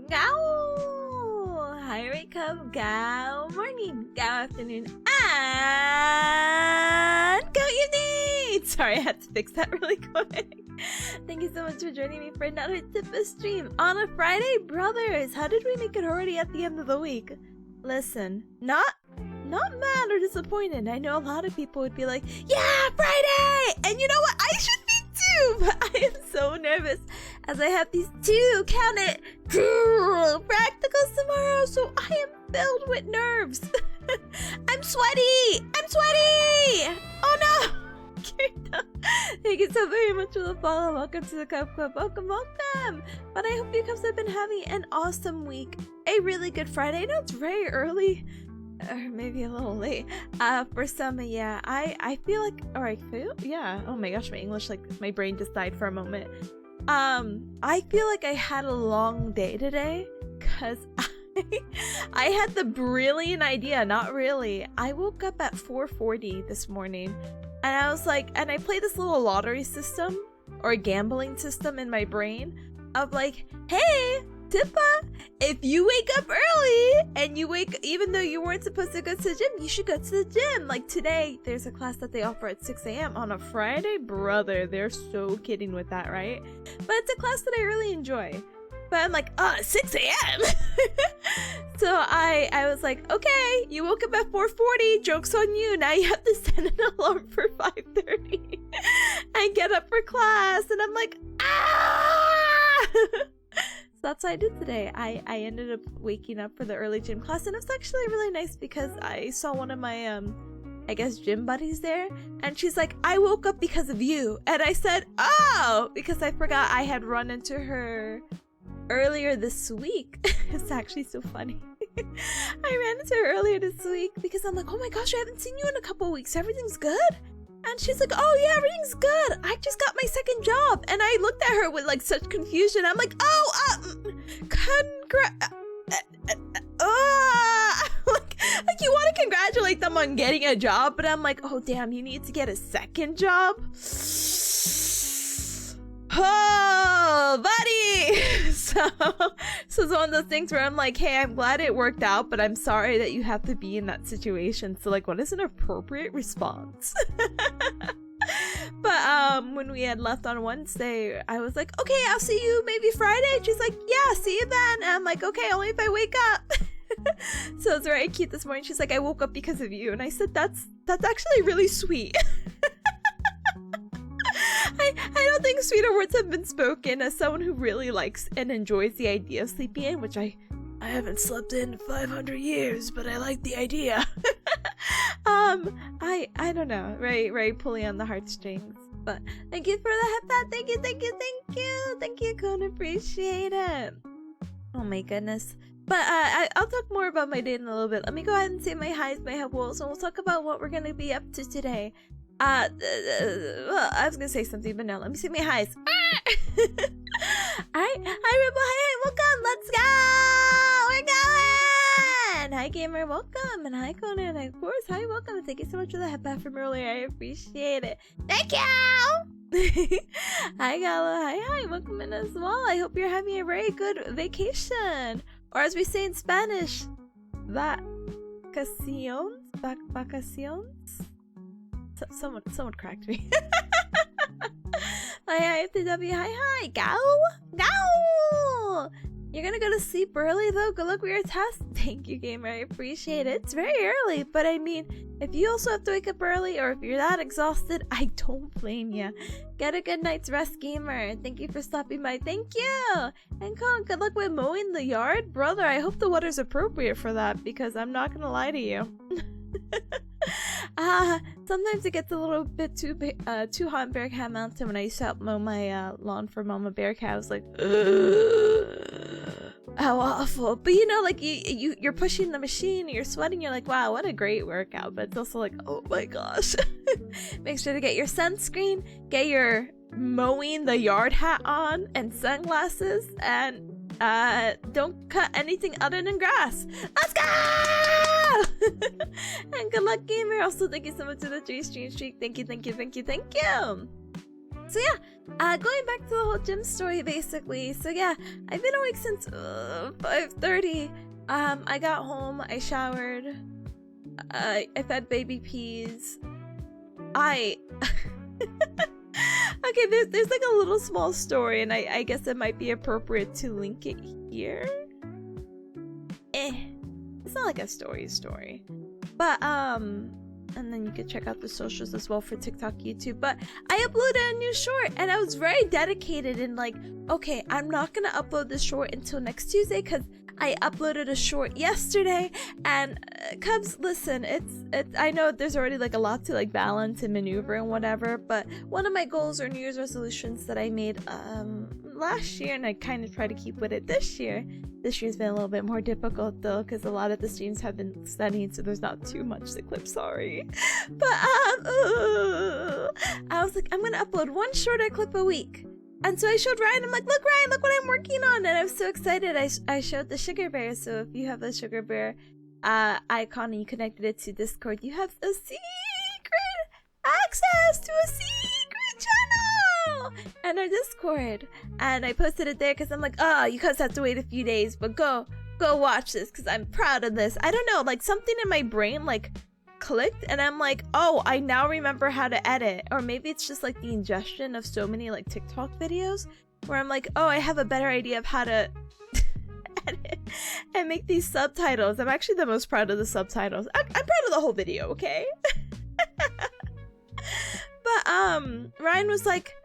Gao! Hi, Raycom. Gao morning, Gao afternoon, and Gao evening! Sorry, I had to fix that really quick. Thank you so much for joining me for another Tippa stream on a Friday, brothers. How did we make it already at the end of the week? Listen, not mad or disappointed. I know a lot of people would be like, yeah, Friday! And you know what? I should be too, but I am so nervous as I have these two practicals tomorrow, so I am filled with nerves. I'm sweaty! Oh no! Thank you so very much for the follow. Welcome to the Cup Club. Welcome. But I hope you guys have been having an awesome week. A really good Friday. I know it's very early, or maybe a little late for some. Yeah, I feel like, yeah. Oh my gosh, my English, like my brain just died for a moment. I feel like I had a long day today because I had the brilliant idea. Not really. I woke up at 4:40 this morning. And I was like, and I play this little lottery system or gambling system in my brain of like, hey, Tippa, if you wake up early and you even though you weren't supposed to go to the gym, you should go to the gym. Like today, there's a class that they offer at 6 a.m. on a Friday. Brother, they're so kidding with that, right? But it's a class that I really enjoy. But I'm like, 6 a.m. So I was like, okay, you woke up at 4:40, joke's on you. Now you have to set an alarm for 5:30 and get up for class. And I'm like, ah! So that's what I did today. I ended up waking up for the early gym class, and it was actually really nice because I saw one of my I guess gym buddies there, and she's like, I woke up because of you. And I said, oh, because I forgot I had run into her earlier this week. It's actually so funny. I ran into her earlier this week because I'm like, oh my gosh, I haven't seen you in a couple weeks. Everything's good? And she's like, oh yeah, everything's good. I just got my second job. And I looked at her with like such confusion. I'm like, like you want to congratulate them on getting a job, but I'm like, oh damn, you need to get a second job? Oh, buddy! So it's one of those things where I'm like, hey, I'm glad it worked out, but I'm sorry that you have to be in that situation. So like, what is an appropriate response? But when we had left on Wednesday, I was like, okay, I'll see you maybe Friday. And she's like, yeah, see you then. And I'm like, okay, only if I wake up. So it's very cute this morning. She's like, I woke up because of you. And I said, that's actually really sweet. I don't think sweeter words have been spoken as someone who really likes and enjoys the idea of sleeping in, which I haven't slept in 500 years, but I like the idea. I don't know, very pulling on the heartstrings. But thank you for the headband. Thank you, Kun. Appreciate it. Oh my goodness. But I'll talk more about my day in a little bit. Let me go ahead and say my highs, my hellos, and we'll talk about what we're gonna be up to today. Well, I was gonna say something, but no, let me see my highs. Alright, hi Rebel, hi, welcome, let's go! We're going! Hi Gamer, welcome, and hi Conan, of course, hi, welcome, and thank you so much for the headband from earlier, I appreciate it. Thank you! Hi Gala, hi, welcome in as well. I hope you're having a very good vacation, or as we say in Spanish, vacaciones? Vacaciones? Someone cracked me. Hi, FTW. Hi, go! You're gonna go to sleep early though? Good luck with your test. Thank you, gamer. I appreciate it. It's very early, but I mean, if you also have to wake up early or if you're that exhausted, I don't blame you. Get a good night's rest, gamer. Thank you for stopping by. Thank you! And Con, good luck with mowing the yard. Brother, I hope the weather's appropriate for that because I'm not gonna lie to you. Sometimes it gets a little bit too hot in Bearcat Mountain. When I used to help mow my lawn for Mama Bearcat, I was like, how awful. But you know, like you're pushing the machine, you're sweating, you're like, wow, what a great workout. But it's also like, oh my gosh. Make sure to get your sunscreen, get your mowing the yard hat on and sunglasses, and don't cut anything other than grass. Let's go! And good luck, gamer. Also, thank you so much for the 3 stream streak. Thank you. So yeah, going back to the whole gym story basically. So yeah, I've been awake since 5:30. I got home, I showered, I fed baby peas. Okay, there's like a little small story, and I guess it might be appropriate to link it here. It's not like a story. But and then you can check out the socials as well for TikTok, YouTube. But I uploaded a new short, and I was very dedicated and like, okay, I'm not gonna upload this short until next Tuesday because I uploaded a short yesterday. And Cubs, listen, it's I know there's already like a lot to like balance and maneuver and whatever, but one of my goals or New Year's resolutions that I made last year, and I kind of try to keep with it this year. This year's been a little bit more difficult though, because a lot of the streams have been studying, so there's not too much to clip, sorry. But I was like, I'm gonna upload one shorter clip a week. And so I showed Ryan, I'm like, look Ryan, look what I'm working on. And I was so excited. I showed the sugar bear. So if you have a sugar bear icon and you connected it to Discord, you have a secret access to a secret channel and our Discord. And I posted it there because I'm like, oh, you guys have to wait a few days, but go watch this because I'm proud of this. I don't know, like something in my brain like clicked, and I'm like, oh, I now remember how to edit. Or maybe it's just like the ingestion of so many like TikTok videos where I'm like, oh, I have a better idea of how to edit and make these subtitles. I'm actually the most proud of the subtitles. I'm proud of the whole video, okay? But Ryan was like,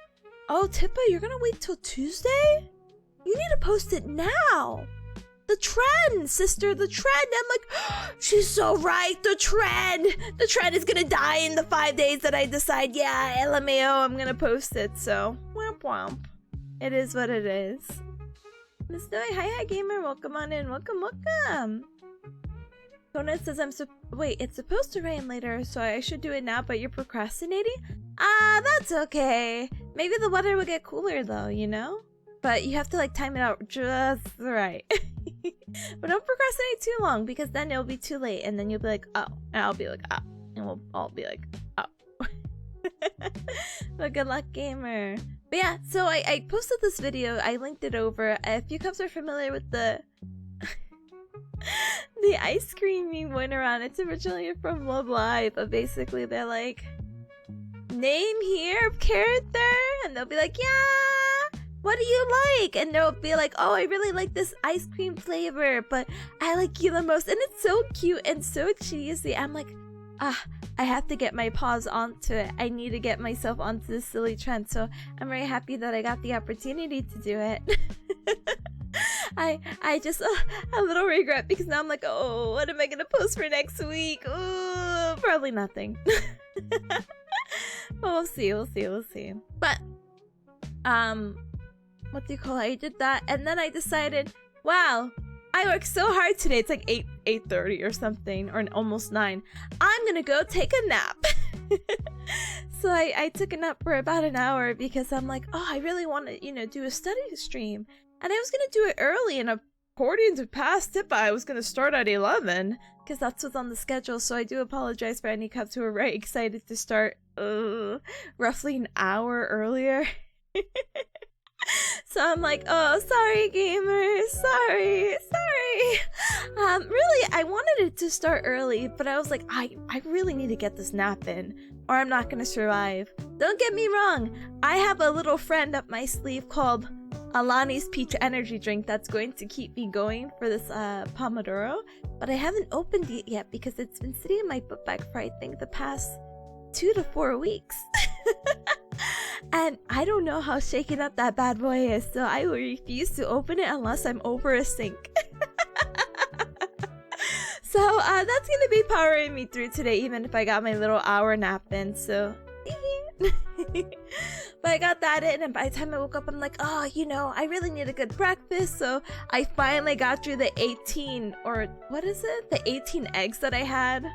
oh, Tippa, you're gonna wait till Tuesday? You need to post it now. The trend, sister, the trend. I'm like, oh, she's so right, the trend is gonna die in the 5 days that I decide, yeah, LMAO, I'm gonna post it. So womp womp, it is what it is. Miss Noe, hi gamer, welcome on in, welcome. Kona says wait, it's supposed to rain later, so I should do it now, but you're procrastinating? That's okay. Maybe the weather will get cooler though, you know? But you have to like time it out just right. But don't procrastinate too long, because then it'll be too late, and then you'll be like, oh, and I'll be like, oh, and we'll all be like, oh. But good luck, gamer. But yeah, so I posted this video, I linked it over. If you guys are familiar with the the ice cream meme going around, it's originally from Love Live, but basically they're like, name here character, and they'll be like, yeah, what do you like? And they'll be like, oh, I really like this ice cream flavor, but I like you the most. And it's so cute and so cheesy. I'm like, I have to get my paws onto it. I need to get myself onto this silly trend. So I'm very happy that I got the opportunity to do it. I just a little regret, because now I'm like, oh, what am I gonna post for next week? Oh, probably nothing. But we'll see. But what do you call it? I did that, and then I decided, wow, I worked so hard today. It's like 8:30 or something, or almost 9. I'm gonna go take a nap. So I took a nap for about an hour, because I'm like, oh, I really want to, do a study stream. And I was gonna do it early, and according to past Tippa, I was gonna start at 11, because that's what's on the schedule. So I do apologize for any cubs who are very excited to start roughly an hour earlier. So I'm like, oh, sorry gamers, sorry. Really, I wanted it to start early, but I was like, I really need to get this nap in, or I'm not gonna survive. Don't get me wrong, I have a little friend up my sleeve called Alani's Peach Energy Drink that's going to keep me going for this Pomodoro, but I haven't opened it yet because it's been sitting in my book bag for, I think, the past 2 to 4 weeks. And I don't know how shaken up that bad boy is, so I will refuse to open it unless I'm over a sink. So that's gonna be powering me through today, even if I got my little hour nap in, so but I got that in, and by the time I woke up, I'm like, oh, I really need a good breakfast. So I finally got through the 18, or what is it? The 18 eggs that I had,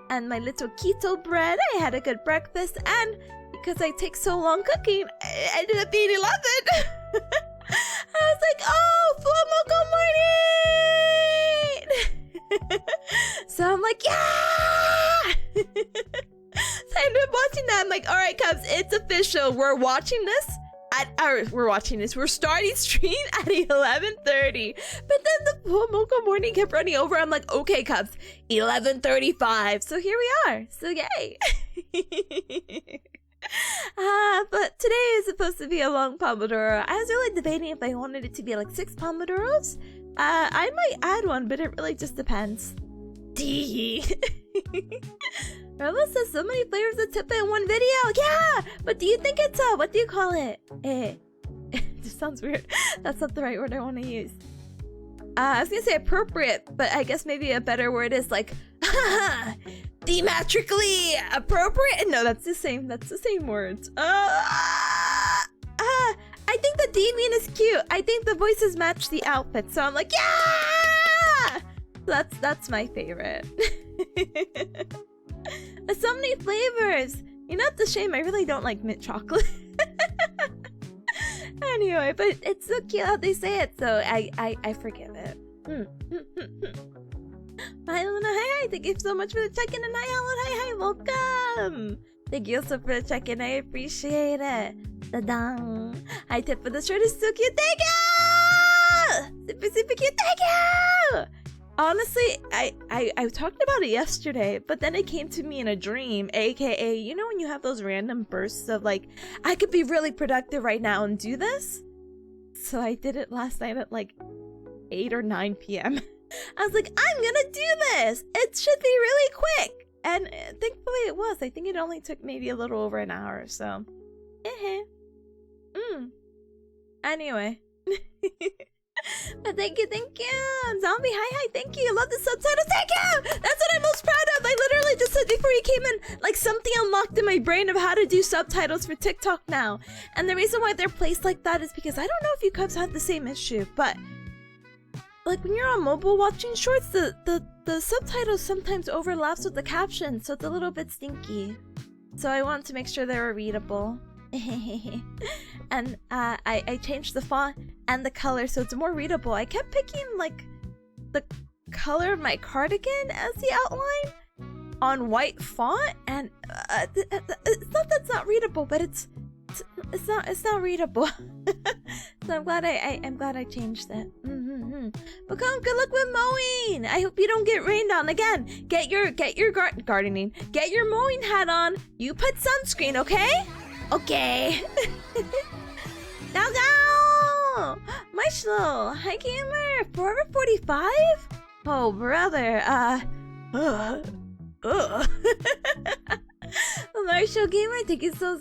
and my little keto bread. I had a good breakfast, and because I take so long cooking, I ended up being 11. I was like, oh, full morning! So I'm like, yeah! So I ended up watching that. I'm like, all right, Cubs, it's official. We're watching this. We're starting stream at 11:30. But then the whole Mocha morning kept running over. I'm like, okay, Cubs, 11:35. So here we are. So yay. But today is supposed to be a long Pomodoro. I was really debating if I wanted it to be like 6 Pomodoros. I might add one, but it really just depends. D. Rebel says so many flavors of Tippa in one video. Yeah, but do you think it's what do you call it? It just sounds weird. That's not the right word I want to use. I was gonna say appropriate, but I guess maybe a better word is like diametrically appropriate. No, that's the same. That's the same words. I think the Damien is cute. I think the voices match the outfit, so I'm like, yeah. That's my favorite. There's so many flavors. You know, it's a shame. I really don't like mint chocolate. Anyway, but it's so cute how they say it, so I forgive it. Hi, Luna. Hi. Thank you so much for the check-in, and hi, Alan. Hi. Welcome. Thank you also for the check-in. I appreciate it. Da-dang. Hi, Tip, for the shirt is so cute. Thank you! Super cute. Thank you! Honestly, I talked about it yesterday, but then it came to me in a dream, aka, you know when you have those random bursts of like, I could be really productive right now and do this? So I did it last night at like 8 or 9 p.m. I was like, I'm gonna do this! It should be really quick! And thankfully it was. I think it only took maybe a little over an hour or so. Anyway. But thank you. Zombie, hi, thank you. I love the subtitles, thank you! That's what I'm most proud of. I literally just said before you came in, like something unlocked in my brain of how to do subtitles for TikTok now. And the reason why they're placed like that is because I don't know if you Cubs have the same issue, but like when you're on mobile watching shorts, the subtitles sometimes overlaps with the captions, so it's a little bit stinky. So I want to make sure they were readable. And I changed the font and the color so it's more readable. I kept picking like the color of my cardigan as the outline on white font, and it's not that's not readable, but it's not readable. So I'm glad I changed it. Become good luck with mowing. I hope you don't get rained on again. Get your gardening. Get your mowing hat on. You put sunscreen, okay? Okay. Now go! Maishlo! Hi, gamer! Forever 45? Oh, brother, Marshall Gamer, thank you so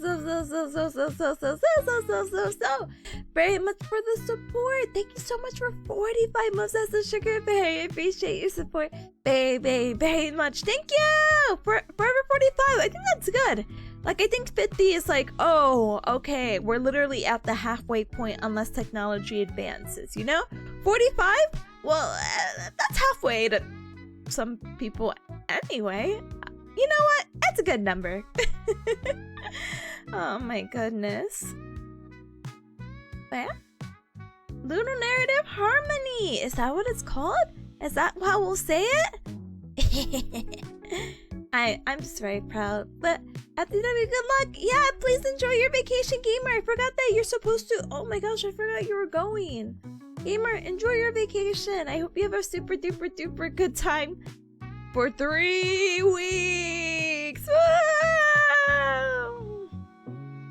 very much for the support. Thank you so much for 45 months as a sugar bear. I appreciate your support very much. Thank you! Forever 45, I think that's good. Like, I think 50 is like, oh, okay, we're literally at the halfway point unless technology advances, you know? 45? Well, that's halfway to some people anyway. You know what? That's a good number. Oh my goodness. Where? Lunar Narrative Harmony! Is that what it's called? Is that how we'll say it? I'm just very proud. But at the end of it, good luck. Yeah, please enjoy your vacation, Gamer. I forgot that you're supposed to. Oh my gosh, I forgot you were going. Gamer, enjoy your vacation. I hope you have a super duper good time for 3 weeks. Woo!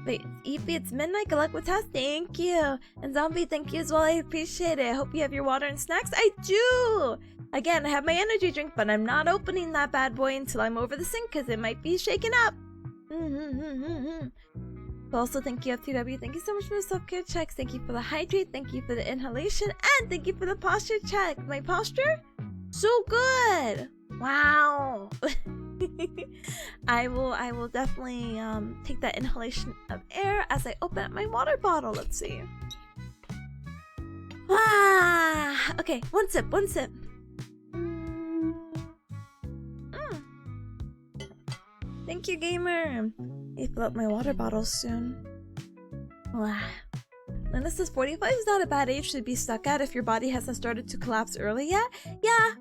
Wait, Eepy, it's midnight. Good luck with tasks. Thank you. And Zombie, thank you as well. I appreciate it. I hope you have your water and snacks. I do. Again, I have my energy drink, but I'm not opening that bad boy until I'm over the sink because it might be shaken up. Also, thank you, FTW. Thank you so much for the self-care checks. Thank you for the hydrate. Thank you for the inhalation. And thank you for the posture check. My posture? So good. Wow. I will definitely take that inhalation of air as I open up my water bottle. Let's see. Ah, okay, one sip. Thank you, gamer. I fill up my water bottle soon. Wow. Lena says 45 is not a bad age to be stuck at if your body hasn't started to collapse early yet. Yeah.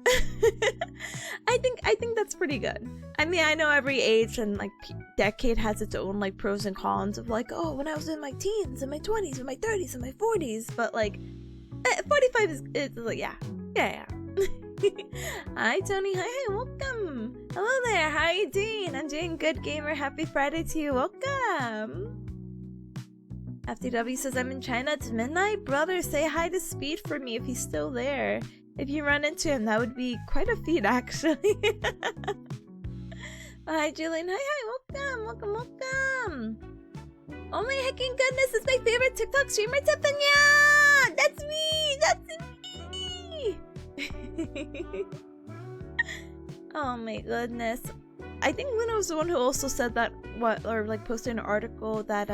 I think that's pretty good. I mean, I know every age and like decade has its own like pros and cons of like, oh, when I was in my teens, in my 20s, in my 30s, in my 40s, but like 45 is like, yeah. Hi Tony, hi, welcome. Hello there, how are you doing? I'm doing good, gamer. Happy Friday to you, welcome. FTW says I'm in China, it's midnight. Brother, say hi to Speed for me if he's still there. If you run into him, that would be quite a feat actually. Hi Julian, hi, welcome. Oh my heckin' goodness, it's my favorite TikTok streamer, Tipanya! That's me! Oh my goodness. I think Luna was the one who also said that, posted an article that,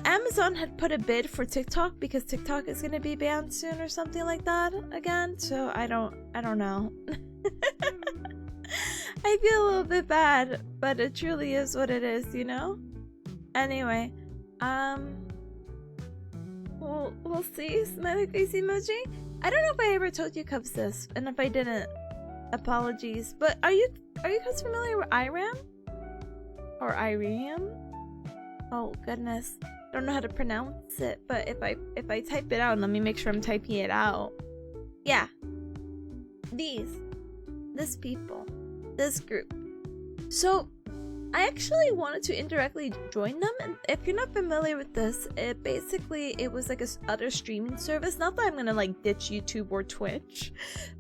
Amazon had put a bid for TikTok because TikTok is gonna be banned soon or something like that again, so I don't know. I feel a little bit bad, but it truly is what it is, you know? Anyway, we'll see. Smiley face emoji. I don't know if I ever told you Cubs this, and if I didn't, apologies. But are you guys familiar with IRAM? Or IRAM? Oh goodness, don't know how to pronounce it. But if I type it out, let me make sure I'm typing it out. Yeah, this people, this group. So I actually wanted to indirectly join them, and if you're not familiar with this, it was like a other streaming service. Not that I'm gonna like ditch YouTube or Twitch,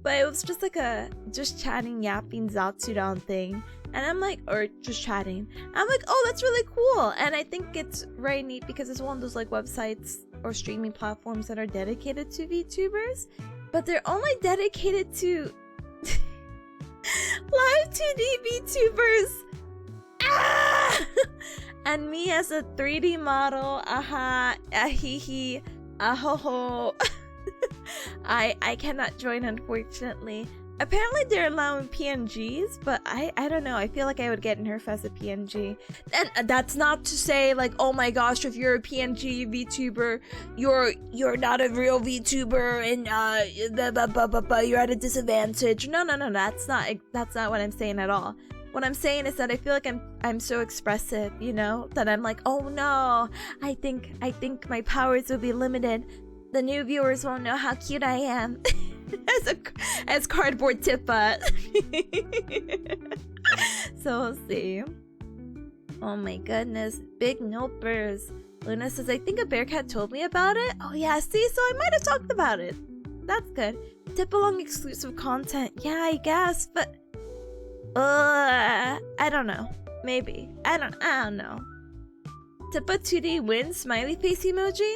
but it was just like a chatting, yapping, Zatsudan thing. And I'm like, or just chatting. I'm like, oh, that's really cool. And I think it's very neat because it's one of those like websites or streaming platforms that are dedicated to VTubers, but they're only dedicated to live 2D VTubers. Ah! And me as a 3D model, aha, ahihi, ahoho. I cannot join, unfortunately. Apparently they're allowing PNGs, but I don't know. I feel like I would get nerfed as a PNG. And that's not to say like, oh my gosh, if you're a PNG VTuber, you're not a real VTuber and you're at a disadvantage. No, that's not what I'm saying at all. What I'm saying is that I feel like I'm so expressive, you know, that I'm like, oh no, I think my powers will be limited. The new viewers won't know how cute I am. as cardboard Tippa. So we'll see. Oh my goodness, big nopers. Luna says, I think a bearcat told me about it. Oh yeah, see, so I might have talked about it. That's good. Tip-along exclusive content. Yeah, I guess, but I don't know. Maybe. I don't know. Tippa 2D wins smiley face emoji?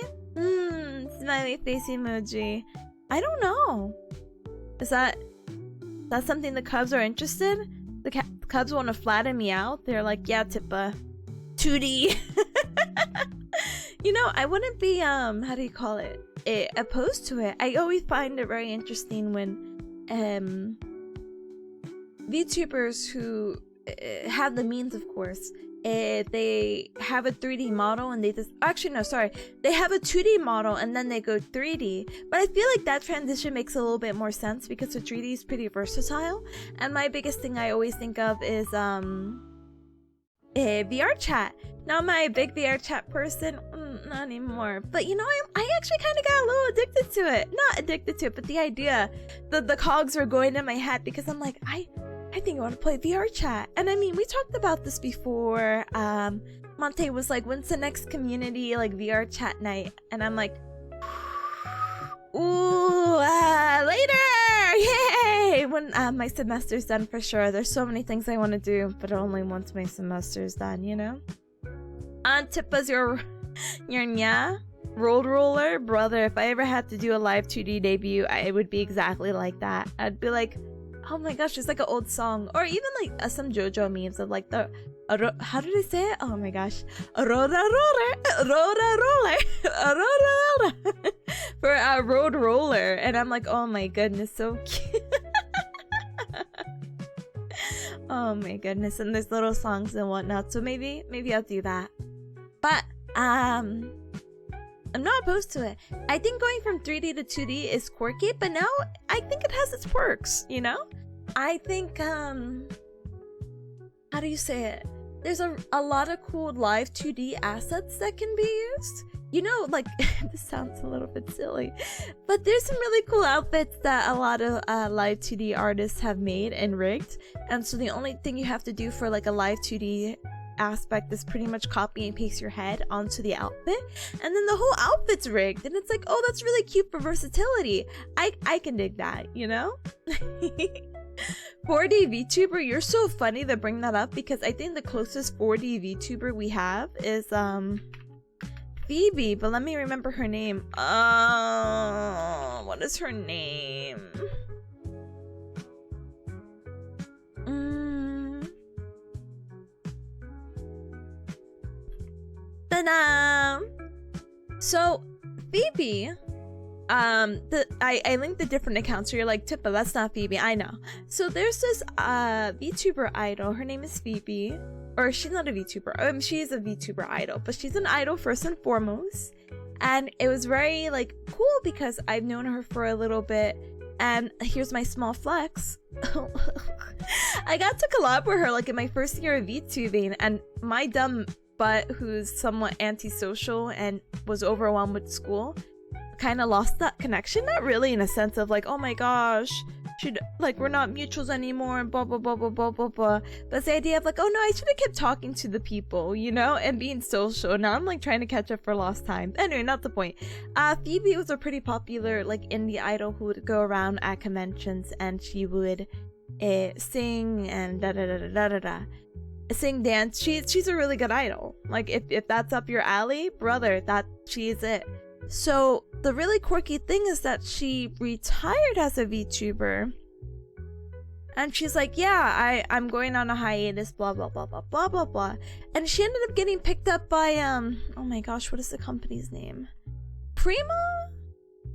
Smiley face emoji. I don't know. Is that something the Cubs are interested? The Cubs want to flatten me out. They're like, yeah, Tippa, 2D. You know, I wouldn't be how do you call it? Opposed to it. I always find it very interesting when VTubers who have the means, of course, they have a 3D model and they have a 2D model and then they go 3D. But I feel like that transition makes a little bit more sense because the 3D is pretty versatile. And my biggest thing I always think of is VR chat. Now am I a big VR chat person? Not anymore. But you know, I actually kind of got a little addicted to it. Not addicted to it, but the idea, the cogs were going in my head because I'm like, I think I want to play VR chat. And I mean, we talked about this before. Monte was like, when's the next community like VR chat night? And I'm like, ooh, later! Yay! When my semester's done for sure. There's so many things I want to do, but only once my semester's done, you know? Tippa's your nya? Road roller? Brother, if I ever had to do a live 2D debut, it would be exactly like that. I'd be like, oh my gosh, it's like an old song. Or even like some JoJo memes of like the how did I say it? Oh my gosh. Roller for a road roller. And I'm like, oh my goodness, so cute. Oh my goodness. And there's little songs and whatnot. So maybe I'll do that. But I'm not opposed to it. I think going from 3D to 2D is quirky, but now I think it has its perks, you know? I think, how do you say it? There's a lot of cool live 2D assets that can be used. You know, like, this sounds a little bit silly, but there's some really cool outfits that a lot of live 2D artists have made and rigged. And so the only thing you have to do for like a live 2D aspect is pretty much copy and paste your head onto the outfit, and then the whole outfit's rigged, and it's like, oh, that's really cute for versatility. I can dig that, you know? 4D VTuber, you're so funny to bring that up, because I think the closest 4D VTuber we have is Phoebe, but let me remember her name. What is her name? Ta-da! So Phoebe, I linked the different accounts, so you're like, Tippa, that's not Phoebe. I know. So there's this VTuber idol. Her name is Phoebe. Or she's not a VTuber. She is a VTuber idol, but she's an idol first and foremost. And it was very like cool because I've known her for a little bit. And here's my small flex. I got to collab with her like in my first year of VTubing, and my dumb butt, who's somewhat antisocial and was overwhelmed with school, kind of lost that connection. Not really in a sense of like, oh my gosh, we're not mutuals anymore and blah blah blah blah blah blah blah, but it's the idea of like, oh no, I should have kept talking to the people, you know, and being social. Now I'm like trying to catch up for lost time. Anyway, not the point. Phoebe was a pretty popular like indie idol who would go around at conventions, and she would sing and sing, dance. She's a really good idol. Like if that's up your alley, brother, she's it. So the really quirky thing is that she retired as a VTuber, and she's like, yeah, I'm going on a hiatus, blah blah blah blah blah blah blah. And she ended up getting picked up by oh my gosh, what is the company's name? Prima?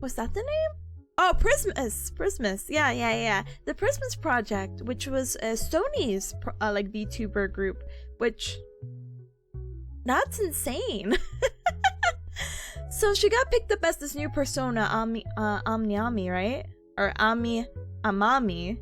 Was that the name? Oh, Prismus. Yeah. The Prismus project, which was Sony's like VTuber group, which that's insane. So she got picked up as this new persona, Ami, right? Or Amami.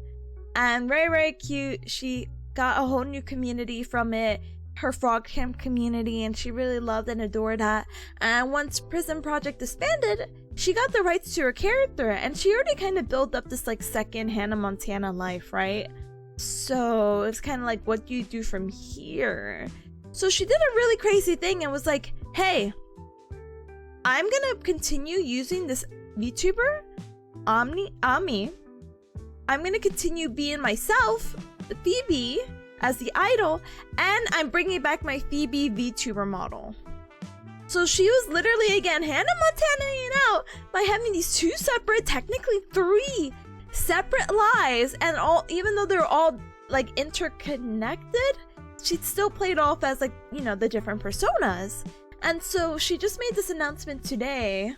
And very, very cute. She got a whole new community from it. Her frog camp community, and she really loved and adored that. And once Prison Project disbanded, she got the rights to her character, and she already kind of built up this like second Hannah Montana life, right? So it's kind of like, what do you do from here? So she did a really crazy thing and was like, hey, I'm gonna continue using this VTuber, Ami. I'm gonna continue being myself, Phoebe, as the idol, and I'm bringing back my Phoebe VTuber model. So she was literally, again, Hannah Montana out by having these two separate, technically 3 separate lives, and all, even though they're all like interconnected, she still played off as like, you know, the different personas. And so she just made this announcement today.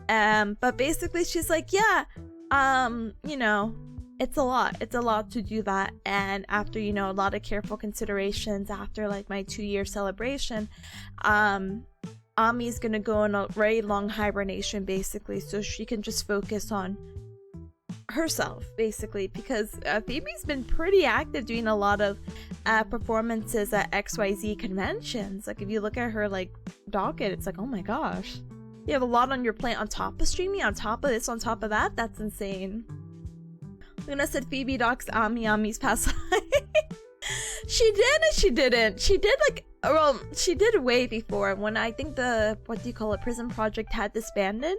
But basically she's like, yeah, you know, it's a lot to do that. And after, you know, a lot of careful considerations, after like my 2-year celebration, Ami's gonna go in a very long hibernation basically, so she can just focus on herself basically, because Phoebe's been pretty active doing a lot of performances at XYZ conventions. Like if you look at her like docket, it's like, oh my gosh, you have a lot on your plate on top of streaming, on top of this, on top of that. That's insane. Luna said Phoebe docs Ami's past life. She did and she didn't. She did like, well, she did way before, when I think the, what do you call it, Prison Project had disbanded.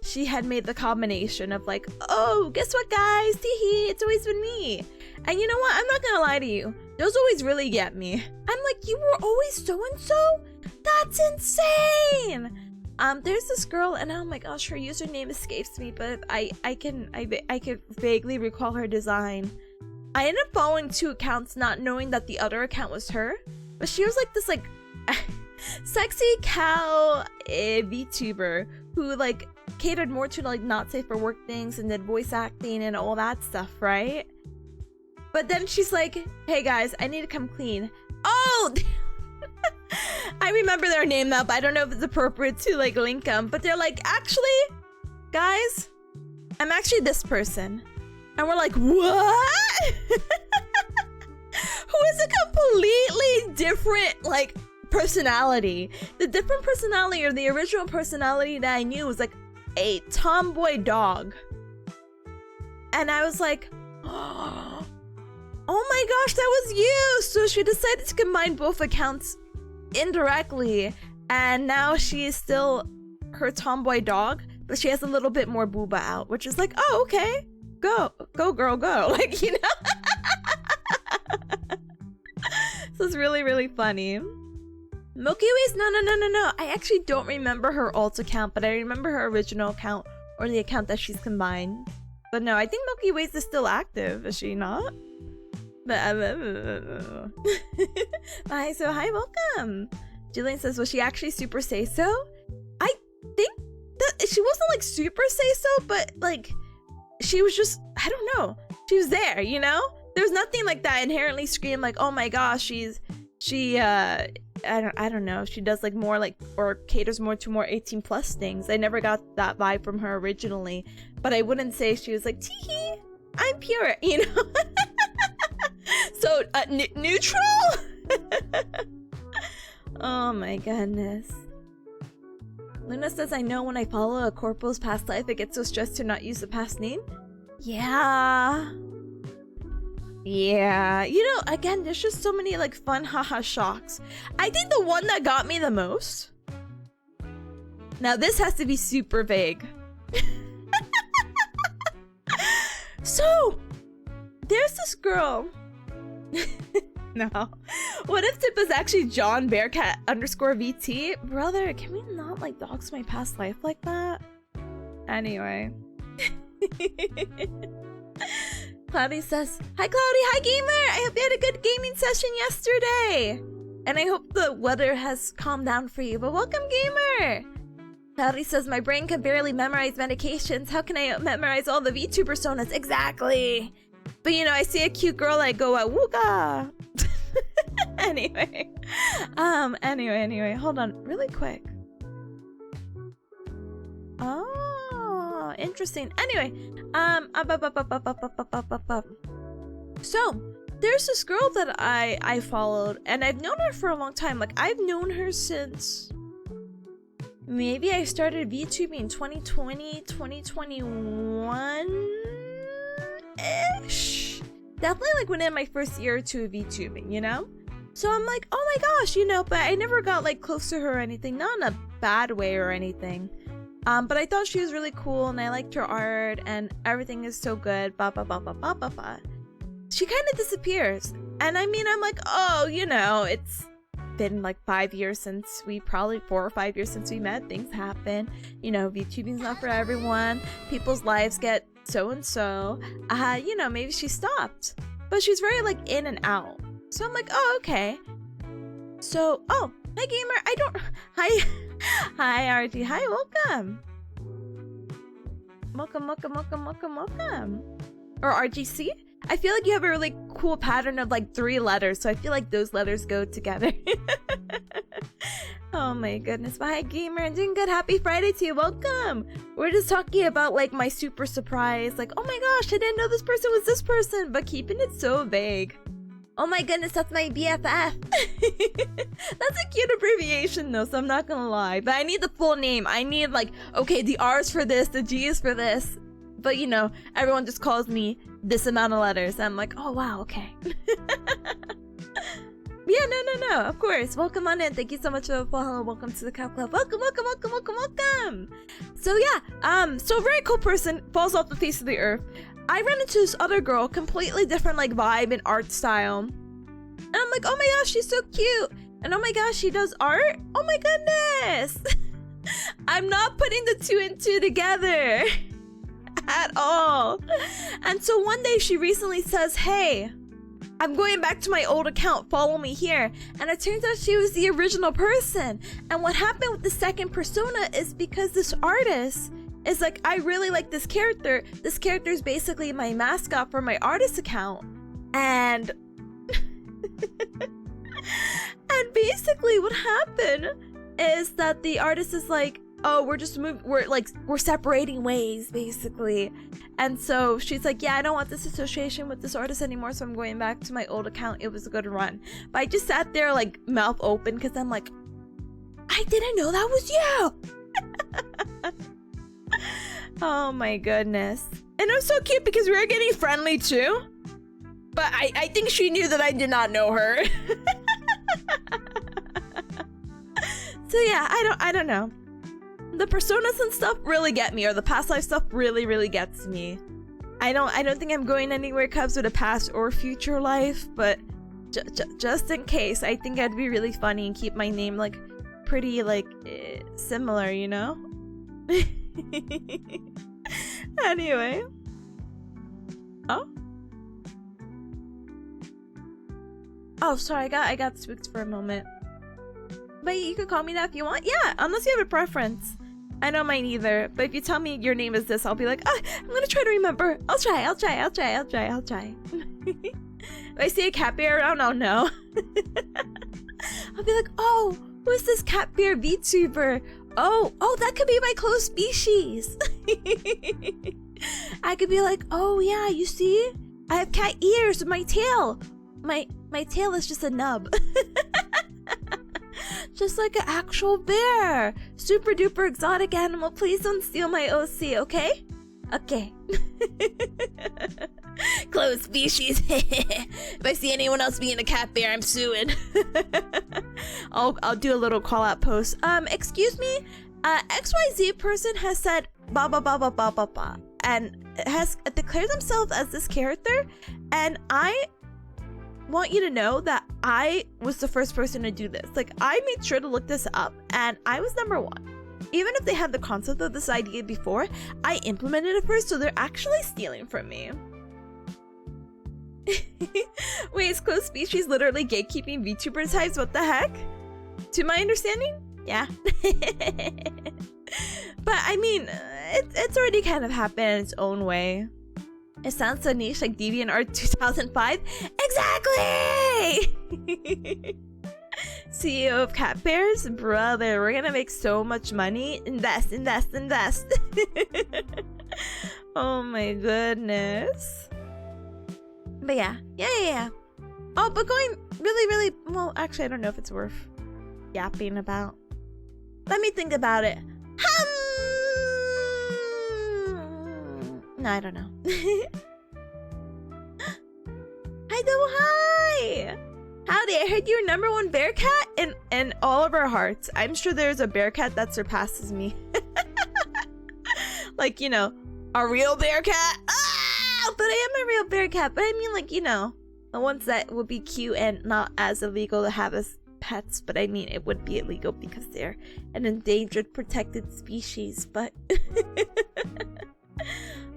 She had made the combination of like, oh, guess what guys, teehee, it's always been me. And you know what, I'm not gonna lie to you, those always really get me. I'm like, you were always so-and-so? That's insane! There's this girl, and oh my gosh, her username escapes me, but I can vaguely recall her design. I ended up following 2 accounts, not knowing that the other account was her. But she was like this like sexy cow VTuber who like catered more to like not safe for work things and did voice acting and all that stuff, right? But then she's like, hey guys, I need to come clean. Oh! I remember their name now, but I don't know if it's appropriate to like link them. But they're like, actually, guys, I'm actually this person. And we're like, what? Who is a completely different like personality. The different personality, or the original personality that I knew, was like a tomboy dog. And I was like, oh my gosh, that was you. So she decided to combine both accounts indirectly, and now she is still her tomboy dog, but she has a little bit more booba out, which is like, oh, okay, go girl, go. Like, you know. So it's really, really funny. Milky Way's no. I actually don't remember her alt account, but I remember her original account, or the account that she's combined. But no, I think Milky Way's is still active, is she not? But hi, so hi, welcome. Julian says, was she actually super say so? I think that she wasn't like super say so, but like she was just, I don't know, she was there, you know? There's nothing like that inherently scream like, oh my gosh, she I don't know, she does like more like, or caters more to more 18 plus things. I never got that vibe from her originally, but I wouldn't say she was like, teehee, I'm pure, you know. So neutral. Oh my goodness. Luna says, I know when I follow a corporal's past life, I get so stressed to not use the past name. Yeah, you know, again, there's just so many like fun haha shocks. I think the one that got me the most, now this has to be super vague. So there's this girl. No, what if Tip is actually John Bearcat _VT? Brother, can we not like dox my past life like that? Anyway. Cloudy says, hi Cloudy, hi gamer! I hope you had a good gaming session yesterday! And I hope the weather has calmed down for you, but welcome gamer! Cloudy says, my brain can barely memorize medications. How can I memorize all the VTuber personas? Exactly! But you know, I see a cute girl, I go, wooga! Anyway. Anyway, hold on, really quick. Oh, interesting. Anyway, so there's this girl that I followed, and I've known her for a long time. Like, I've known her since maybe I started VTubing in 2020, 2021-ish. Definitely like within my first year or two of VTubing, you know? So I'm like, oh my gosh, you know, but I never got like close to her or anything, not in a bad way or anything. But I thought she was really cool, and I liked her art, and everything is so good, She kind of disappears, and I mean, I'm like, oh, you know, it's been like 5 years since probably 4 or 5 years since we met. Things happen, you know, VTubing's not for everyone. People's lives get so and so. You know, maybe she stopped, but she's very like in and out. So I'm like, oh, okay. So, oh, hi gamer. Hi RG. Hi, welcome. Welcome. Or RGC. I feel like you have a really cool pattern of like 3 letters, so I feel like those letters go together. Oh my goodness. Bye gamer. I'm doing good. Happy Friday to you. Welcome. We're just talking about like my super surprise. Like, oh my gosh, I didn't know this person was this person, but keeping it so vague. Oh my goodness, that's my BFF. That's a cute abbreviation though, so I'm not gonna lie. But I need the full name. I need like, okay, the R is for this, the G is for this. But you know, everyone just calls me this amount of letters. I'm like, oh wow, okay. Yeah, no, of course. Welcome on in. Thank you so much for the follow. Welcome to the Cow Club. Welcome. So yeah, so very cool person, falls off the face of the earth. I ran into this other girl, completely different like vibe and art style. And I'm like, oh my gosh, she's so cute. And oh my gosh, she does art? Oh my goodness. I'm not putting the 2 and 2 together at all. And so one day she recently says, hey, I'm going back to my old account, follow me here. And it turns out she was the original person. And what happened with the second persona is because this artist is like, I really like this character. This character is basically my mascot for my artist account. And And basically what happened is that the artist is like, oh, we're separating ways, basically. And so she's like, yeah, I don't want this association with this artist anymore, so I'm going back to my old account. It was a good run. But I just sat there like mouth open because I'm like, I didn't know that was you. Oh my goodness. And it was so cute because we were getting friendly too. But I think she knew that I did not know her. So yeah, I don't know. The personas and stuff really get me, or the past life stuff really gets me. I don't think I'm going anywhere cubs with a past or future life, but just in case, I think it'd be really funny and keep my name like pretty like similar, you know? Anyway. Oh, sorry, I got spooked for a moment. But you could call me that if you want. Yeah, unless you have a preference. I don't mind either. But if you tell me your name is this, I'll be like, oh, I'm gonna try to remember. I'll try. If I see a cat bear around, I'll know. I'll be like, oh, who is this cat bear VTuber? Oh, that could be my close species. I could be like, oh yeah, you see? I have cat ears with my tail. My tail is just a nub. Just like an actual bear. Super duper exotic animal. Please don't steal my OC, okay? Okay. Close species. If I see anyone else being a cat bear, I'm suing. I'll do a little call out post. Excuse me? XYZ person has said ba ba ba ba ba ba ba and has declared themselves as this character, and I want you to know that I was the first person to do this. Like, I made sure to look this up, and I was number one. Even if they had the concept of this idea before, I implemented it first, so they're actually stealing from me. Wait, is close species literally gatekeeping VTuber types? What the heck? To my understanding, yeah. But I mean, it's already kind of happened in its own way. It sounds so niche, like DeviantArt 2005. Exactly! CEO of Cat Bears? Brother, we're gonna make so much money. Invest. Oh my goodness. But yeah. Oh, but going really, well, actually, I don't know if it's worth yapping about. Let me think about it. No, I don't know. Hi! Howdy, I heard you're number one bearcat in all of our hearts. I'm sure there's a bearcat that surpasses me. Like, you know, a real bearcat? Ah! But I am a real bearcat. But I mean, like, you know, the ones that would be cute and not as illegal to have as pets. But I mean, it would be illegal because they're an endangered, protected species. But...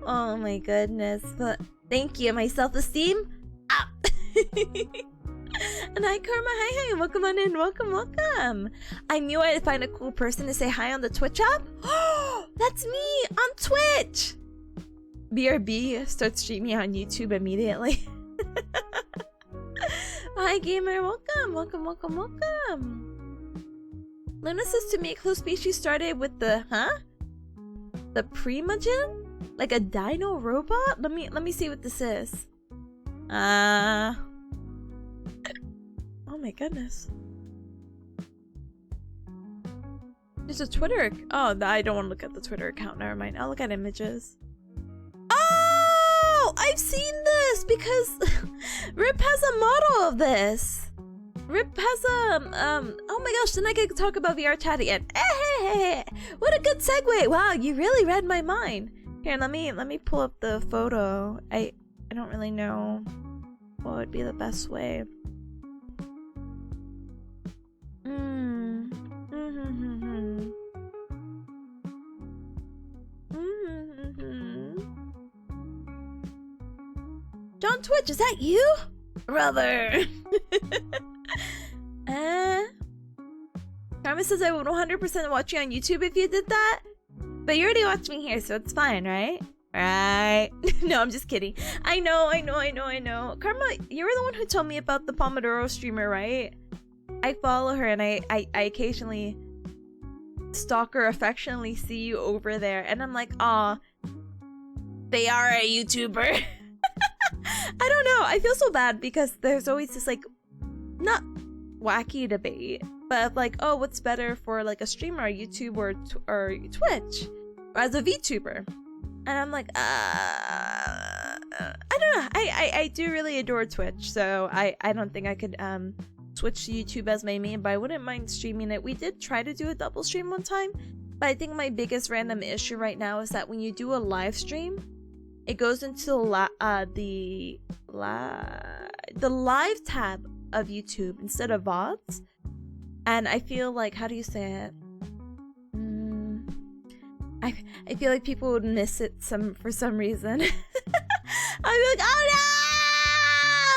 Oh my goodness, but thank you. My self-esteem up. And hi Karma, hi, welcome on in, welcome. I knew I'd find a cool person to say hi on the Twitch app. Oh, that's me on Twitch. BRB starts streaming on YouTube immediately. Hi gamer, welcome. Luna says to me, close species started with the the Primogen? Like a dino robot? Let me see what this is. Oh my goodness. There's a Twitter. Oh, I don't want to look at the Twitter account. Never mind. I'll look at images. Oh, I've seen this because Rip has a model of this. Rip has a oh my gosh, then I could talk about VR chat again. Hey, what a good segue. Wow, you really read my mind. Here, let me pull up the photo. I don't really know what would be the best way. John Twitch, is that you? Brother. Karma says I would 100% watch you on YouTube if you did that. But you already watched me here, so it's fine, right? Right. No, I'm just kidding. I know. Karma, you were the one who told me about the Pomodoro streamer, right? I follow her and I occasionally stalk her, affectionately see you over there, and I'm like, aw, they are a YouTuber. I don't know. I feel so bad because there's always this like, not wacky debate, but like, oh, what's better for like a streamer, YouTube or Twitch, or as a VTuber? And I'm like, I don't know. I do really adore Twitch, so I don't think I could switch to YouTube as my main, but I wouldn't mind streaming it. We did try to do a double stream one time, but I think my biggest random issue right now is that when you do a live stream, it goes into the live tab of YouTube instead of VODs, and I feel like, how do you say it? I feel like people would miss it for some reason. I'd be like, oh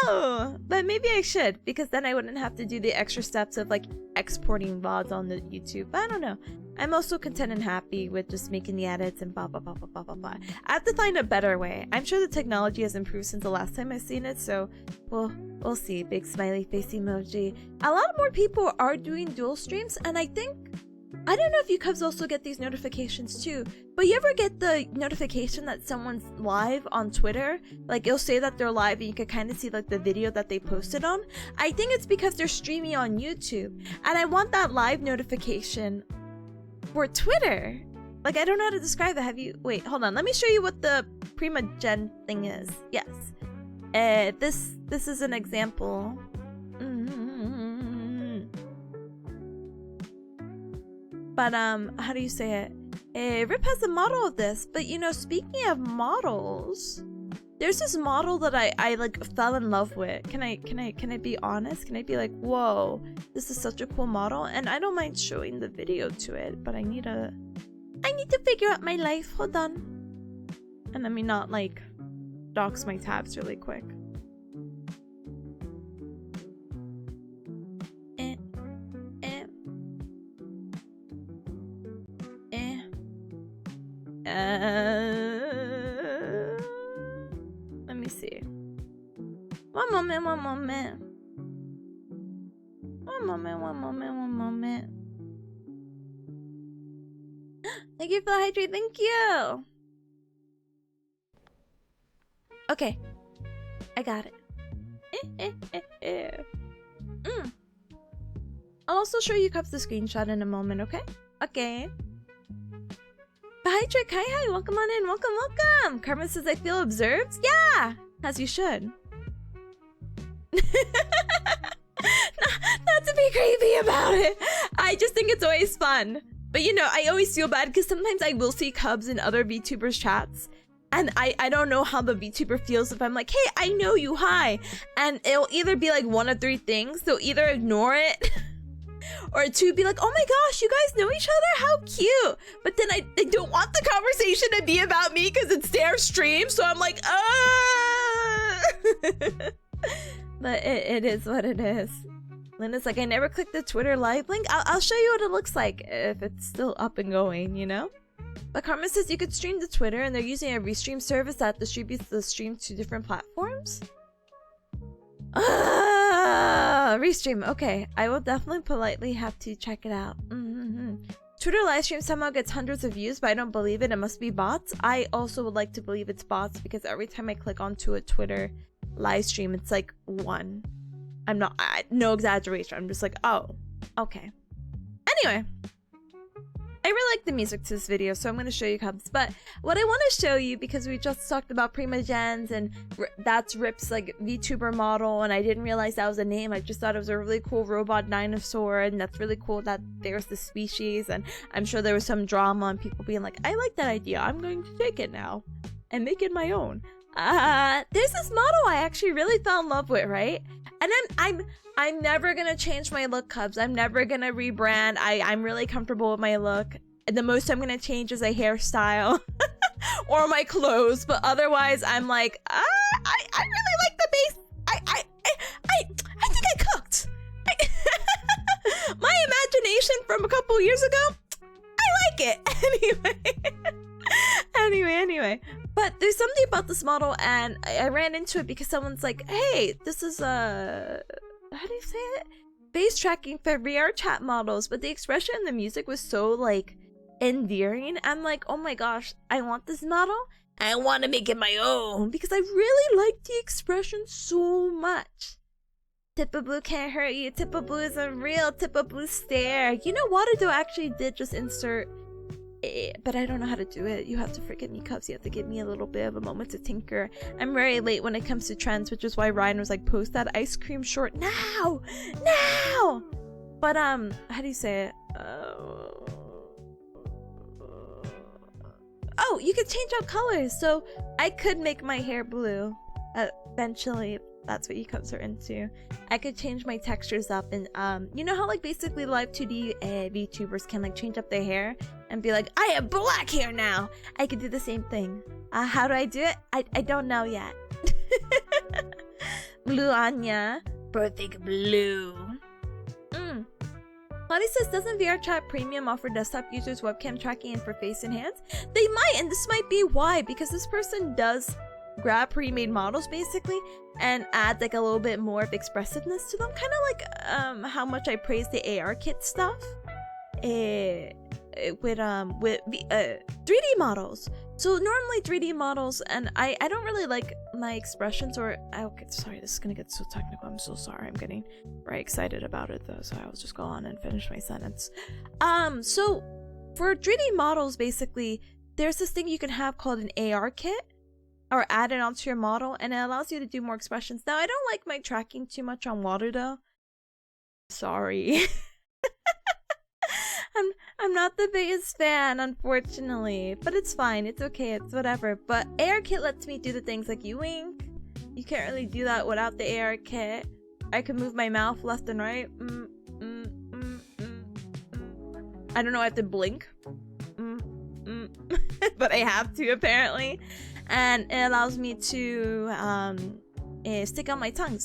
no! But maybe I should, because then I wouldn't have to do the extra steps of like exporting VODs on the YouTube. But I don't know. I'm also content and happy with just making the edits and blah blah blah blah blah blah blah. I have to find a better way. I'm sure the technology has improved since the last time I've seen it, so we'll see. Big smiley face emoji. A lot more people are doing dual streams, and I don't know if you cubs also get these notifications too, but you ever get the notification that someone's live on Twitter? Like, it'll say that they're live and you can kind of see like the video that they posted on. I think it's because they're streaming on YouTube, and I want that live notification for Twitter. Like, I don't know how to describe it. Wait, hold on. Let me show you what the Prima Gen thing is. Yes. This is an example. But how do you say it? Rip has a model of this, but you know, speaking of models, there's this model that I like fell in love with. Can I be honest? Can I be like, whoa, this is such a cool model? And I don't mind showing the video to it, but I need to figure out my life. Hold on. And let me not like dox my tabs really quick. Let me see. One moment. Thank you for the hydrate. Thank you. Okay, I got it. I'll also show you Cups the screenshot in a moment. Okay. Hi Trick, hi, welcome on in, welcome. Carmen says, I feel observed? Yeah, as you should. not to be creepy about it. I just think it's always fun. But you know, I always feel bad because sometimes I will see Cubs in other VTubers chats, and I don't know how the VTuber feels if I'm like, hey, I know you, hi. And it'll either be like one of three things. They'll either ignore it, or two, be like, oh my gosh, you guys know each other? How cute. But then I don't want the conversation to be about me because it's their stream. So I'm like, But it is what it is. Linda's like, I never clicked the Twitter live link. I'll show you what it looks like if it's still up and going, you know? But Carmen says you could stream to Twitter, and they're using a restream service that distributes the stream to different platforms. Restream. Okay, I will definitely politely have to check it out. Twitter livestream somehow gets hundreds of views, but I don't believe it. It must be bots. I also would like to believe it's bots because every time I click onto a Twitter livestream, it's like one. No exaggeration. I'm just like, oh, okay. Anyway, I really like the music to this video, so I'm going to show you Cubs. But what I want to show you, because we just talked about Prima Gens, and that's Rip's like VTuber model, and I didn't realize that was a name. I just thought it was a really cool robot dinosaur, and that's really cool that there's the species, and I'm sure there was some drama and people being like, I like that idea, I'm going to take it now and make it my own. There's this model I actually really fell in love with, right? And I'm never gonna change my look, Cubs. I'm never gonna rebrand. I'm really comfortable with my look. The most I'm gonna change is a hairstyle or my clothes, but otherwise I'm like, I really like the base. I think I cooked. My imagination from a couple years ago, I like it. Anyway. But there's something about this model, and I ran into it because someone's like, hey, this is how do you say it? face tracking for VR chat models, but the expression in the music was so like endearing. I'm like, oh my gosh, I want this model. I want to make it my own because I really like the expression so much. Tippa can't hurt you. Tippa isn't real. Tippa stare. You know, Waterdo actually did just insert it, but I don't know how to do it. You have to forgive me, Cubs. You have to give me a little bit of a moment to tinker. I'm very late when it comes to trends, which is why Ryan was like, post that ice cream short now! Now! But, how do you say it? Oh, you could change out colors. So I could make my hair blue eventually. That's what you Cubs are into. I could change my textures up and you know how like basically live 2D VTubers can like change up their hair and be like, I have black hair now. I could do the same thing. How do I do it? I don't know yet. Blue Anya. Perfect blue. Lottie says, doesn't VRChat Premium offer desktop users webcam tracking and for face and hands? They might, and this might be why, because this person does grab pre-made models basically and add like a little bit more of expressiveness to them, kind of like how much I praise the AR kit stuff with 3D models. So normally 3D models, and I don't really like my expressions or okay, sorry, this is gonna get so technical. I'm so sorry. I'm getting very excited about it though, so I will just go on and finish my sentence. So for 3D models, basically, there's this thing you can have called an AR kit, or add it onto your model, and it allows you to do more expressions. Now, I don't like my tracking too much on water though. Sorry. I'm not the biggest fan, unfortunately, but it's fine. It's okay. It's whatever. But AR kit lets me do the things like you wink. You can't really do that without the AR kit. I can move my mouth left and right. I don't know. I have to blink. But I have to apparently. And it allows me to stick out my tongue.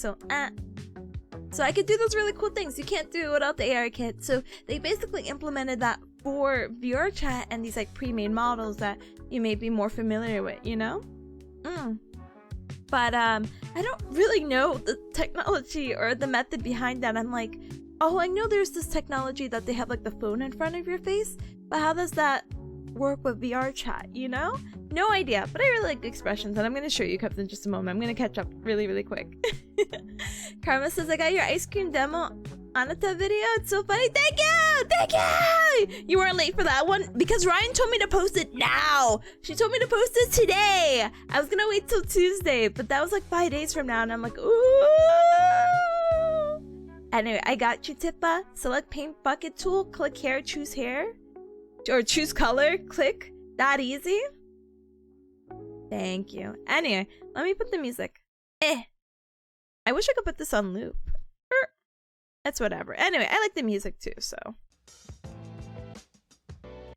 So I could do those really cool things. You can't do it without the AR kit. So they basically implemented that for VR chat and these like pre-made models that you may be more familiar with, you know? But I don't really know the technology or the method behind that. I'm like, oh, I know there's this technology that they have like the phone in front of your face, but how does that work with VR chat, you know? No idea, but I really like the expressions, and I'm going to show you Cups in just a moment. I'm going to catch up really, really quick. Karma says, I got your ice cream demo Anata video. It's so funny. Thank you! Thank you! You weren't late for that one because Ryan told me to post it now. She told me to post it today. I was going to wait till Tuesday, but that was like 5 days from now, and I'm like, ooh! Anyway, I got you, Tippa. Select paint bucket tool, click hair, or choose color, click. That easy? Thank you. Anyway, let me put the music. I wish I could put this on loop. That's whatever. Anyway, I like the music too, so.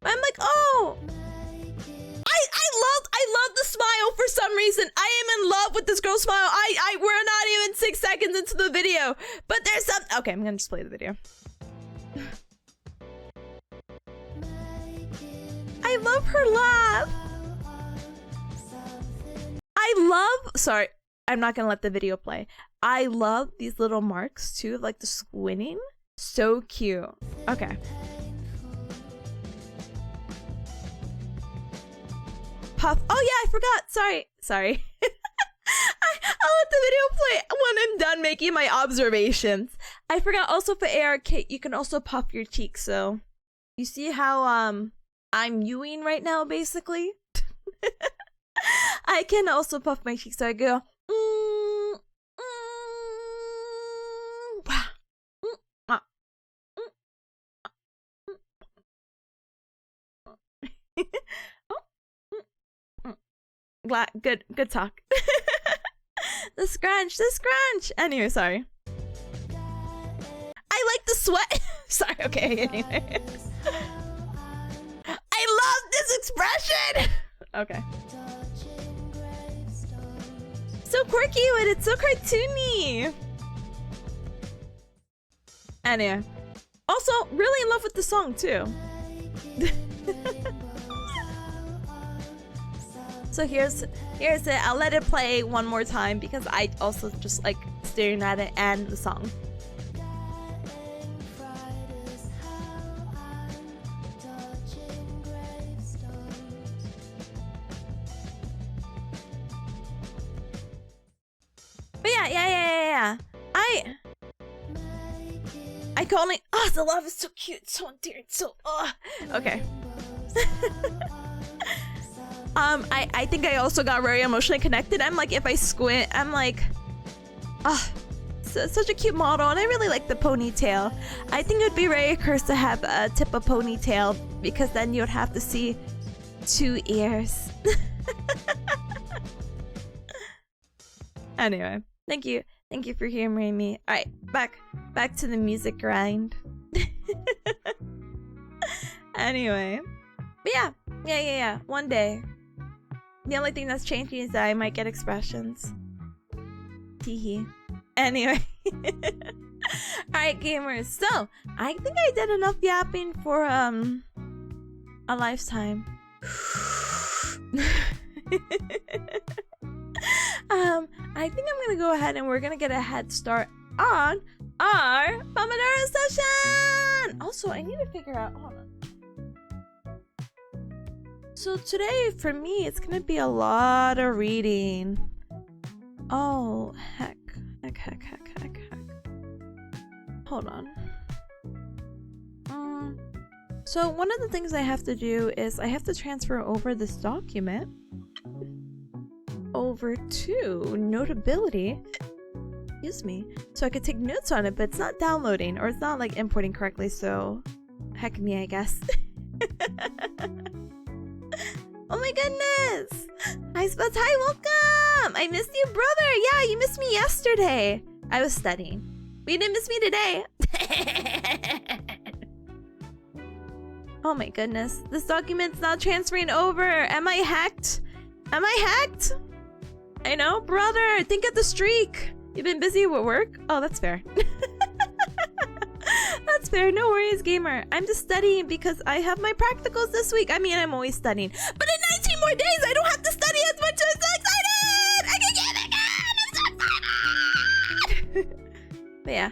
I'm like, oh! I love the smile for some reason. I am in love with this girl's smile. We're not even 6 seconds into the video. But there's some. Okay, I'm gonna just play the video. I love her laugh. Sorry, I'm not gonna let the video play. I love these little marks too, like the squinting. So cute. Okay. Puff. Oh yeah, I forgot. Sorry. I'll let the video play when I'm done making my observations. I forgot also for AR kit, you can also puff your cheeks. So you see how I'm Ewing right now, basically. I can also puff my cheeks, so I go. Good talk. The scrunch. Anyway, sorry. I like the sweat. Sorry. Okay. Anyway. I love this expression. Okay. So quirky, but it's so cartoony. Anyway, also really in love with the song too. So here's it. I'll let it play one more time because I also just like staring at it and the song. Yeah. I can only. Oh, the love is so cute, it's so endearing, so. Okay. I think I also got very emotionally connected. I'm like, if I squint, I'm like, such a cute model, and I really like the ponytail. I think it would be very cursed to have a tip of ponytail because then you'd have to see 2 ears. Anyway, thank you for humoring me. All right, back to the music grind. Anyway, but yeah. One day, the only thing that's changing is that I might get expressions. Teehee. Anyway. Alright, gamers. So, I think I did enough yapping for, a lifetime. I think I'm gonna go ahead and we're gonna get a head start on our Pomodoro session! Also, I need to figure out... Hold on. So today, for me, it's gonna be a lot of reading. Oh, heck. Hold on. So one of the things I have to do is I have to transfer over this document over to Notability. Excuse me. So I could take notes on it, but it's not downloading or it's not like importing correctly, so heck me, I guess. Oh my goodness! Hi Spuds, hi, welcome! I missed you, brother! Yeah, you missed me yesterday. I was studying. But you didn't miss me today. Oh my goodness. This document's not transferring over. Am I hacked? I know, brother. Think of the streak. You've been busy with work? Oh, that's fair. That's fair. No worries, gamer. I'm just studying because I have my practicals this week. I mean, I'm always studying. But in 19 more days, I don't have to study as much. I'm so excited! I can get it again! I'm so excited! But yeah,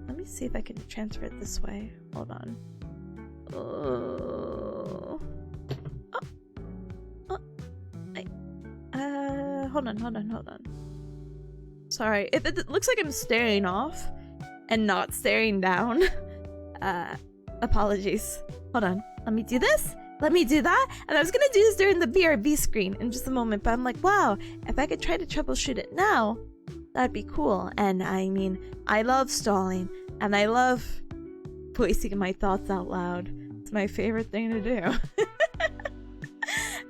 let me see if I can transfer it this way. Hold on. Hold on. Sorry, if it looks like I'm staring off and not staring down, apologies. Hold on, let me do this. Let me do that. And I was gonna do this during the BRB screen in just a moment, but I'm like, wow, if I could try to troubleshoot it now, that'd be cool. And I mean, I love stalling, and I love voicing my thoughts out loud. It's my favorite thing to do.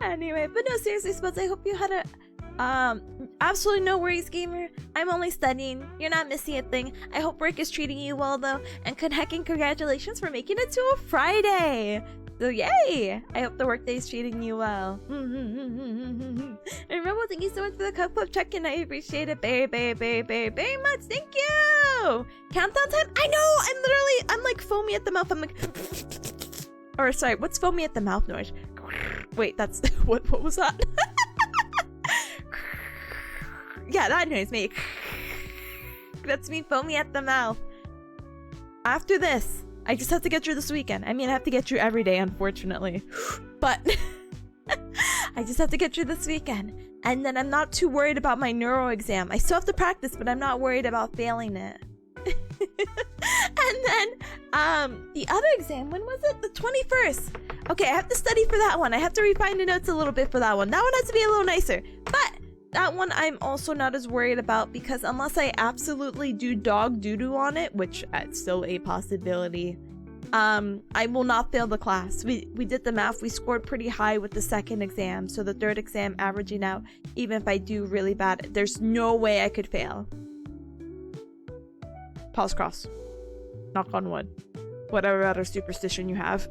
Anyway, but no, seriously, Spuds, I hope you had a absolutely no worries, gamer. I'm only studying. You're not missing a thing. I hope work is treating you well, though, and congratulations for making it to a Friday. So yay! I hope the workday is treating you well. And remember, thank you so much for the cup of check-in. I appreciate it very much. Thank you! Countdown time? I know! I'm like foamy at the mouth. I'm like... Or sorry, what's foamy at the mouth noise? Wait, that's... What was that? Yeah, that noise, me. That's me foamy at the mouth. After this, I just have to get through this weekend. I mean, I have to get through every day, unfortunately. But I just have to get through this weekend. And then I'm not too worried about my neuro exam. I still have to practice, but I'm not worried about failing it. And then, the other exam, when was it? The 21st. Okay, I have to study for that one. I have to refine the notes a little bit for that one. That one has to be a little nicer. But that one I'm also not as worried about because unless I absolutely do dog doo-doo on it, which is still a possibility, I will not fail the class. We did the math. We scored pretty high with the second exam. So the third exam averaging out, even if I do really bad, there's no way I could fail. Pause cross. Knock on wood. Whatever other superstition you have.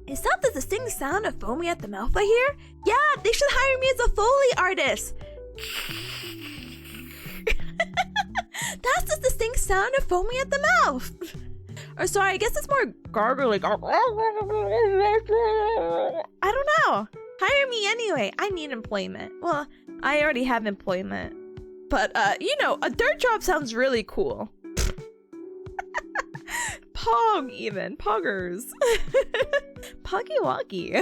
Is that the distinct sound of foamy at the mouth I hear? Yeah, they should hire me as a Foley artist. That's the distinct sound of foamy at the mouth. Or sorry, I guess it's more gargling. I don't know. Hire me anyway. I need employment. Well, I already have employment. But, you know, a dirt job sounds really cool. Pog even. Poggers. Poggy woggy.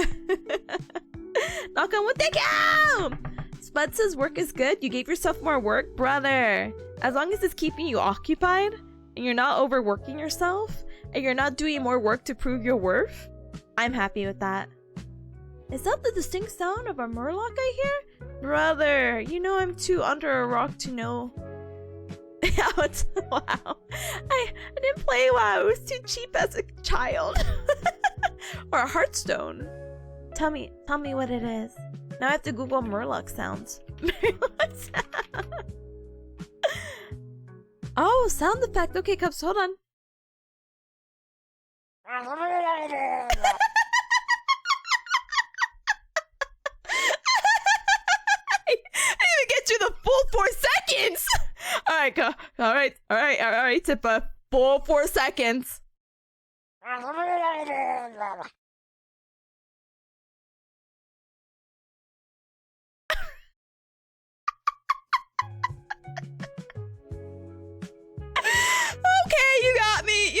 Knock on wood. Thank you! Spud says work is good. You gave yourself more work, brother. As long as it's keeping you occupied and you're not overworking yourself and you're not doing more work to prove your worth, I'm happy with that. Is that the distinct sound of a murloc I hear? Brother, you know I'm too under a rock to know. Yeah, it's WoW. I didn't play WoW. It was too cheap as a child. Or a Hearthstone. Tell me what it is. Now I have to Google murloc sounds. Murloc sound. Oh, sound effect. Okay, Cubs, hold on. I didn't even get you the full 4 seconds. All right, Tippa. Full 4 seconds. Okay, you got me.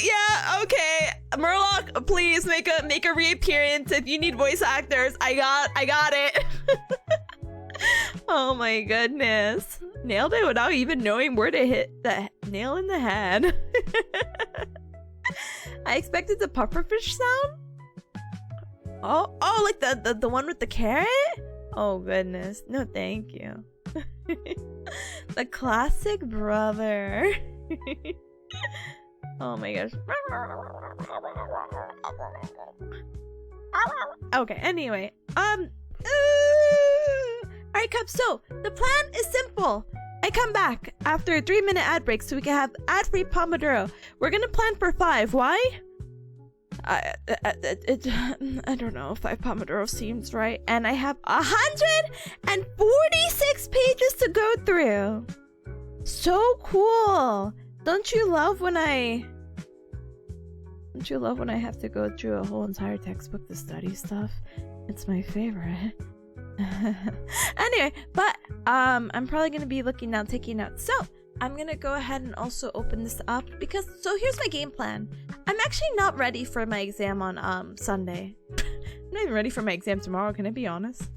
Yeah, okay. Murloc, please make a reappearance if you need voice actors. I got it. Oh my goodness. Nailed it without even knowing where to hit the nail in the head. I expected the pufferfish sound. Oh, like the one with the carrot? Oh goodness. No, thank you. The classic brother. Oh my gosh. Okay, anyway. Alright, Cubs, so the plan is simple. I come back after a 3-minute ad break so we can have ad-free Pomodoro. We're gonna plan for 5. Why? I don't know. 5 Pomodoro seems right. And I have 146 pages to go through. So cool. Don't you love when I have to go through a whole entire textbook to study stuff? It's my favorite. Anyway, but I'm probably gonna be looking down, taking notes. So I'm gonna go ahead and also open this up because here's my game plan. I'm actually not ready for my exam on Sunday. I'm not even ready for my exam tomorrow, can I be honest?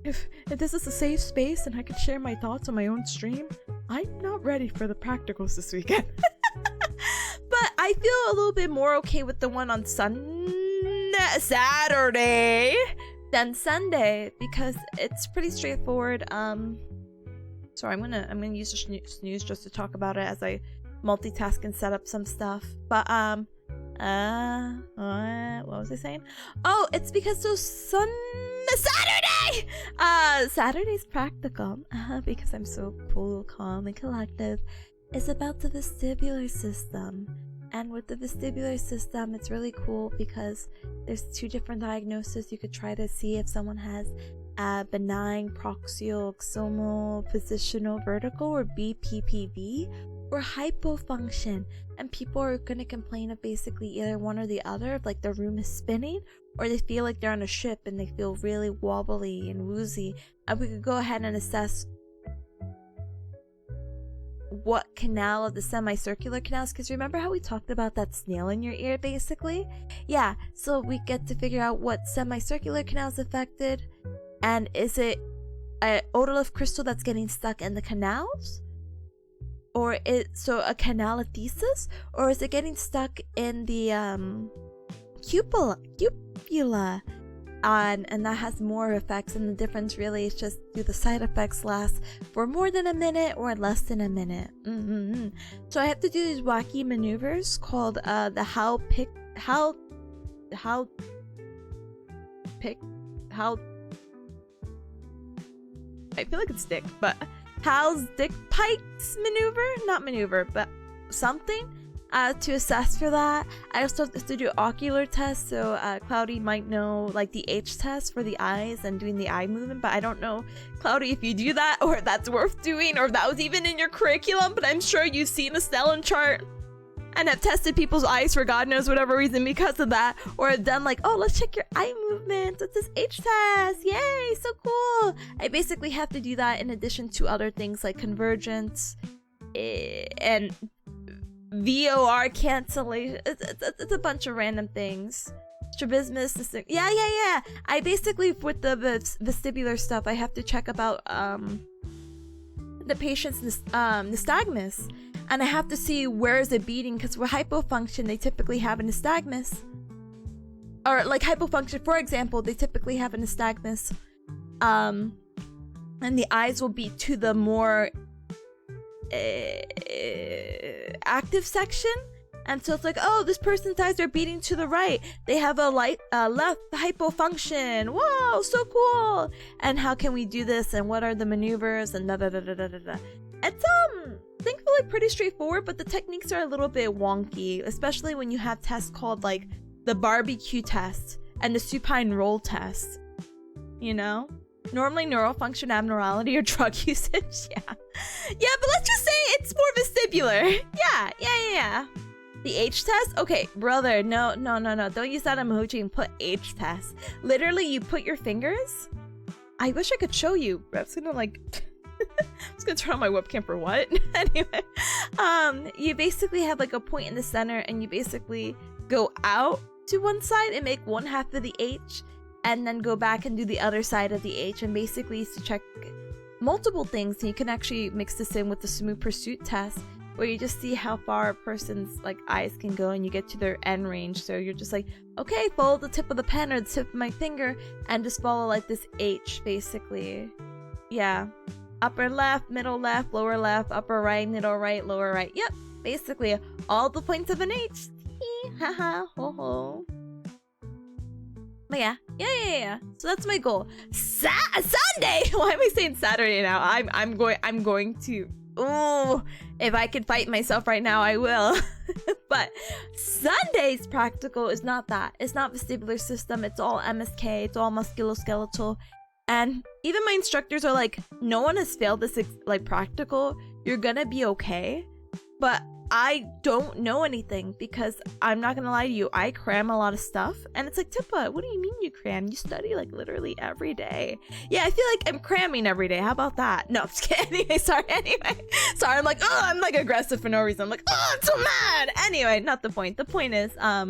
If this is a safe space and I can share my thoughts on my own stream, I'm not ready for the practicals this weekend. But I feel a little bit more okay with the one on Saturday than Sunday because it's pretty straightforward. So I'm gonna use the snooze just to talk about it as I multitask and set up some stuff. But what was I saying? Oh, it's because Saturday! Saturday's practical because I'm so cool, calm, and collective. It's about the vestibular system. And with the vestibular system, it's really cool because there's 2 different diagnoses. You could try to see if someone has benign proxial axonal positional vertical, or BPPV, or hypofunction. And people are going to complain of basically either one or the other, like the room is spinning, or they feel like they're on a ship and they feel really wobbly and woozy. And we could go ahead and assess what canal of the semicircular canals, because remember how we talked about that snail in your ear basically? Yeah, so we get to figure out what semicircular canal is affected, and is it a otolith crystal that's getting stuck in the canals, or a canalithesis, or is it getting stuck in the cupula? And that has more effects, and the difference really is just do the side effects last for more than a minute or less than a minute. So I have to do these wacky maneuvers called the how I feel like it's dick, but Hal's dick pikes maneuver, but something to assess for that. I also have to do ocular tests, so Cloudy might know like the H test for the eyes and doing the eye movement, but I don't know, Cloudy, if you do that or if that's worth doing or if that was even in your curriculum. But I'm sure you've seen the Stellan chart and have tested people's eyes for God knows whatever reason because of that, or have done like, oh, let's check your eye movements, it's this H test, yay, so cool. I basically have to do that in addition to other things like convergence and VOR cancellation. It's a bunch of random things. Strabismus. Yeah. I basically, with the vestibular stuff, I have to check about the patient's nystagmus, and I have to see where is it beating, because with hypofunction they typically have a nystagmus, or like hypofunction, for example, they typically have a nystagmus, and the eyes will be to the more active section. And so it's like, oh, this person's eyes are beating to the right. They have a left hypofunction. Whoa, so cool. And how can we do this? And what are the maneuvers? And da da da da da da. It's thankfully pretty straightforward, but the techniques are a little bit wonky, especially when you have tests called like the barbecue test and the supine roll test. You know? Normally neural function abnormality or drug usage. Yeah, but let's just say it's more vestibular. Yeah. The H test? Okay, brother, no. Don't use that emoji and put H test. Literally, you put your fingers. I wish I could show you. I was gonna like... I was gonna turn on my webcam for what? Anyway. You basically have like a point in the center, and you basically go out to one side and make one half of the H, and then go back and do the other side of the H, and basically to check multiple things. And you can actually mix this in with the smooth pursuit test, where you just see how far a person's like eyes can go, and you get to their end range. So you're just like, okay, follow the tip of the pen or the tip of my finger, and just follow like this H basically. Yeah, upper left, middle left, lower left, upper right, middle right, lower right. Yep, basically all the points of an H. Haha, ho ho. But yeah. So that's my goal. Sunday. Why am I saying Saturday now? I'm going to. Ooh, if I could fight myself right now, I will. But Sunday's practical is not that. It's not vestibular system. It's all MSK. It's all musculoskeletal. And even my instructors are like, no one has failed this like practical. You're gonna be okay. But I don't know anything, because I'm not gonna lie to you, I cram a lot of stuff, and it's like, Tippa, what do you mean you cram? You study like literally every day. Yeah, I feel like I'm cramming every day. How about that? No, I'm just kidding. Anyway, sorry. I'm like, oh, I'm like aggressive for no reason. I'm like, oh, I'm so mad. Anyway, not the point. The point is, I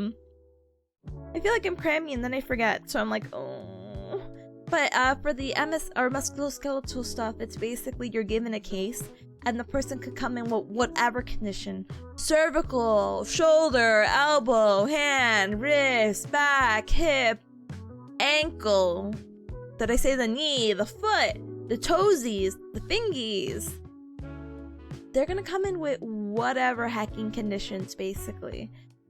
feel like I'm cramming and then I forget, so I'm like, oh. But for the MS or musculoskeletal stuff, it's basically you're given a case, and the person could come in with whatever condition: cervical, shoulder, elbow, hand, wrist, back, hip, ankle. Did I say the knee, the foot, the toesies, the fingies? They're gonna come in with whatever hacking conditions, basically.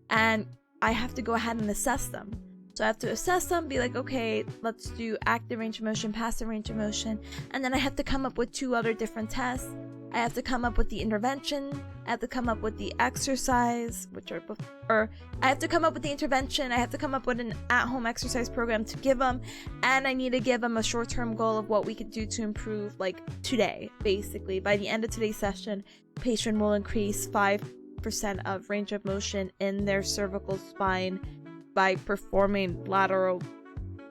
And I have to go ahead and assess them. So I have to assess them, be like, okay, let's do active range of motion, passive range of motion. And then I have to come up with 2 other different tests. I have to come up with the intervention. I have to come up with the exercise, I have to come up with the intervention. I have to come up with an at-home exercise program to give them. And I need to give them a short-term goal of what we could do to improve, like, today, basically. By the end of today's session, patient will increase 5% of range of motion in their cervical spine by performing lateral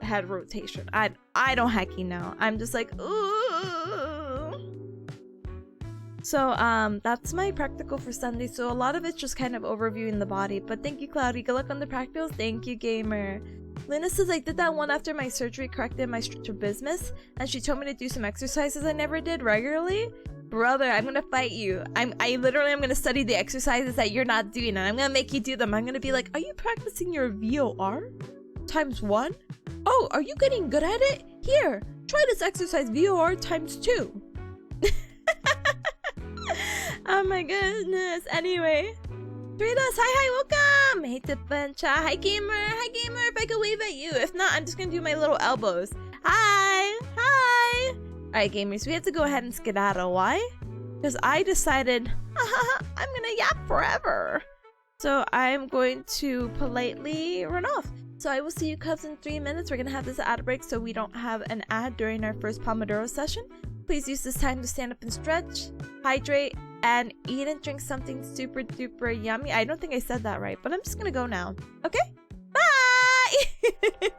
head rotation. I don't hacking now. I'm just like, ooh. So that's my practical for Sunday. So a lot of it's just kind of overviewing the body. But thank you, Cloudy. Good luck on the practicals. Thank you, Gamer. Luna says, I did that one after my surgery corrected my strabismus, and she told me to do some exercises I never did regularly. Brother, I'm gonna fight you. I literally am gonna study the exercises that you're not doing, and I'm gonna make you do them. I'm gonna be like, are you practicing your VOR? ×1? Oh, are you getting good at it? Here, try this exercise VOR ×2. Oh my goodness. Anyway. Doritos, hi, welcome! Hey, Tipanya. Hi, Gamer. If I could wave at you. If not, I'm just gonna do my little elbows. Hi! Alright, gamers, we have to go ahead and skedaddle. Why? Because I decided, I'm gonna yap forever. So I'm going to politely run off. So I will see you cubs in 3 minutes. We're gonna have this ad break so we don't have an ad during our first Pomodoro session. Please use this time to stand up and stretch, hydrate, and eat and drink something super duper yummy. I don't think I said that right, but I'm just gonna go now. Okay? Bye!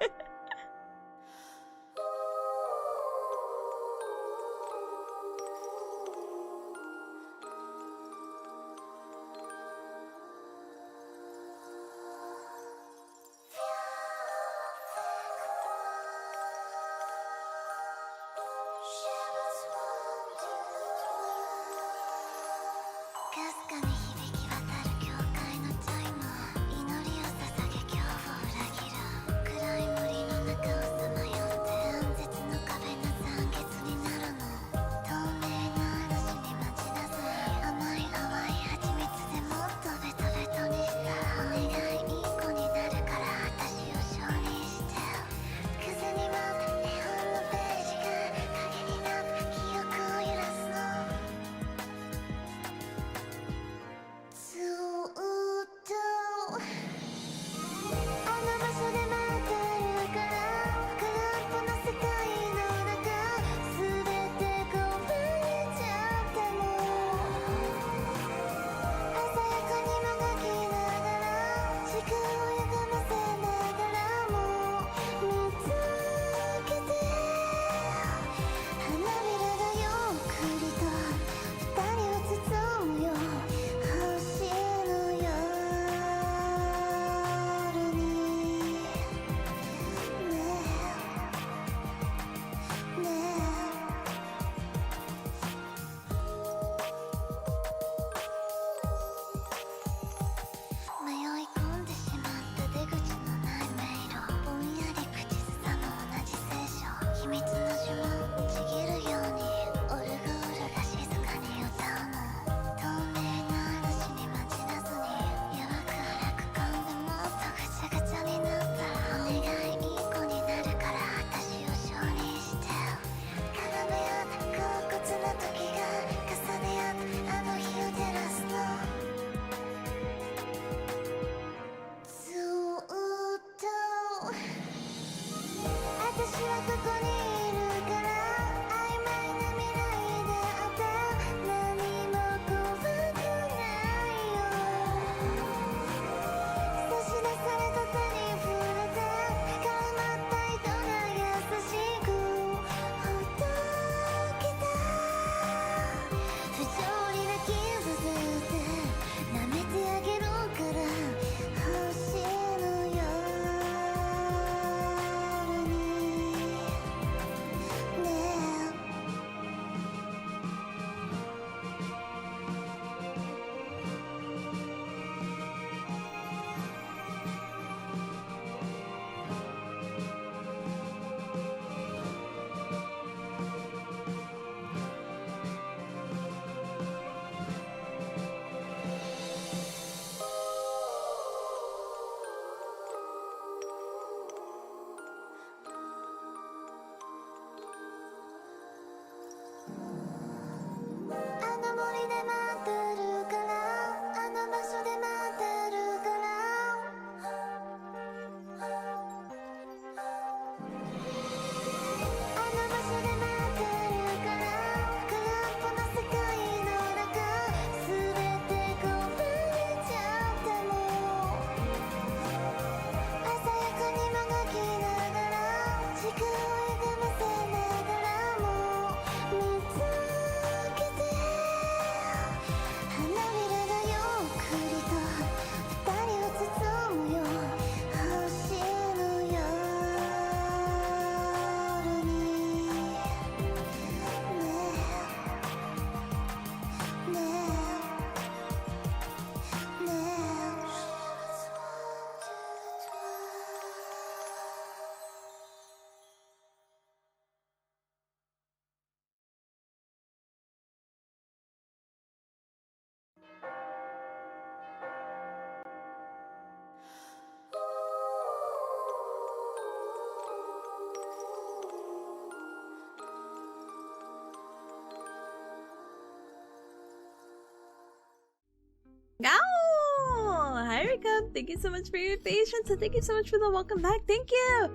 Oh, hi Rika. Thank you so much for your patience and thank you so much for the welcome back. Thank you.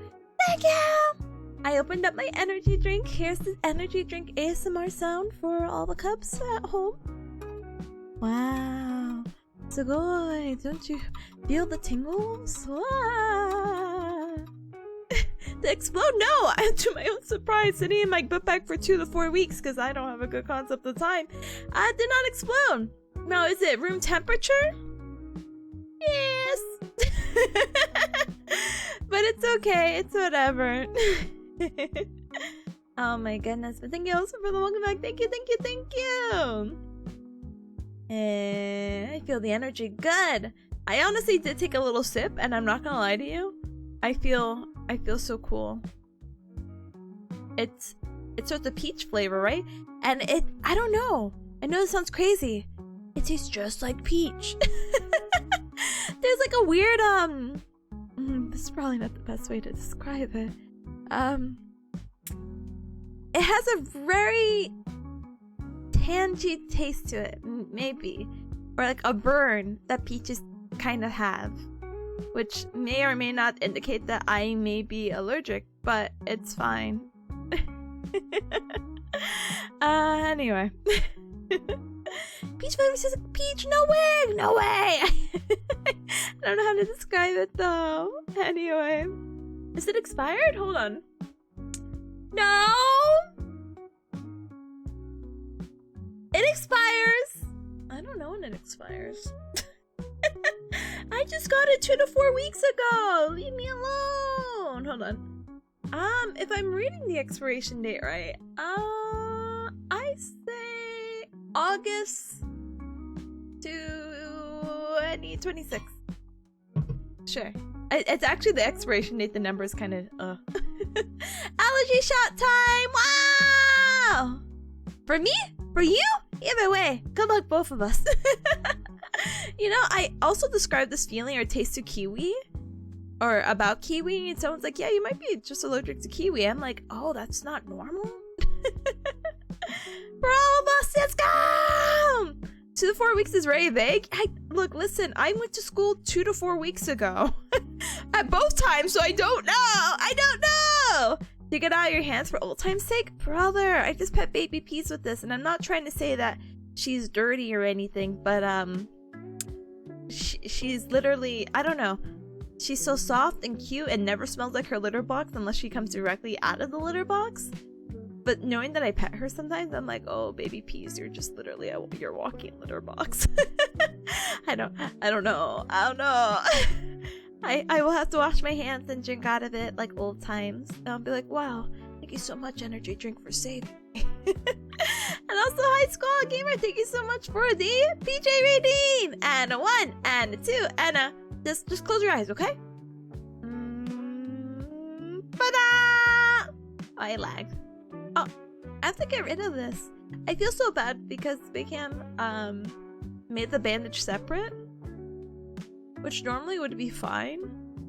Thank you. I opened up my energy drink. Here's the energy drink ASMR sound for all the cups at home. Wow. Sugoi. Don't you feel the tingles? Wow. To explode? No! To my own surprise, sitting in my book bag for 2 to 4 weeks because I don't have a good concept of time. I did not explode. Now, is it room temperature? Yes. But it's okay. It's whatever. Oh my goodness. But thank you also for the welcome back. Thank you, thank you, thank you. And I feel the energy. Good. I honestly did take a little sip, and I'm not gonna lie to you. I feel so cool. It's sort of peach flavor, right? And I don't know. I know this sounds crazy. It tastes just like peach. There's like a weird this is probably not the best way to describe it. It has a very tangy taste to it, maybe, or like a burn that peaches kind of have, which may or may not indicate that I may be allergic, but it's fine. Anyway. Peach flavor says peach, no way! No way! I don't know how to describe it though. Anyway. Is it expired? Hold on. No! It expires! I don't know when it expires. I just got it 2 to 4 weeks ago! Leave me alone! Hold on. If I'm reading the expiration date right, I say August 2026. Sure. It's actually the expiration date, the number is kind of, Allergy shot time! Wow! For me? For you? Either way, good luck both of us. You know, I also described this feeling or taste to kiwi, or about kiwi, and someone's like, yeah, you might be just allergic to kiwi. I'm like, oh, that's not normal? For all of us, let's go! 2 to 4 weeks is very vague. Look, listen, I went to school 2 to 4 weeks ago. At both times, so I don't know! I don't know! To get out of your hands for old time's sake? Brother, I just pet baby peas with this, and I'm not trying to say that she's dirty or anything, but, she's literally, I don't know. She's so soft and cute and never smells like her litter box unless she comes directly out of the litter box. But knowing that I pet her sometimes, I'm like, oh, baby peas, you're just literally your walking litter box. I don't know. I will have to wash my hands and drink out of it like old times. And I'll be like, wow, thank you so much, energy drink, for saving me. And also, High School Gamer, thank you so much for the PJ redeem. And a 1, and a 2, and a... Just close your eyes, okay? Ta-da! I lagged. Oh, I have to get rid of this. I feel so bad because Bigcam made the bandage separate, which normally would be fine,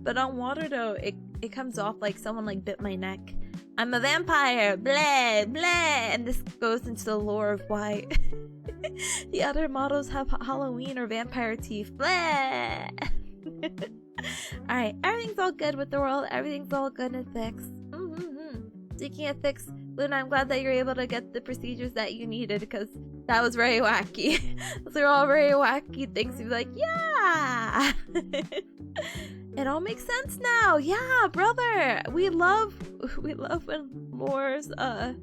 but on water though, it comes off like someone like bit my neck. I'm a vampire, blah blah, and this goes into the lore of why the other models have Halloween or vampire teeth, blah. Alright, everything's all good with the world, everything's all good and fixed. Speaking of fixed, Luna, I'm glad that you're able to get the procedures that you needed, because that was very wacky. Those are all very wacky things to be like, yeah! It all makes sense now. Yeah, brother! We love when lore's, the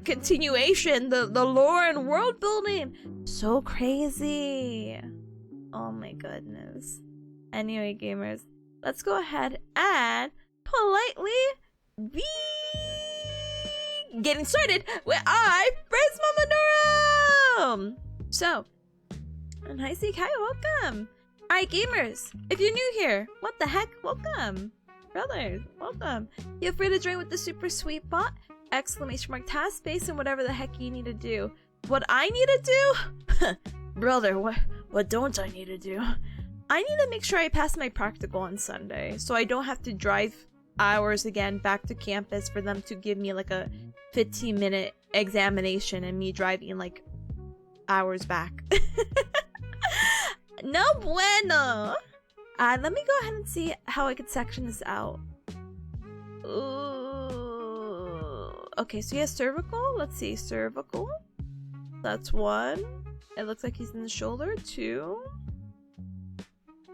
continuation, the lore and world building. So crazy. Oh my goodness. Anyway, gamers, let's go ahead and politely be getting started with our first Pomodoro! So, and hi Kai, welcome! Alright gamers, if you're new here, what the heck, welcome! Brothers, welcome! Feel free to join with the super sweet bot, !task space, and whatever the heck you need to do. What I need to do? Brother, what don't I need to do? I need to make sure I pass my practical on Sunday, so I don't have to drive hours again back to campus for them to give me like a 15-minute examination and me driving like hours back. No bueno! Let me go ahead and see how I could section this out. Ooh. Okay, so he has cervical. Let's see, cervical. That's 1. It looks like he's in the shoulder. 2.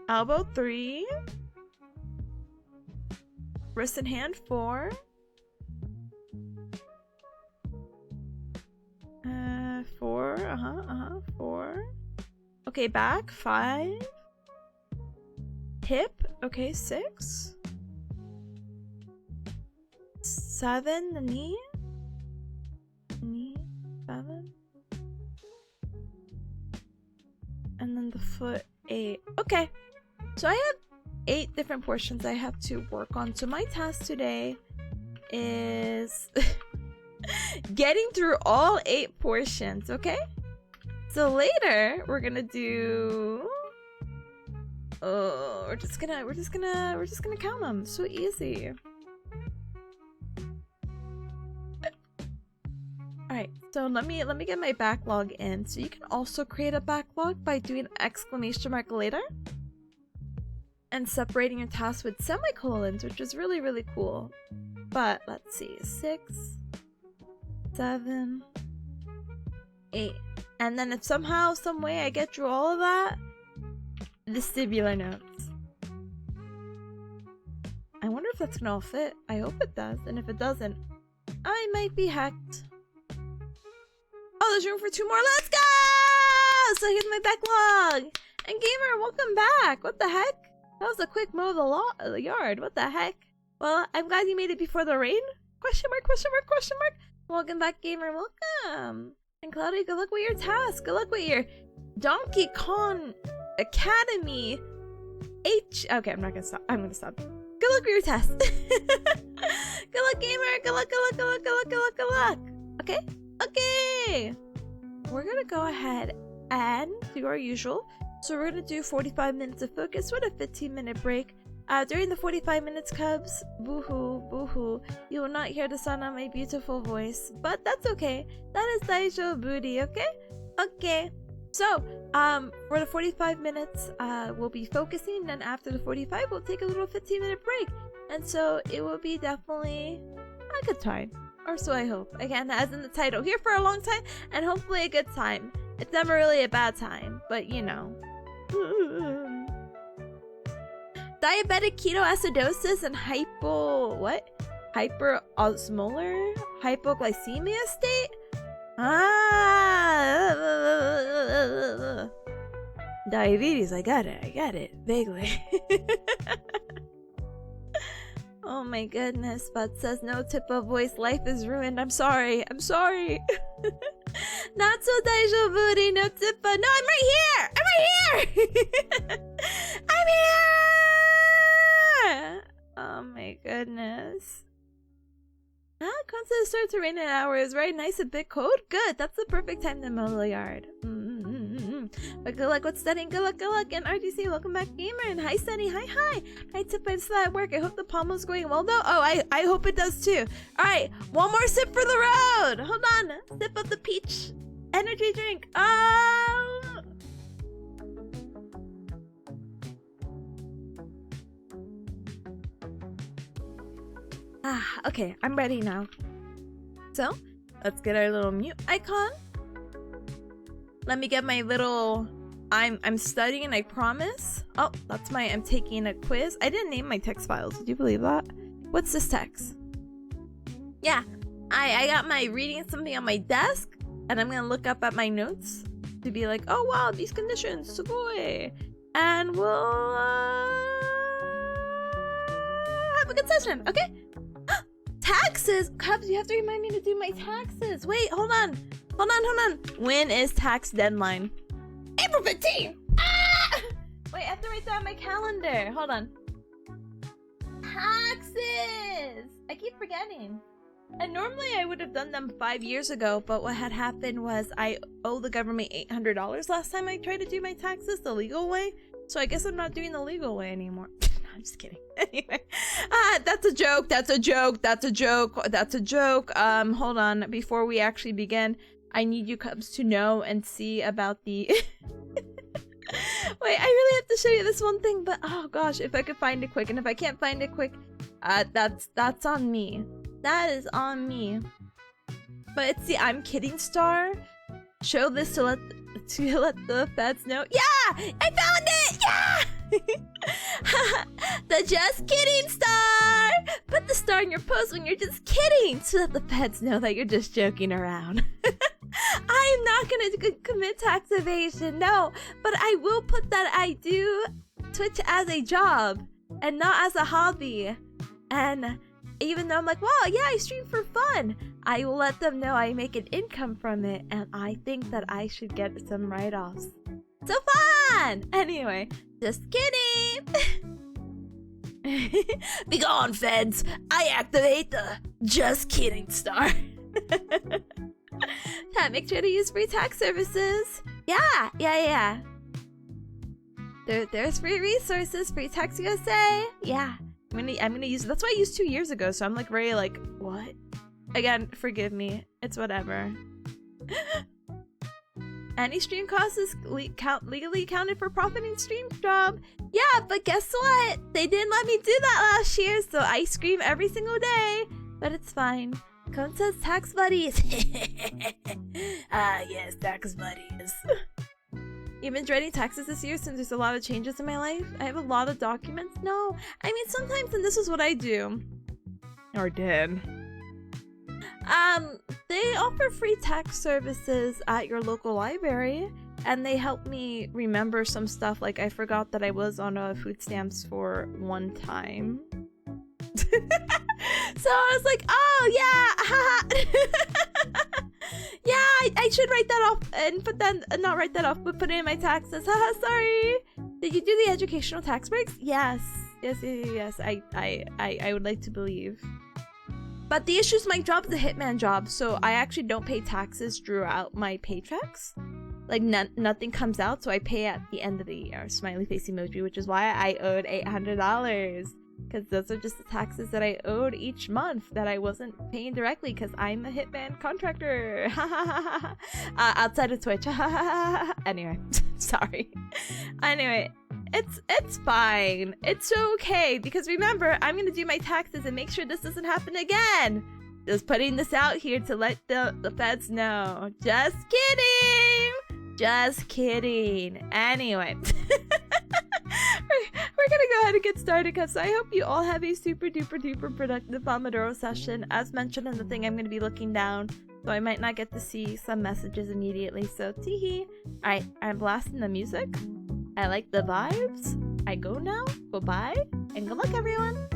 Elbow 3. Wrist and hand 4. 4. 4. Okay, back 5. Hip, okay, 6. 7, the knee. 7. And then the foot 8. Okay, so I have 8 different portions I have to work on. So my task today is getting through all 8 portions, okay? So later we're gonna do we're just gonna count them. So easy. Alright, So let me get my backlog in. So you can also create a backlog by doing exclamation mark later and separating your tasks with semicolons, which is really, really cool. But let's see, 6, 7, 8. And then if somehow, some way I get through all of that, vestibular notes. I wonder if that's gonna all fit. I hope it does. And if it doesn't, I might be hacked. Oh, there's room for 2 more. Let's go! So here's my backlog. And gamer, welcome back. What the heck? That was a quick mow of the yard. What the heck? Well, I'm glad you made it before the rain. Question mark, question mark, question mark. Welcome back, gamer. Welcome. And Cloudy, good luck with your task. Good luck with your Donkey Kong Academy Okay, I'm not gonna stop. I'm gonna stop. Good luck with your test. Good luck, gamer. Good luck, good luck, good luck, good luck, good luck, good luck. Okay? Okay. We're gonna go ahead and do our usual. So we're gonna do 45 minutes of focus with a 15-minute break. During the 45 minutes, Cubs, boo-hoo, boo-hoo, you will not hear the sound of my beautiful voice. But that's okay. That is Daijou Booty, okay? Okay. So, for the 45 minutes, we'll be focusing, and after the 45, we'll take a little 15-minute break. And so, it will be definitely a good time. Or so I hope. Again, as in the title, here for a long time, and hopefully a good time. It's never really a bad time, but you know. Diabetic ketoacidosis and hyperosmolar hypoglycemia state? Diabetes, I got it, vaguely. Oh my goodness, Bud says no tip of voice, life is ruined. I'm sorry. Not so Daijou Booty, no tip of... No, I'm right here! I'm here! Oh my goodness. Constantly starts to rain in an hour. Is right nice and bit cold? Good, that's the perfect time to mow the yard. But good luck with studying. Good luck. And RDC, welcome back, gamer. And hi, Sunny. Hi. Hi, Tipanya. It's at work. I hope the pommel's going well, though. Oh, I hope it does, too. All right, one more sip for the road. Hold on. Sip of the peach energy drink. Okay, I'm ready now. So, let's get our little mute icon. Let me get my little... I'm studying, I promise. Oh, that's my... I'm taking a quiz. I didn't name my text files. Did you believe that? What's this text? Yeah, I got my reading something on my desk, and I'm gonna look up at my notes to be like, oh wow, these conditions, sugoi. And we'll have a good session, okay? Taxes! Cubs, you have to remind me to do my taxes. Wait, hold on. When is tax deadline? April 15th! Ah! Wait, I have to write that on my calendar. Hold on. Taxes! I keep forgetting. And normally I would have done them 5 years ago, but what had happened was I owe the government $800 last time I tried to do my taxes the legal way. So I guess I'm not doing the legal way anymore. I'm just kidding. Anyway, that's a joke. Hold on. Before we actually begin, I need you Cubs to know and see about the... Wait, I really have to show you this one thing, but oh gosh, if I could find it quick, and if I can't find it quick, that's on me. That is on me. But it's the I'm Kidding star. Show this to let the feds know. Yeah! I found it! Yeah! The just kidding star! Put the star in your post when you're just kidding so that the feds know that you're just joking around. I am not gonna commit tax evasion, no, but I will put that I do Twitch as a job and not as a hobby. And even though I'm like, wow, yeah, I stream for fun, I will let them know I make an income from it, and I think that I should get some write-offs. So fun! Anyway, just kidding! Be gone, feds! I activate the just kidding star. Chat, make sure to use free tax services. Yeah. There's free resources, free tax USA. Yeah. I'm gonna use, that's what I used 2 years ago, so I'm like very like, what? Again, forgive me. It's whatever. Any stream cost is legally accounted for profiting stream job. Yeah, but guess what? They didn't let me do that last year, so I scream every single day. But it's fine. Cone says tax buddies. Ah, yes, tax buddies. You've been dreading taxes this year since there's a lot of changes in my life? I have a lot of documents? No. I mean, sometimes, and this is what I do. Or did. They offer free tax services at your local library, and they help me remember some stuff. Like, I forgot that I was on food stamps for one time. So I was like, oh yeah, haha. Yeah, I should write that off and put that, not write that off, but put it in my taxes. Haha, sorry. Did you do the educational tax breaks? Yes. Yes. I would like to believe. But the issue is my job is a hitman job, so I actually don't pay taxes throughout my paychecks. Like, nothing comes out, so I pay at the end of the year. Smiley face emoji, which is why I owed $800. Because those are just the taxes that I owed each month that I wasn't paying directly because I'm a hitman contractor. Outside of Twitch. Anyway, sorry. Anyway, it's fine. It's okay because remember, I'm gonna do my taxes and make sure this doesn't happen again. Just putting this out here to let the feds know. Just kidding. Just kidding. Anyway. We're gonna go ahead and get started, because I hope you all have a super duper productive Pomodoro session. As mentioned in the thing, I'm gonna be looking down, so I might not get to see some messages immediately, so teehee. Alright, I'm blasting the music. I like the vibes. I go now. Bye-bye, and good luck, everyone!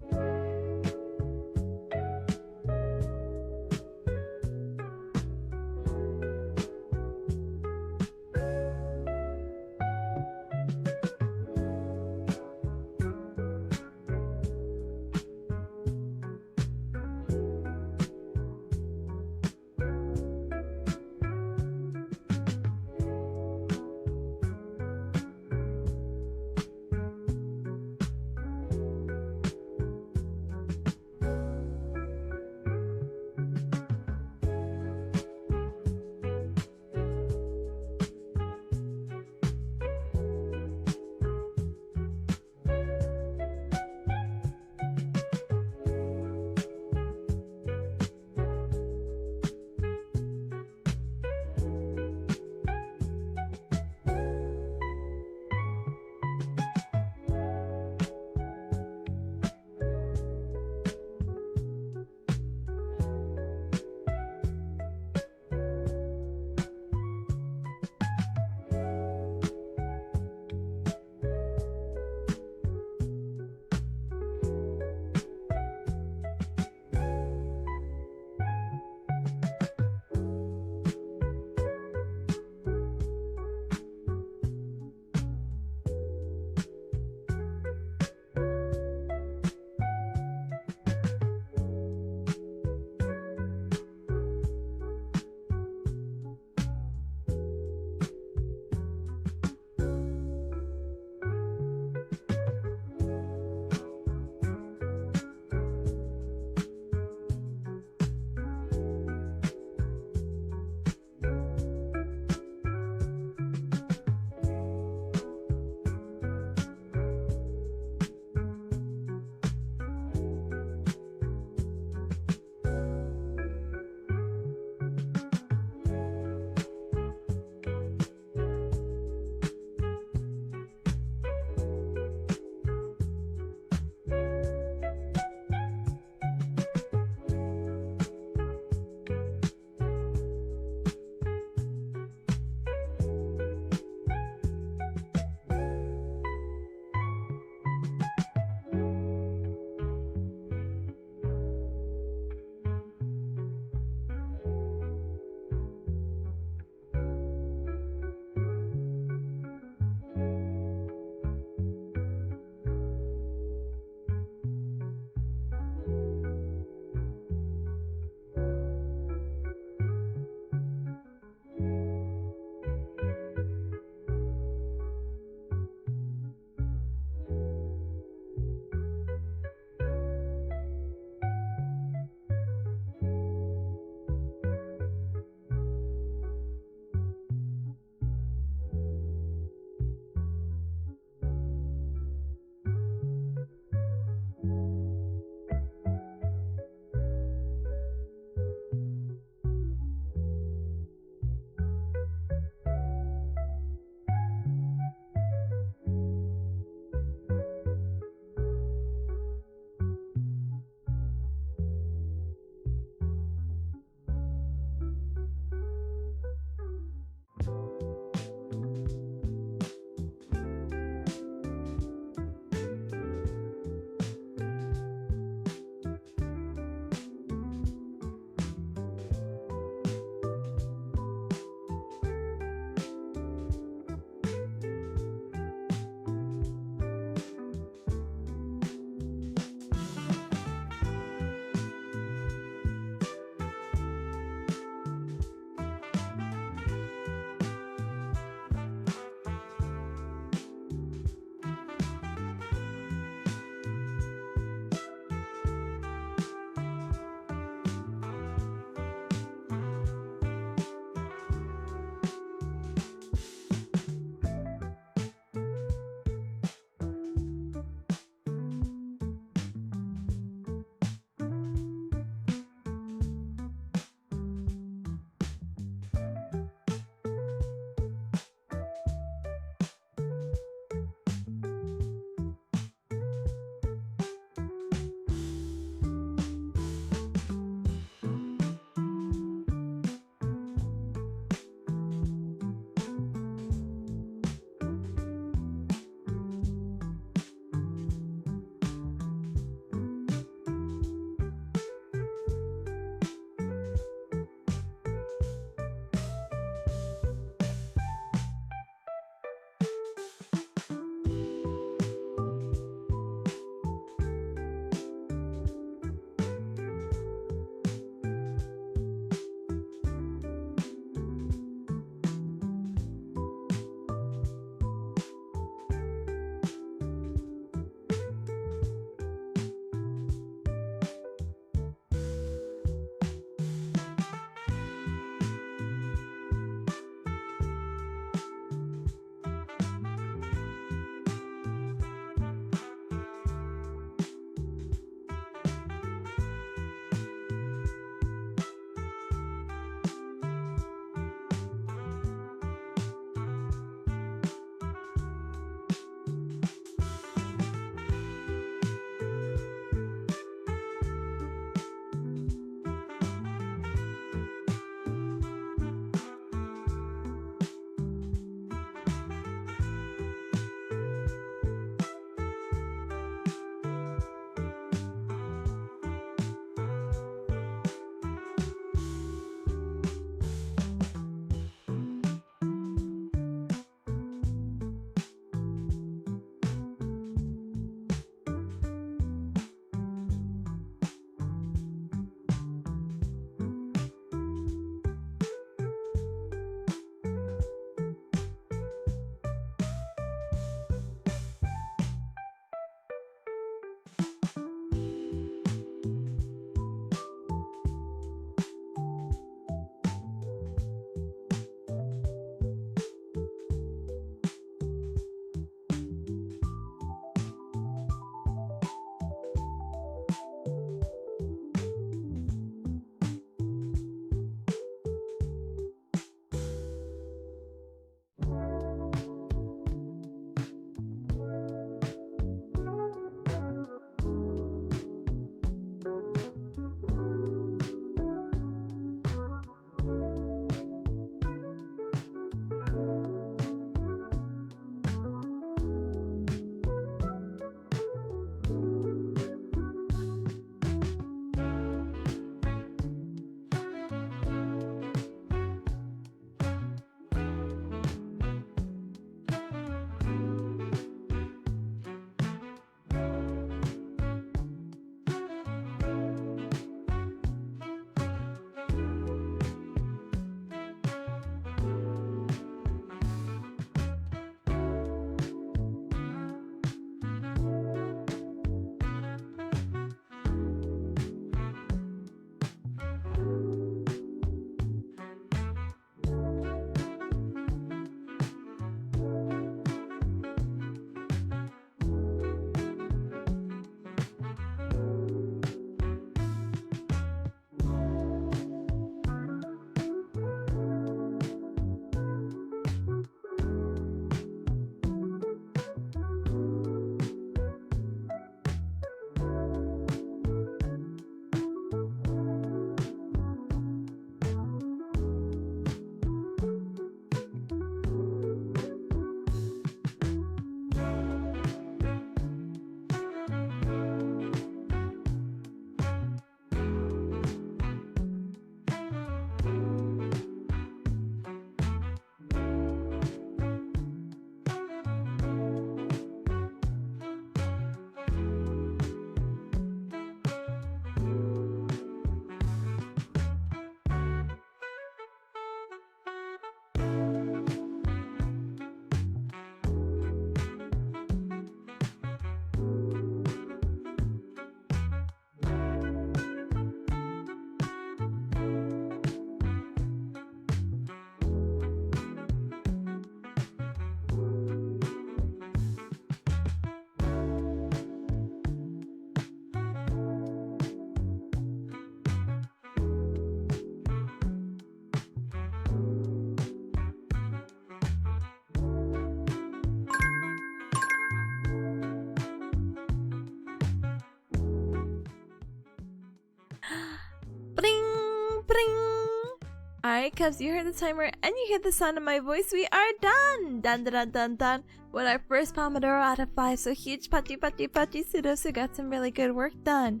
Alright, cuz you heard the timer and you hear the sound of my voice, we are done! Dun dun dun dun dun! With our first Pomodoro out of 5, so huge pachi pachi pachi kudos, we got some really good work done.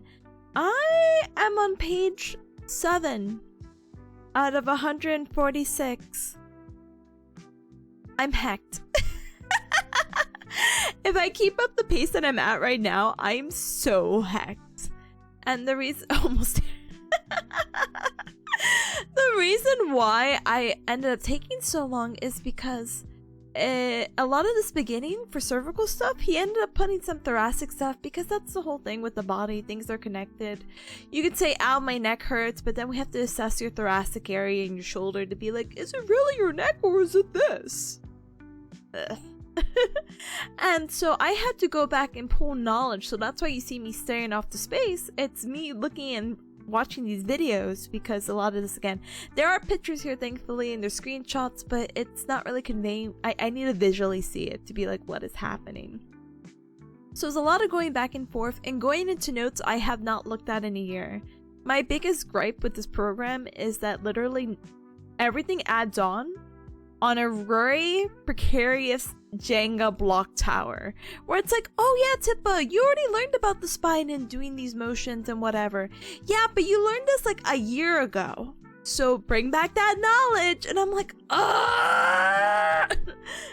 I am on page 7 out of 146. I'm hacked. If I keep up the pace that I'm at right now, I'm so hacked. And the reason almost the reason why I ended up taking so long is because a lot of this beginning for cervical stuff, he ended up putting some thoracic stuff because that's the whole thing with the body. Things are connected. You could say, ow, my neck hurts, but then we have to assess your thoracic area and your shoulder to be like, is it really your neck or is it this? And so I had to go back and pull knowledge, so that's why you see me staring off to space. It's me looking and watching these videos, because a lot of this, again, there are pictures here thankfully and there's screenshots, but it's not really conveying. I need to visually see it to be like, what is happening? So there's a lot of going back and forth and going into notes I have not looked at in a year. My biggest gripe with this program is that literally everything adds on a very precarious Jenga block tower, where it's like, oh yeah, Tippa, you already learned about the spine and doing these motions and whatever. Yeah, but you learned this like a year ago, so bring back that knowledge. And I'm like, ah.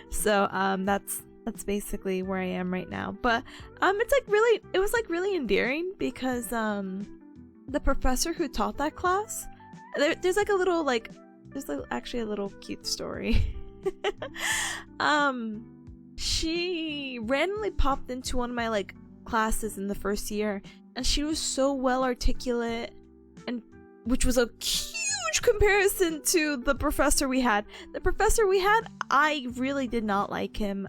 So that's basically where I am right now. But it's like really, it was like really endearing because the professor who taught that class, there's like a little like, there's like actually a little cute story. She randomly popped into one of my like classes in the first year, and she was so well articulate, and which was a huge comparison to the professor we had. The professor we had, I really did not like him.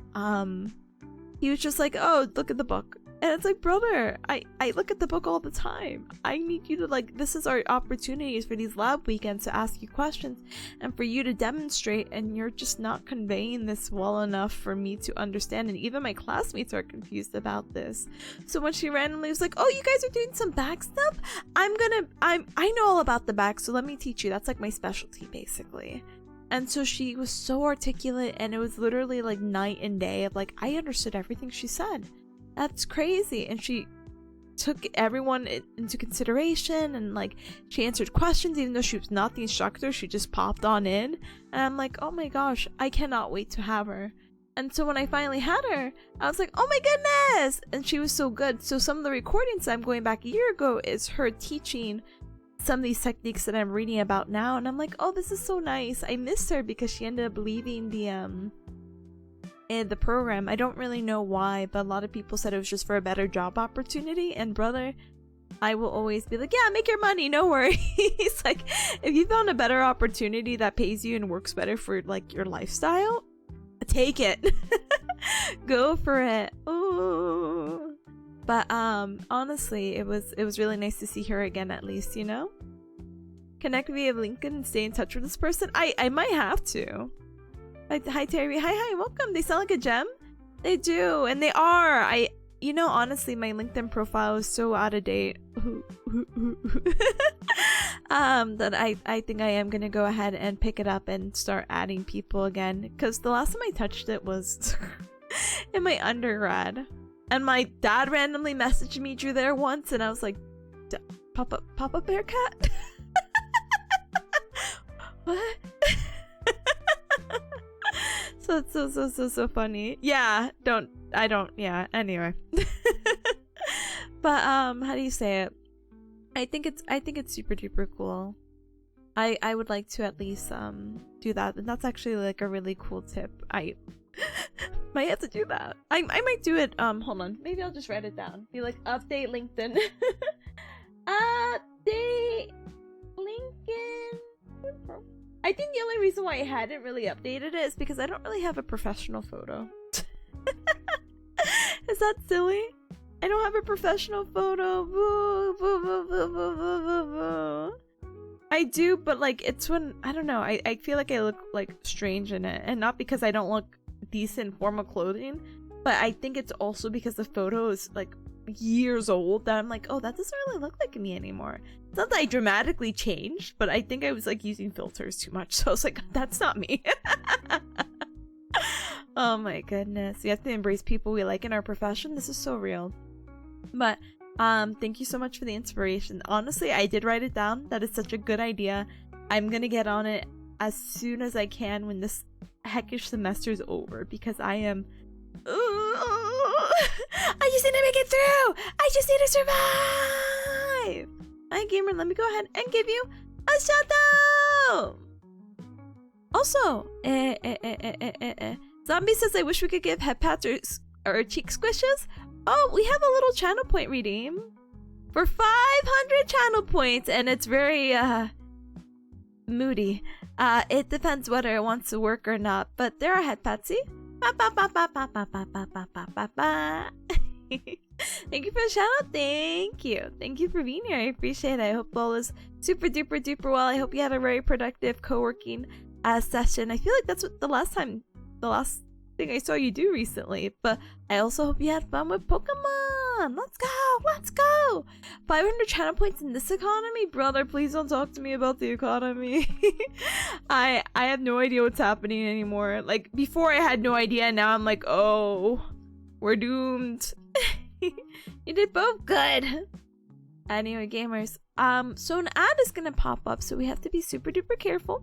He was just like, oh, look at the book. And it's like, brother, I look at the book all the time. I need you to, like, this is our opportunities for these lab weekends to ask you questions and for you to demonstrate, and you're just not conveying this well enough for me to understand. And even my classmates are confused about this. So when she randomly was like, oh, you guys are doing some back stuff? I know all about the back, so let me teach you. That's like my specialty, basically. And so she was so articulate, and it was literally like night and day of like, I understood everything she said. That's crazy. And she took everyone into consideration, and like she answered questions even though she was not the instructor. She just popped on in, and I'm like, oh my gosh, I cannot wait to have her. And so when I finally had her, I was like, oh my goodness, and she was so good. So some of the recordings I'm going back a year ago is her teaching some of these techniques that I'm reading about now, and I'm like, oh, this is so nice. I missed her because she ended up leaving the program. I don't really know why, but a lot of people said it was just for a better job opportunity. And brother, I will always be like, yeah, make your money, no worries. Like, if you found a better opportunity that pays you and works better for like your lifestyle, take it. Go for it. Ooh. But honestly, it was really nice to see her again, at least, you know? Connect via LinkedIn and stay in touch with this person. I might have to. Hi Terry, hi, welcome. They sound like a gem. They do, and they are. You know, honestly, my LinkedIn profile is so out of date. That I think I am gonna go ahead and pick it up and start adding people again, because the last time I touched it was in my undergrad, and my dad randomly messaged me through there once, and I was like, Papa Bearcat. What? So it's so funny. Yeah, yeah, anyway. But how do you say it? I think it's super duper cool. I would like to at least do that, and that's actually like a really cool tip. I might have to do that. I might do it. Hold on, maybe I'll just write it down. Be like, update LinkedIn. Update LinkedIn. I think the only reason why I hadn't really updated it is because I don't really have a professional photo. Is that silly? I don't have a professional photo. Boo, boo, boo, boo, boo, boo, boo, boo. I do, but like it's when, I don't know, I feel like I look like strange in it, and not because I don't look decent formal clothing, but I think it's also because the photo is like years old that I'm like, oh, that doesn't really look like me anymore. It's not that I dramatically changed, but I think I was like using filters too much. So I was like, that's not me. Oh my goodness. We have to embrace people we like in our profession. This is so real. But thank you so much for the inspiration. Honestly, I did write it down. That is such a good idea. I'm gonna get on it as soon as I can when this heckish semester is over, because I am I just need to make it through. I just need to survive. Hi gamer, let me go ahead and give you a shout out. Also, Zombie says, I wish we could give head pats or cheek squishes. Oh, we have a little channel point redeem for 500 channel points, and it's very moody. It depends whether it wants to work or not, but there are head pats. See? Thank you for the shout out. Thank you for being here. I appreciate it. I hope all is super duper duper well. I hope you had a very productive co-working session. I feel like that's what the last thing I saw you do recently, but I also hope you had fun with Pokemon. Let's go. 500 channel points in this economy? Brother, please don't talk to me about the economy. I have no idea what's happening anymore. Like, before I had no idea, and now I'm like, oh, we're doomed. You did both good. Anyway, gamers, so an ad is gonna pop up, so we have to be super duper careful.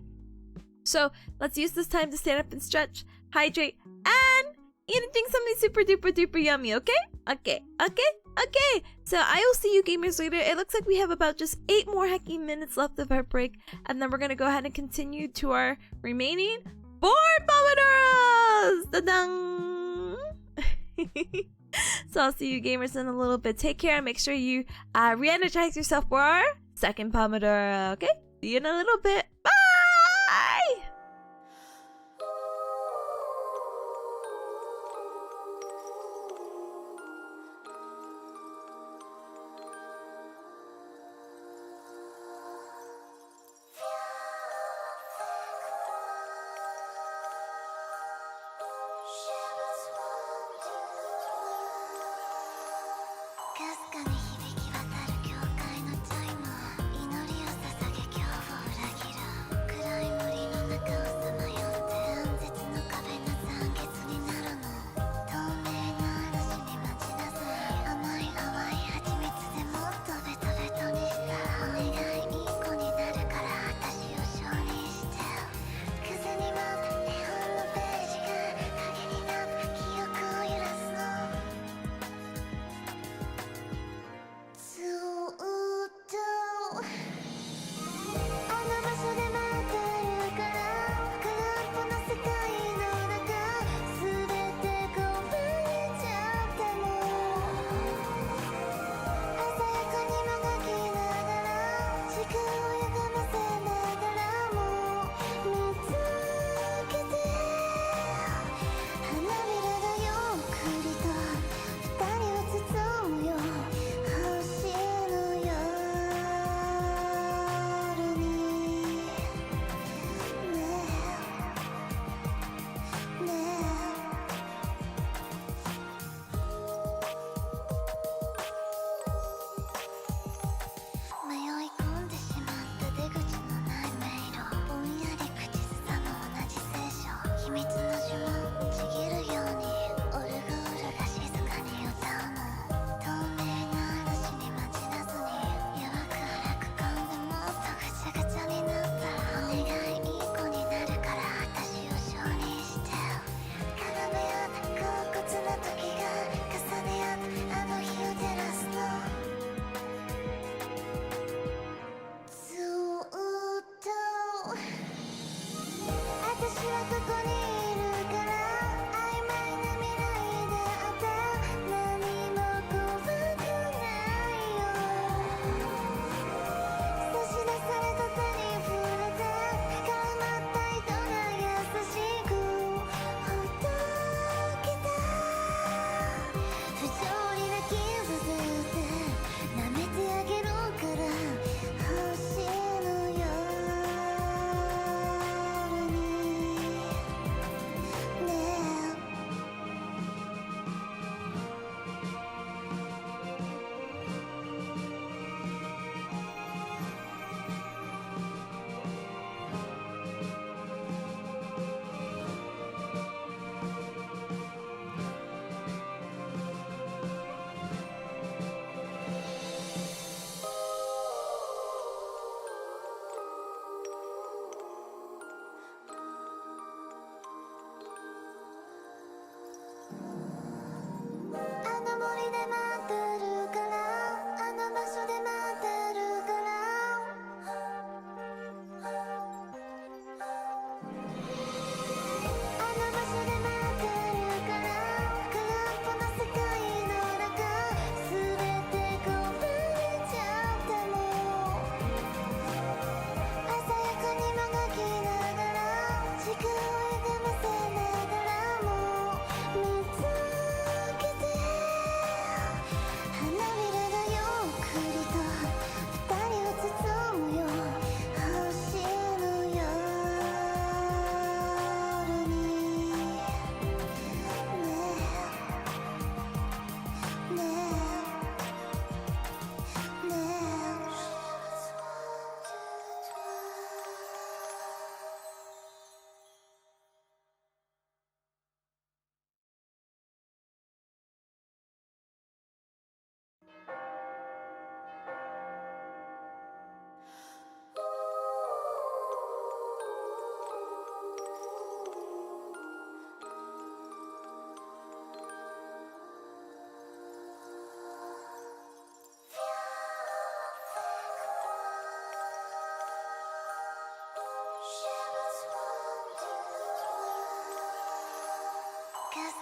So let's use this time to stand up and stretch, hydrate, and eating something super duper duper yummy, okay? Okay. So I will see you gamers later. It looks like we have about just 8 more hecking minutes left of our break, and then we're gonna go ahead and continue to our remaining 4 Pomodoros! Da-dang! So I'll see you gamers in a little bit. Take care and make sure you re-energize yourself for our second Pomodoro, okay? See you in a little bit. Bye!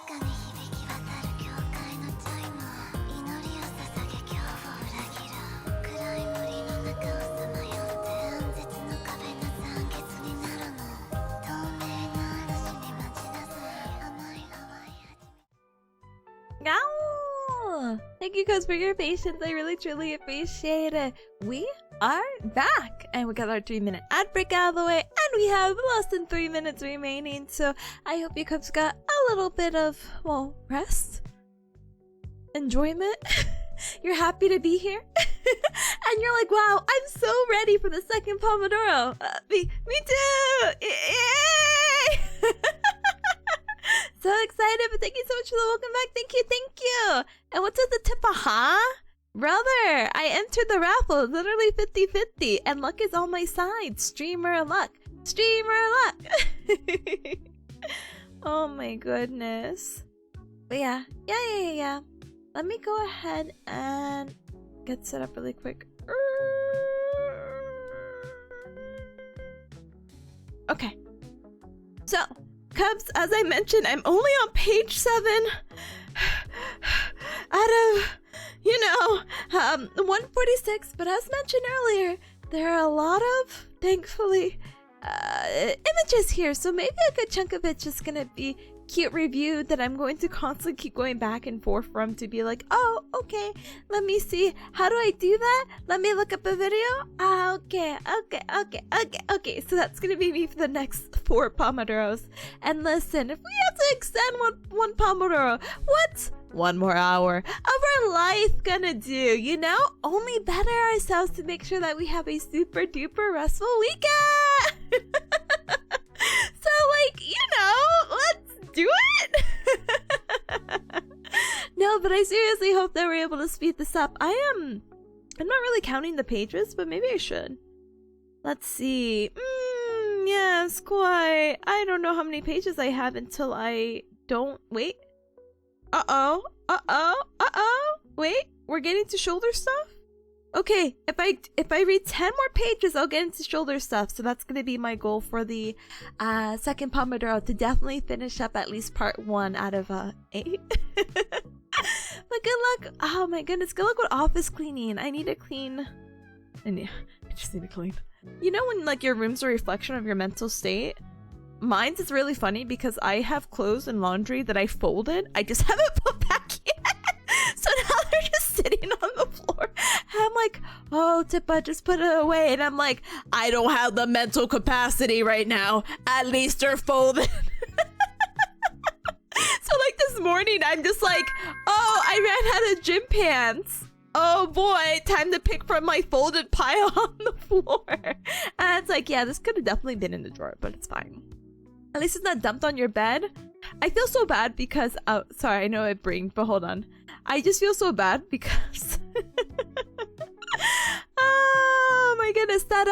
No! Thank you guys for your patience. I really truly appreciate it. We are back and we got our 3-minute ad break out of the way and we have less than 3 minutes remaining. So I hope you guys got a little bit of, well, rest, enjoyment. You're happy to be here and you're like, wow, I'm so ready for the second Pomodoro. Me too! Yay! So excited, but thank you so much for the welcome back. Thank you. And what's at the tip of, huh? Brother, I entered the raffle, literally 50-50, and luck is on my side. Streamer luck. Oh my goodness. But yeah. Let me go ahead and get set up really quick. Okay. So, Cubs, as I mentioned, I'm only on page 7 out of, 146. But as mentioned earlier, there are a lot of, thankfully, images here. So maybe a good chunk of it's just gonna be cute review that I'm going to constantly keep going back and forth from to be like, oh, okay, let me see. How do I do that? Let me look up a video. Okay. So that's gonna be me for the next 4 Pomodoros. And listen, if we have to extend one Pomodoro, what's 1 more hour of our life gonna do? Only better ourselves to make sure that we have a super duper restful weekend. So let's do it. No, but I seriously hope that we're able to speed this up. I'm not really counting the pages, but maybe I should. Let's see. Yes, quite. I don't know how many pages I have until I don't. Wait. Wait, we're getting to shoulder stuff? Okay, if I read 10 more pages, I'll get into shoulder stuff. So that's gonna be my goal for the second Pomodoro, to definitely finish up at least part 1 out of 8. But good luck. Oh my goodness, good luck with office cleaning. I need to clean. And yeah, I just need to clean. When your room's a reflection of your mental state? Mine's is really funny because I have clothes and laundry that I folded. I just haven't put back yet. So now they're just sitting on the floor. And I'm like, oh, Tippa, just put it away. And I'm like, I don't have the mental capacity right now. At least they're folded. So this morning, I'm just like, oh, I ran out of gym pants. Oh boy, time to pick from my folded pile on the floor. And it's like, yeah, this could have definitely been in the drawer, but it's fine. At least it's not dumped on your bed. I feel so bad because, sorry, I know I blinked, but hold on. I just feel so bad because, oh my goodness, that,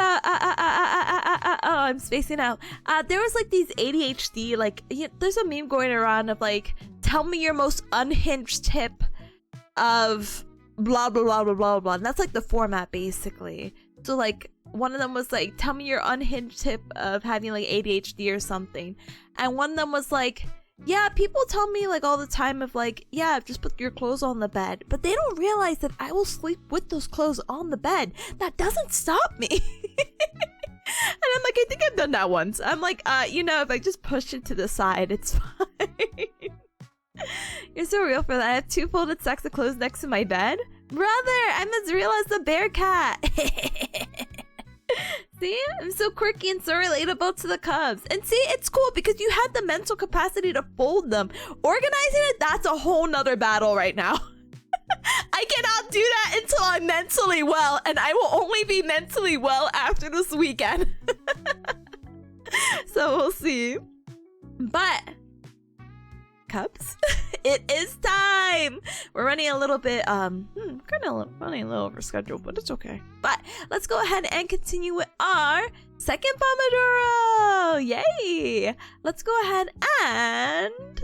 oh, I'm spacing out. There was these ADHD, there's a meme going around of tell me your most unhinged tip of blah, blah, blah, blah, blah, blah. And that's the format basically. So one of them was tell me your unhinged tip of having ADHD or something. And one of them was yeah, people tell me all the time of yeah, just put your clothes on the bed. But they don't realize that I will sleep with those clothes on the bed. That doesn't stop me. And I'm I think I've done that once. I'm if I just push it to the side, it's fine. You're so real for that. I have 2 folded sacks of clothes next to my bed. Brother, I'm as real as the bearcat. See? I'm so quirky and so relatable to the Cubs. And see, it's cool because you had the mental capacity to fold them. Organizing it, that's a whole nother battle right now. I cannot do that until I'm mentally well, and I will only be mentally well after this weekend. So we'll see. But Cubs, it is time. We're running a little bit running a little over schedule, but it's okay. But let's go ahead and continue with our second Pomodoro. Yay! Let's go ahead and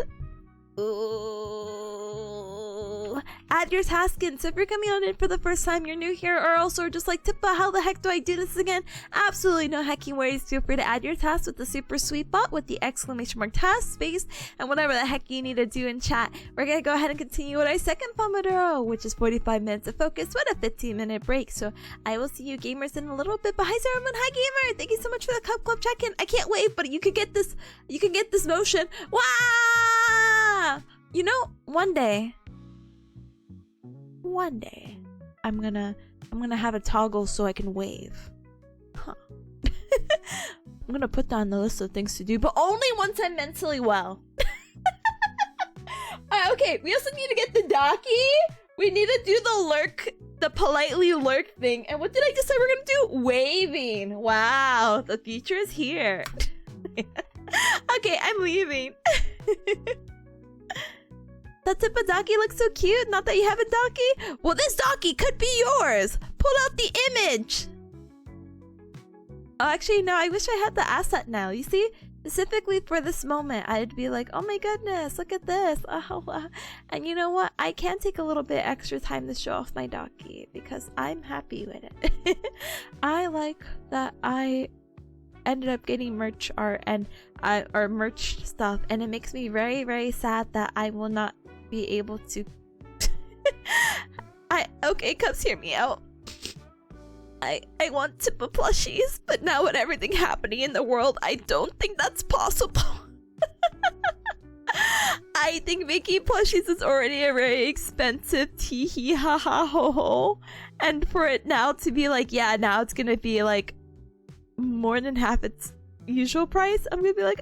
add your task in. So if you're coming on in for the first time, you're new here, or else are just like, Tippa, how the heck do I do this again? Absolutely no hecking worries. Feel free to add your task with the super sweet bot with the exclamation mark task space and whatever the heck you need to do in chat. We're gonna go ahead and continue with our second Pomodoro, which is 45 minutes of focus with a 15-minute break. So I will see you gamers in a little bit. But hi, Sarah, hi gamer. Thank you so much for the Cup Club check-in. I can't wait, but you can get this. You can get this motion. Wow! You know, one day, I'm gonna have a toggle so I can wave. Huh. I'm gonna put that on the list of things to do, but only once I'm mentally well. Okay, we also need to get the Daki. We need to do the lurk, the politely lurk thing. And what did I just say we're gonna do? Waving. Wow, the future is here. Okay, I'm leaving. That Tippadaki looks so cute. Not that you have a Daki. Well, this Daki could be yours. Pull out the image. Oh, actually, no. I wish I had the asset now. You see, specifically for this moment, I'd be like, oh my goodness, look at this. Oh, wow. And you know what? I can take a little bit extra time to show off my Daki because I'm happy with it. I like that I ended up getting merch art and or merch stuff, and it makes me very, very sad that I will not be able to. Okay, Cubs, hear me out. I want Tippa plushies, but now with everything happening in the world, I don't think that's possible. I think making plushies is already a very expensive tee hee ha ha ho ho, and for it now to be like, yeah, now it's gonna be like more than half its usual price, I'm gonna be like,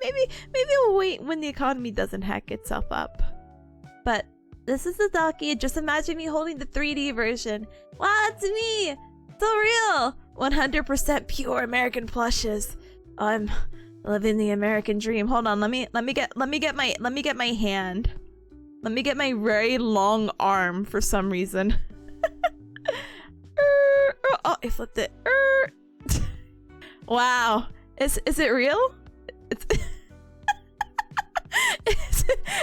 maybe we'll wait when the economy doesn't hack itself up. But this is the Daki. Just imagine me holding the 3D version. Wow, it's me. So real. 100% pure American plushes. I'm living the American dream. Hold on, let me get my hand. Let me get my very long arm for some reason. Oh, I flipped it. Wow. Is it real?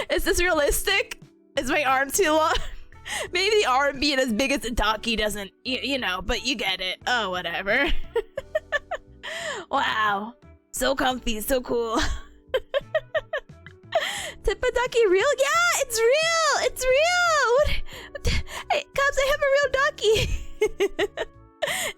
Is this realistic? Is my arm too long? Maybe the arm being as big as the Daki doesn't, you know, but you get it. Oh, whatever. Wow. So comfy, so cool. Tippadaki real? Yeah, it's real! It's real! Hey, Cubs, I have a real Daki!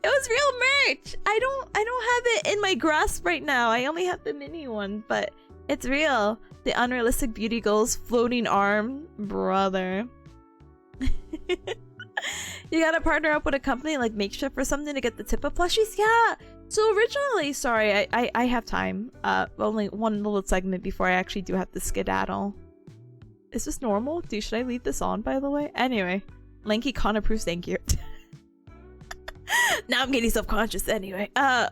It was real merch! I don't have it in my grasp right now. I only have the mini one, but it's real. The unrealistic beauty goals, floating arm, brother. You gotta partner up with a company like Makeshift or something to get the Tippa plushies? Yeah! So originally, sorry, I have time. Only one little segment before I actually do have to skedaddle. Is this normal? Should I leave this on, by the way? Anyway, Lanky Con approves, thank you. Now I'm getting self-conscious anyway. I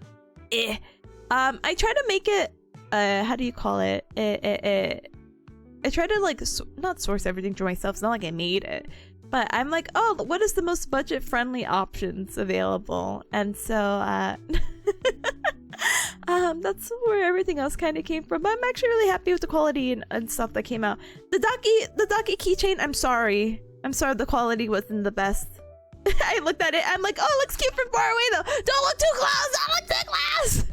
try to make it, how do you call it? I try to like, not source everything for myself. It's not like I made it. But I'm like, oh, what is the most budget-friendly options available? And so, that's where everything else kind of came from. But I'm actually really happy with the quality and stuff that came out. The Daki keychain, I'm sorry the quality wasn't the best. I looked at it, I'm like, oh, it looks cute from far away though. Don't look too close, don't look too close.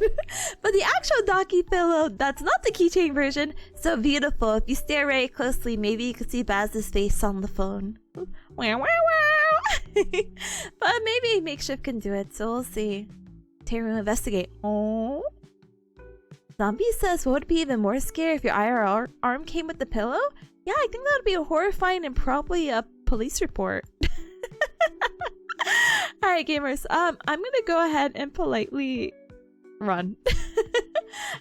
But the actual Daki pillow, that's not the keychain version. So beautiful. If you stare very closely, maybe you can see Baz's face on the phone. Wow, wow, wow. But maybe Makeshift can do it, so we'll see. Teru investigate. Oh. Zombie says, what would be even more scary if your IRL arm came with the pillow? Yeah, I think that would be horrifying and probably a police report. Alright, gamers, I'm gonna go ahead and politely run. I'm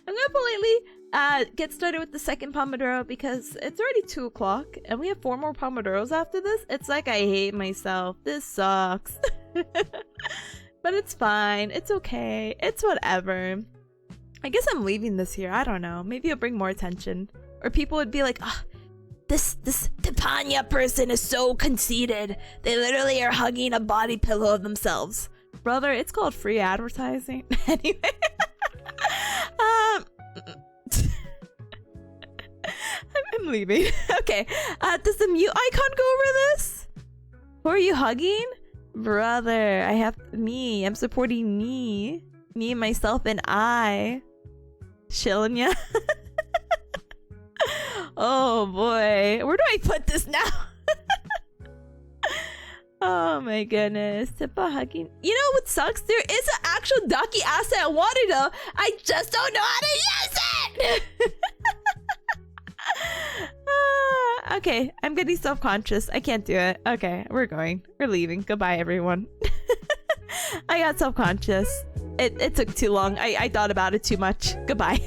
gonna politely get started with the second Pomodoro because it's already 2 o'clock and we have 4 more Pomodoros after this. It's like I hate myself. This sucks. But it's fine. It's okay. It's whatever. I guess I'm leaving this here. I don't know. Maybe it'll bring more attention. Or people would be like, oh, this Tipanya person is so conceited. They literally are hugging a body pillow of themselves. Brother, it's called free advertising. Anyway. I'm leaving. Okay. Does the mute icon go over this? Who are you hugging? Brother, I have me. I'm supporting me. Me, myself, and I. Shilnya. Oh boy. Where do I put this now? Oh my goodness. Tippa hugging. You know what sucks? There is an actual Ducky asset I wanted though. I just don't know how to use it! Okay, I'm getting self-conscious. I can't do it. Okay, we're going. We're leaving. Goodbye, everyone. I got self-conscious. It took too long. I thought about it too much. Goodbye.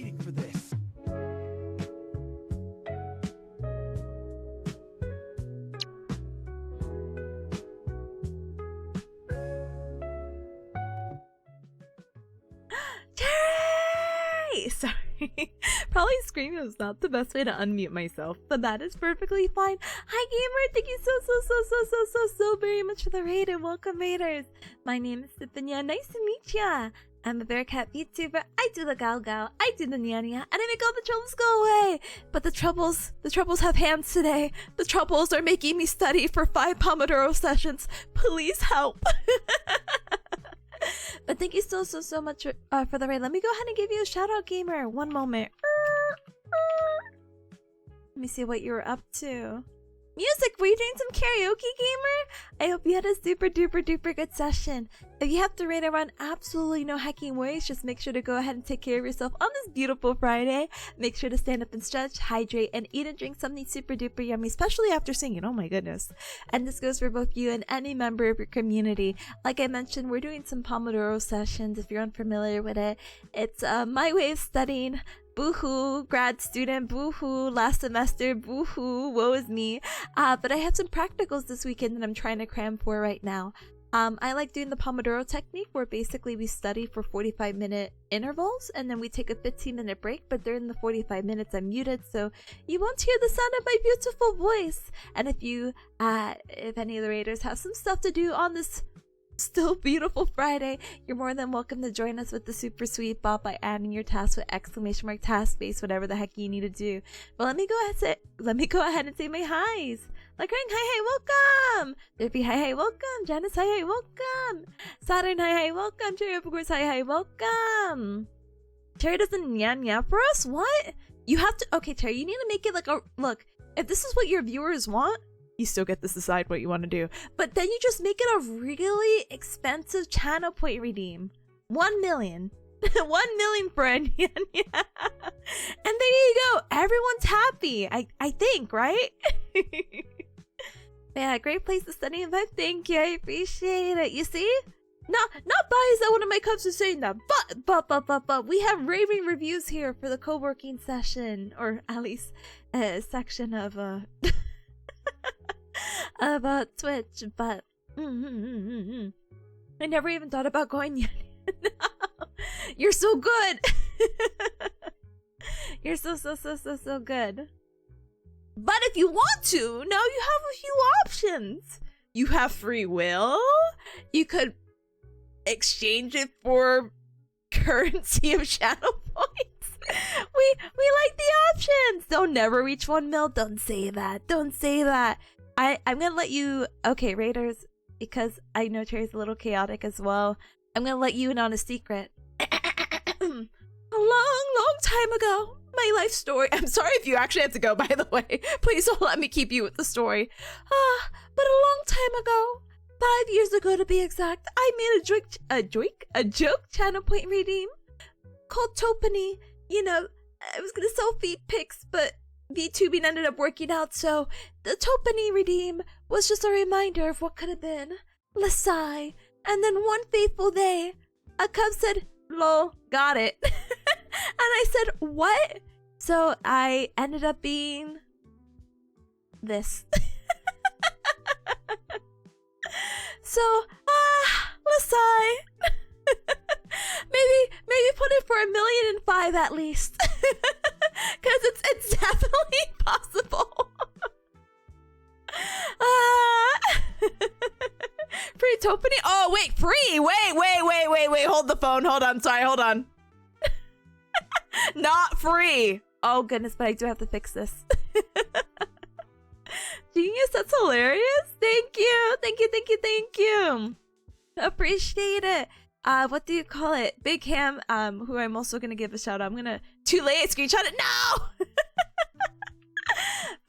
waiting for this. Terry! Sorry. Probably screaming was not the best way to unmute myself, but that is perfectly fine. Hi gamer, thank you so very much for the raid and welcome raiders. My name is Tipanya, nice to meet ya. I'm a bearcat VTuber, I do the gal gal, I do the nya nya, and I make all the troubles go away. But the troubles have hands today. The troubles are making me study for 5 Pomodoro sessions. Please help. But thank you so much for the raid. Let me go ahead and give you a shout out, gamer. One moment. Let me see what you were up to. Music, were you doing some karaoke, gamer? I hope you had a super duper good session. If you have to raid around absolutely no hacking worries, just make sure to go ahead and take care of yourself on this beautiful Friday. Make sure to stand up and stretch, hydrate, and eat and drink something super duper yummy, especially after singing. Oh my goodness. And this goes for both you and any member of your community. Like I mentioned, we're doing some Pomodoro sessions if you're unfamiliar with it. It's my way of studying. Boo-hoo, grad student, boo-hoo, last semester, boo-hoo, woe is me. But I have some practicals this weekend that I'm trying to cram for right now. I like doing the Pomodoro technique where basically we study for 45-minute intervals and then we take a 15-minute break, but during the 45 minutes I'm muted so you won't hear the sound of my beautiful voice. And if any of the raiders have some stuff to do on this still beautiful Friday, you're more than welcome to join us with the super sweet bot by adding your task with !! task space, whatever the heck you need to do. But let me go ahead and say my highs. Like hi, welcome. Derpy, hi, welcome. Janice, hi, welcome. Saturn, hi, welcome. Cherry, of course, hi, welcome. Cherry doesn't nya for us? What? You have to. Okay, Cherry, you need to make it like a look. If this is what your viewers want, you still get to decide what you want to do. But then you just make it a really expensive channel point redeem. 1 million. 1 million for a nya nya. And there you go. Everyone's happy. I think, right? Yeah, great place to study and vibe. Thank you. I appreciate it. You see? Not biased that one of my cubs is saying that, but we have raving reviews here for the co-working session, or at least a section of about Twitch, but I never even thought about going yet. No. You're so good. You're so good. But if you want to, now you have a few options. You have free will. You could exchange it for currency of shadow points. We like the options. They'll never reach 1 mil. Don't say that. Don't say that. I'm gonna let you, okay, raiders, because I know Terry's a little chaotic as well. I'm gonna let you in on a secret. A long time ago, my life story. I'm sorry if you actually had to go, by the way. Please don't let me keep you with the story. But a long time ago, 5 years ago to be exact, I made a joke channel point redeem called Topany. You know, I was gonna sell feet pics, but VTubing ended up working out, so the Topany redeem was just a reminder of what could have been. Lasai. And then one fateful day, a cub said, lol, got it. And I said, what? So I ended up being this. So, Lasai. Maybe put it for 1,000,005 at least. Cause it's definitely possible. Free Topany? Oh wait, free! Wait, hold the phone, hold on. Not free! Oh goodness, but I do have to fix this. Genius, that's hilarious. Thank you. Appreciate it. What do you call it? Big Ham, who I'm also gonna give a shout out. I'm gonna too late screenshot it. No.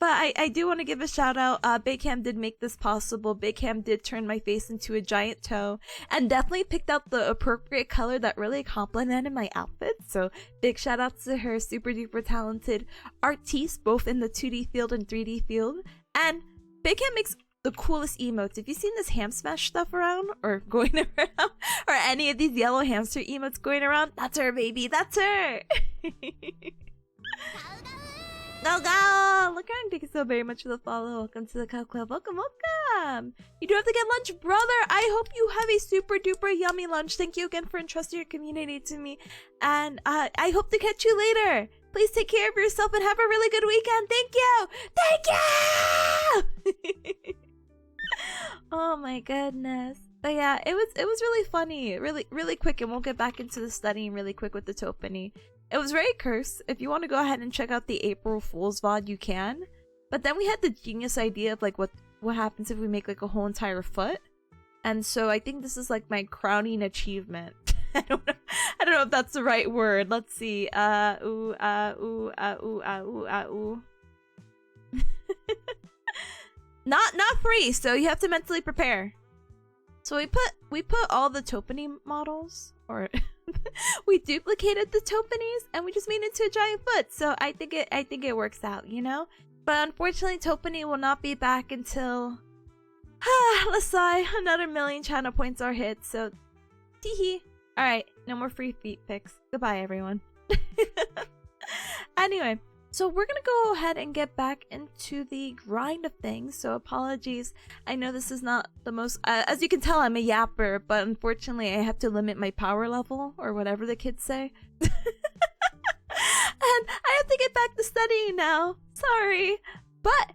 But I do want to give a shout out. Big Ham did make this possible. Big Ham did turn my face into a giant toe and definitely picked out the appropriate color that really complemented my outfit. So big shout out to her, super duper talented artiste, both in the 2D field and 3D field. And Big Ham makes the coolest emotes. If you've seen this ham smash stuff around or going around, or any of these yellow hamster emotes going around, that's her, baby. That's her. Go go! Look around. Thank you so very much for the follow. Welcome to the Cow Club. Welcome, welcome. You do have to get lunch, brother. I hope you have a super duper yummy lunch. Thank you again for entrusting your community to me, and I hope to catch you later. Please take care of yourself and have a really good weekend. Thank you. Thank you. Oh my goodness. But yeah, it was really funny, really quick, and we'll get back into the studying really quick with the Topany. It was very cursed. If you want to go ahead and check out the April Fool's VOD, you can. But then we had the genius idea of like what happens if we make like a whole entire foot. And so I think this is like my crowning achievement. I don't know if that's the right word. Let's see. Ooh. Not free, so you have to mentally prepare. So we put all the Topany models, or we duplicated the Topanies and we just made it into a giant foot. So I think it works out, you know? But unfortunately Topany will not be back until let's say another 1,000,000 channel points are hit, so teehee. Alright, no more free feet pics. Goodbye everyone. Anyway, so we're gonna go ahead and get back into the grind of things. So apologies, I know this is not the most as you can tell, I'm a yapper, but unfortunately I have to limit my power level, or whatever the kids say. And I have to get back to studying now. Sorry. But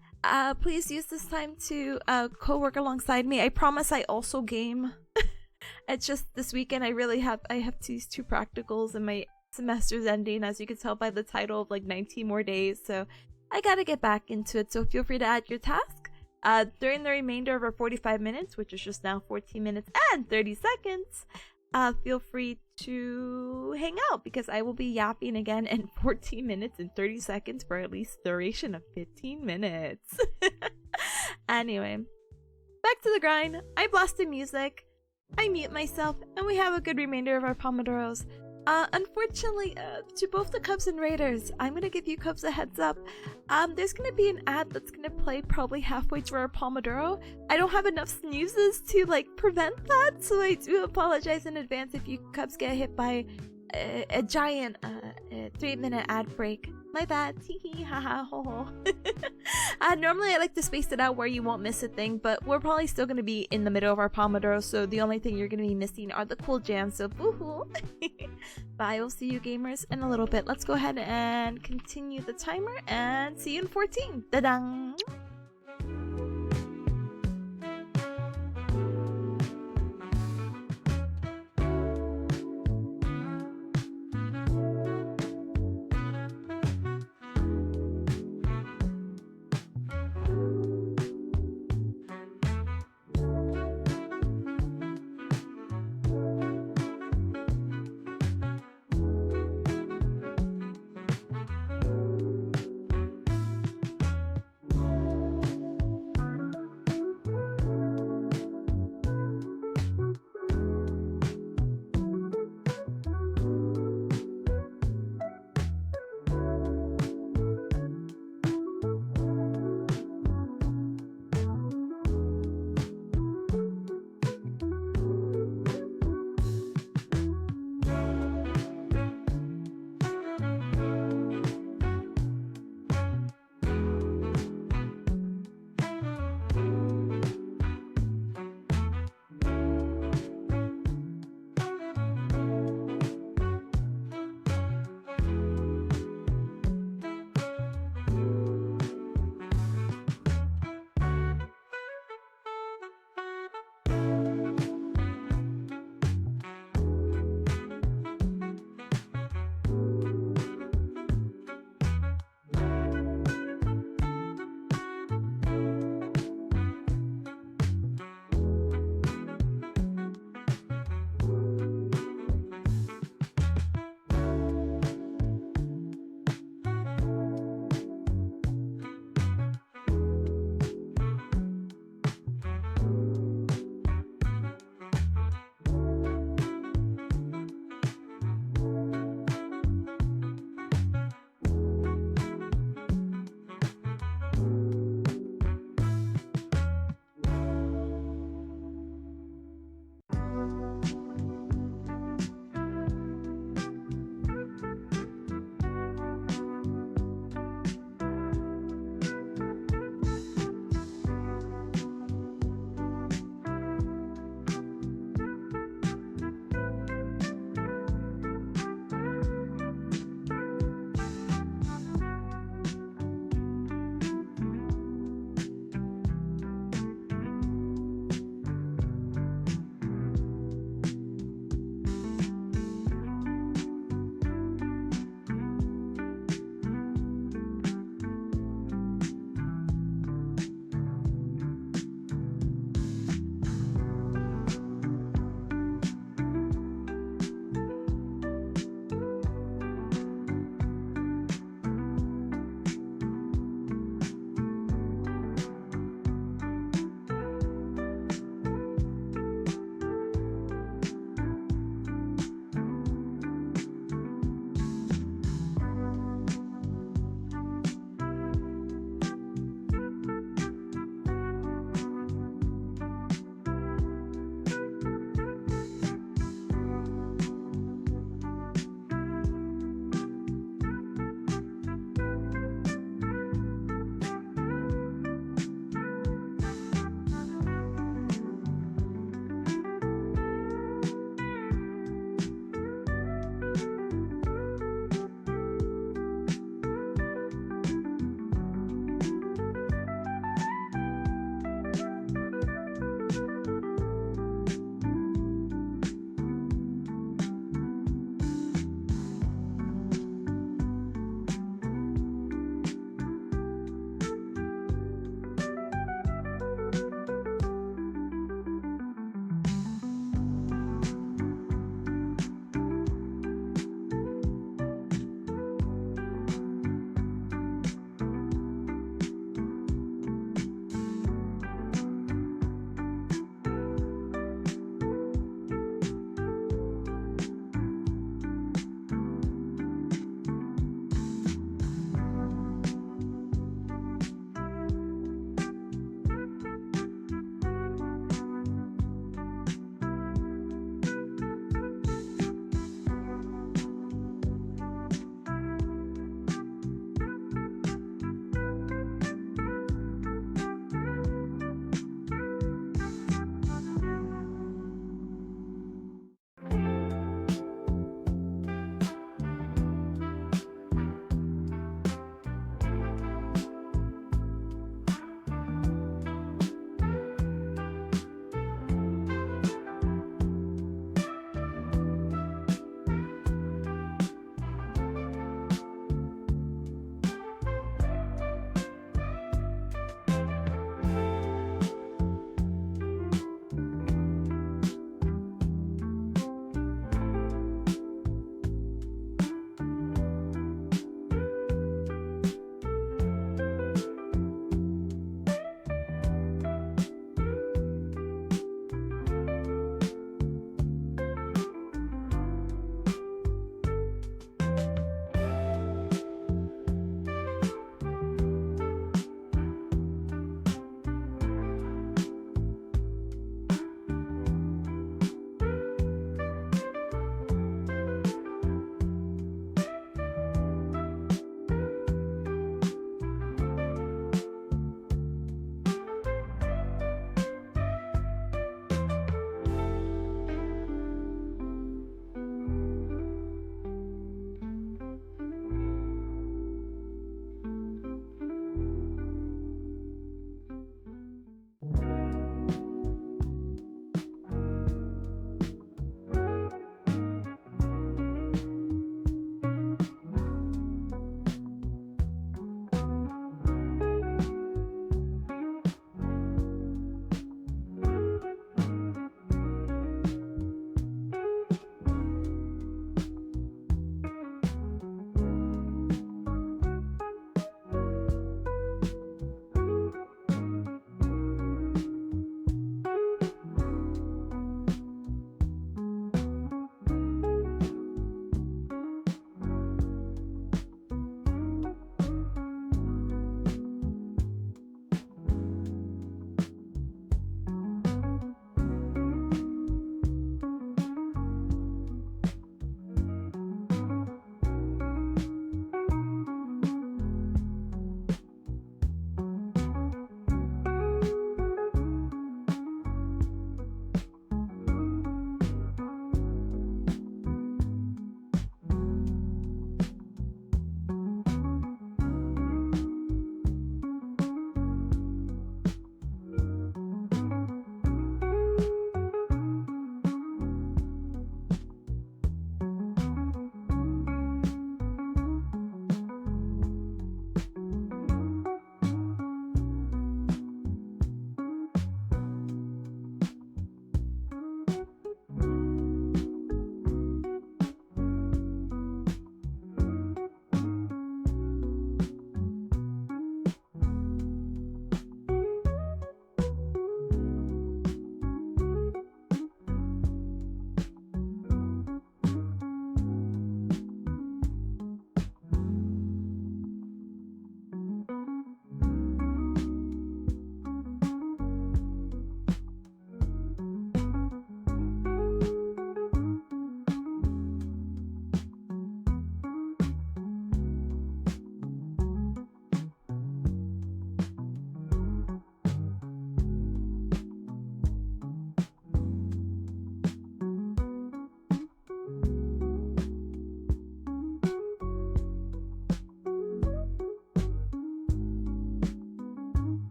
please use this time to co-work alongside me. I promise I also game. It's just this weekend I have these 2 practicals and my semester's ending, as you can tell by the title, of like 19 more days, so I gotta get back into it. So feel free to add your task during the remainder of our 45 minutes, which is just now 14 minutes and 30 seconds. Feel free to hang out, because I will be yapping again in 14 minutes and 30 seconds for at least the duration of 15 minutes. Anyway, back to the grind. I blast the music, I mute myself, and we have a good remainder of our Pomodoros. Unfortunately, to both the Cubs and Raiders, I'm gonna give you Cubs a heads up. There's gonna be an ad that's gonna play probably halfway through our Pomodoro. I don't have enough snoozes to like prevent that, so I do apologize in advance if you Cubs get hit by a giant 3-minute ad break. My bad. Teehee, haha, ho ho. Normally I like to space it out where you won't miss a thing, but we're probably still going to be in the middle of our Pomodoro, so the only thing you're going to be missing are the cool jams, so boo-hoo. But I will see you gamers in a little bit. Let's go ahead and continue the timer, and see you in 14. Da-dang!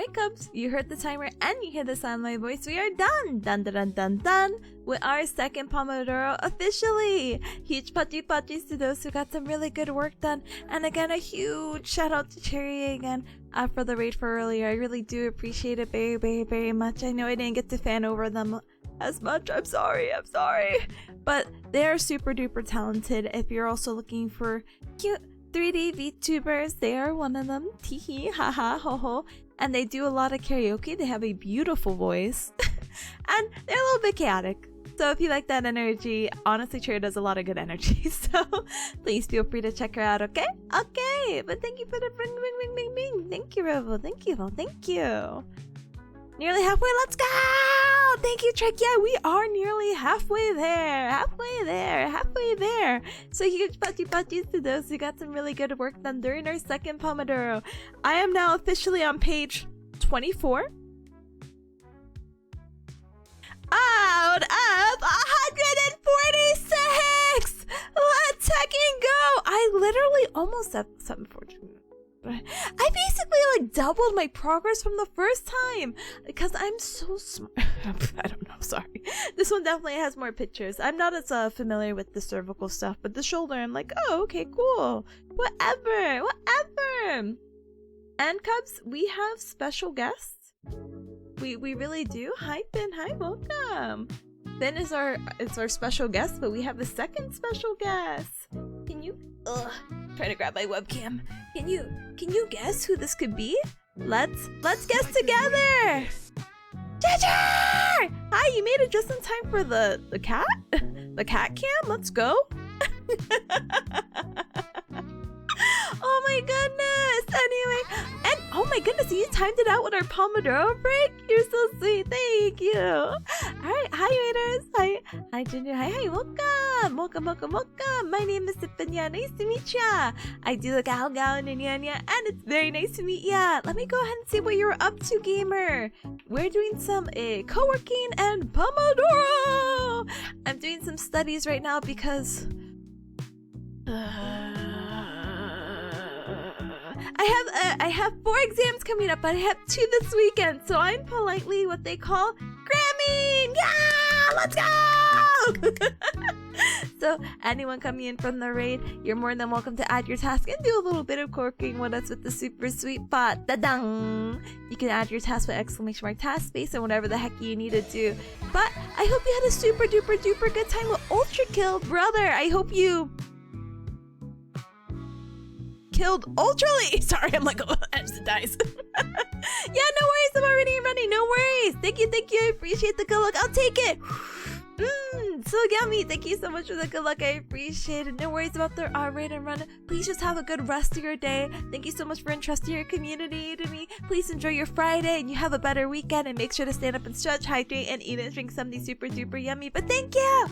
Alright, Cubs, you heard the timer and you hear the sound of my voice. We are done! Dun dun dun dun dun! With our second Pomodoro officially! Huge pachis to those who got some really good work done. And again, a huge shout out to Cherry again for the raid for earlier. I really do appreciate it very, very, very much. I know I didn't get to fan over them as much. I'm sorry. But they are super duper talented. If you're also looking for cute 3D VTubers, they are one of them. Teehee, haha, ho ho. And they do a lot of karaoke. They have a beautiful voice. And they're a little bit chaotic. So if you like that energy, honestly, Cherry does a lot of good energy. So please feel free to check her out, okay? Okay, but thank you for the bing. Thank you, Robo. Thank you. Nearly halfway, let's go! Thank you, Trek. Yeah, we are nearly halfway there. So huge pachis to those who got some really good work done during our second Pomodoro. I am now officially on page 24. Out of 146! Let's heckin' go! I literally almost have 714. I basically like doubled my progress from the first time because I'm so smart. I don't know, sorry. This one definitely has more pictures. I'm not as familiar with the cervical stuff, but the shoulder, I'm like, oh, okay, cool. Whatever. And Cubs, we have special guests. We really do. Hi, Finn. Hi, welcome. Finn is our special guest, but we have a second special guest. Can you? Trying to grab my webcam. Can you guess who this could be? Let's guess together. Ginger! Hi, you made it just in time for the cat? The cat cam? Let's go. Oh my goodness! Anyway, and oh my goodness, you timed it out with our Pomodoro break? You're so sweet, thank you! Alright, hi waiters! Hi Ginger, hi, welcome! My name is Tipanya, nice to meet ya! I do the Gao and Nyanya, and it's very nice to meet ya! Let me go ahead and see what you're up to, gamer! We're doing some co-working and Pomodoro! I'm doing some studies right now because... I have 4 exams coming up, but I have 2 this weekend, so I'm politely what they call cramming! Yeah! Let's go! So anyone coming in from the raid, you're more than welcome to add your task and do a little bit of corking with us with the super sweet bot. Da-dang! You can add your task with exclamation mark task space and whatever the heck you need to do. But I hope you had a super duper duper good time with Ultra Kill, brother! I hope you... killed Ultraly! Sorry, I'm like, oh, edge the dice. Yeah, no worries, I'm already running, no worries. Thank you, I appreciate the good luck, I'll take it. So yummy, thank you so much for the good luck, I appreciate it. No worries about the raid and run. Please just have a good rest of your day. Thank you so much for entrusting your community to me. Please enjoy your Friday and you have a better weekend, and make sure to stand up and stretch, hydrate, and eat and drink something super duper yummy. But thank you!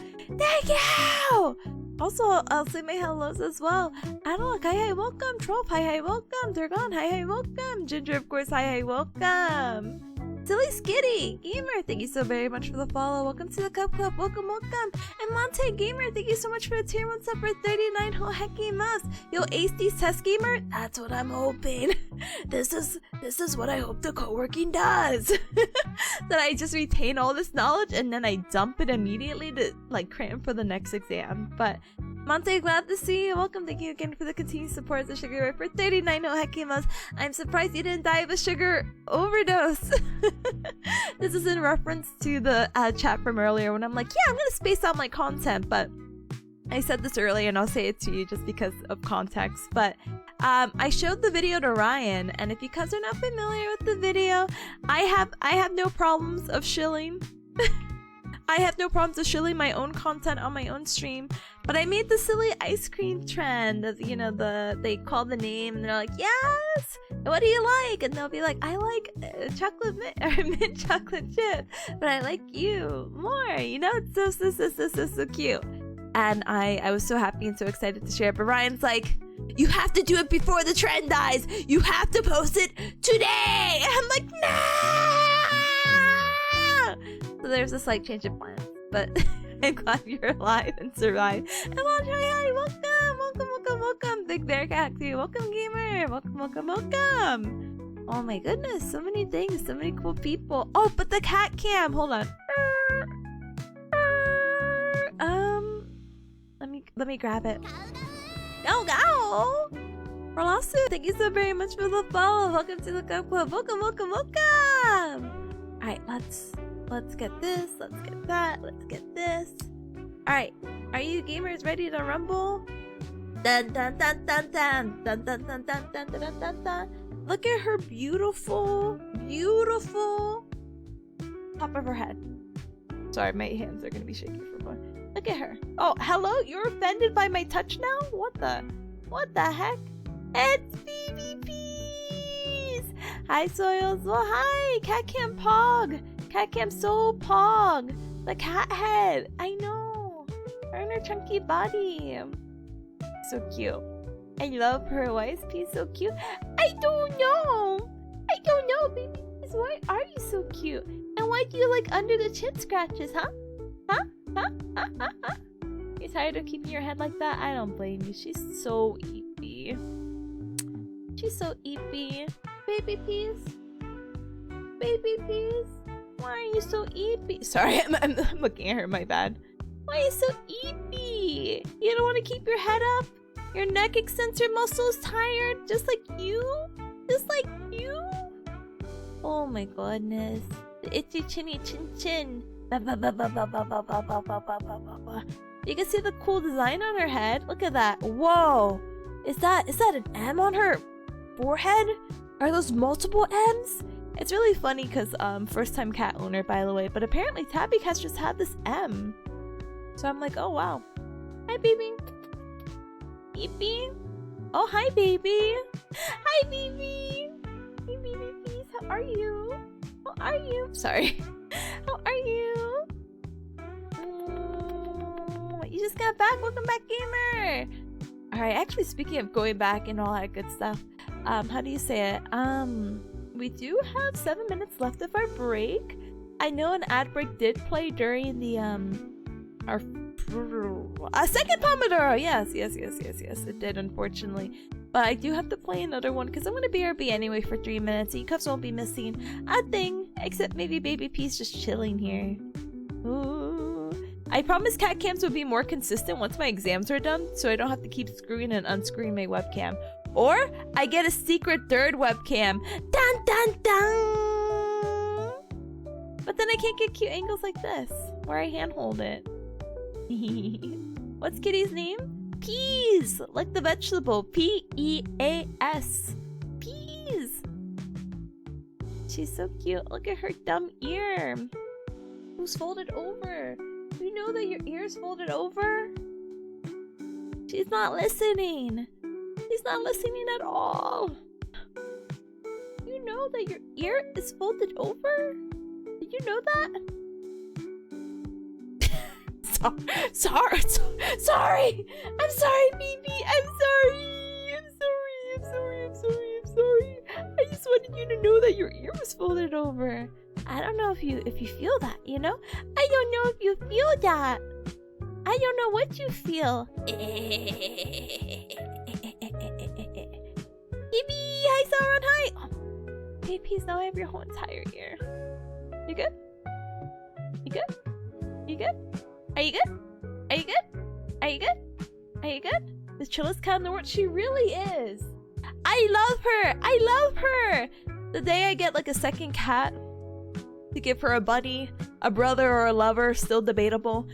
Also, I'll say my hellos as well. Analog, hi, welcome. Troll, hi, welcome. Durgon, hi, welcome. Ginger, of course, hi, welcome. Silly Skitty Gamer, thank you so very much for the follow. Welcome to the Cup Club. Welcome. And Monte Gamer, thank you so much for the tier 1 sub for 39 whole hecky months. Yo, Ace D's Test Gamer, that's what I'm hoping. This is what I hope the co-working does. That I just retain all this knowledge and then I dump it immediately to like cram for the next exam. But Monte, glad to see you. Welcome. Thank you again for the continued support of the Sugar Ray for 39 whole hecky months. I'm surprised you didn't die of a sugar overdose. This is in reference to the chat from earlier when I'm like, yeah, I'm gonna space out my content, but I said this earlier and I'll say it to you just because of context. But I showed the video to Ryan, and if you guys are not familiar with the video, I have no problems of shilling. I have no problems with shilling my own content on my own stream, but I made the silly ice cream trend of, you know, they call the name and they're like, yes, what do you like? And they'll be like, I like chocolate mint or mint chocolate chip, but I like you more, you know. It's so cute. And I was so happy and so excited to share it, but Ryan's like, you have to do it before the trend dies, you have to post it today. And I'm like, no. So there's a slight change of plans, but I'm glad you're alive and survived. And hi, welcome. Big bearcat too. Welcome, gamer. Welcome. Oh my goodness, so many things, so many cool people. Oh, but the cat cam, hold on. Let me grab it. Go! Rolasu, thank you so very much for the follow. Welcome to the Cup Club. Welcome. Alright, let's get this, let's get that, let's get this. Alright, are you gamers ready to rumble? Dun dun dun dun dun dun dun dun dun dun dun dun dun. Look at her beautiful top of her head. Sorry, my hands are gonna be shaky for more. Look at her. Oh, hello? You're offended by my touch now? What the heck? It's BBPs! Hi, Soils. Well, hi! Cat Cam Pog! Cat Cam Soul Pog! The cat head! I know! Her and her chunky body! So cute. I love her. Why is P so cute? I don't know, BBPs. Why are you so cute? And why do you like under the chin scratches, huh? You're tired of keeping your head like that? I don't blame you. She's so eepy. Baby peas. Why are you so eepy? Sorry, I'm looking at her, my bad. Why are you so eepy? You don't want to keep your head up? Your neck extensor muscle is tired? Just like you? Oh my goodness. The itchy chinny chin. You can see the cool design on her head. Look at that. Whoa. Is that an M on her forehead? Are those multiple M's? It's really funny because first time cat owner, by the way, but apparently Tabby Cats just had this M. So I'm like, oh wow. Hi baby. Beepy. Oh hi baby. Hi baby. Hey baby please. How are you? Sorry. How are you? You just got back. Welcome back, gamer. Alright, actually speaking of going back and all that good stuff, how do you say it? We do have 7 minutes left of our break. I know an ad break did play during the our second Pomodoro. Yes, it did, unfortunately. But I do have to play another one because I'm gonna BRB anyway for 3 minutes. You cuffs won't be missing a thing, except maybe Baby P's just chilling here. Ooh. I promise cat cams will be more consistent once my exams are done, so I don't have to keep screwing and unscrewing my webcam. Or I get a secret third webcam. Dun dun dun! But then I can't get cute angles like this, where I handhold it. What's Kitty's name? Peas! Like the vegetable. P-E-A-S. Peas! She's so cute. Look at her dumb ear. Who's folded over? Do you know that your ear's folded over? She's not listening. She's not listening at all. You know that your ear is folded over? Did you know that? Sorry. I'm sorry, baby. I'm sorry. I just wanted you to know that your ear was folded over. I don't know if you feel that, you know? I don't know if you feel that. I don't know what you feel. Baby, hi, Sauron, hi. Oh, babies, now I have your whole entire ear. You good? You good? You good? Are you good? Are you good? Are you good? Are you good? The chillest cat in the world. She really is. I love her. The day I get like a second cat to give her a buddy, a brother, or a lover, still debatable.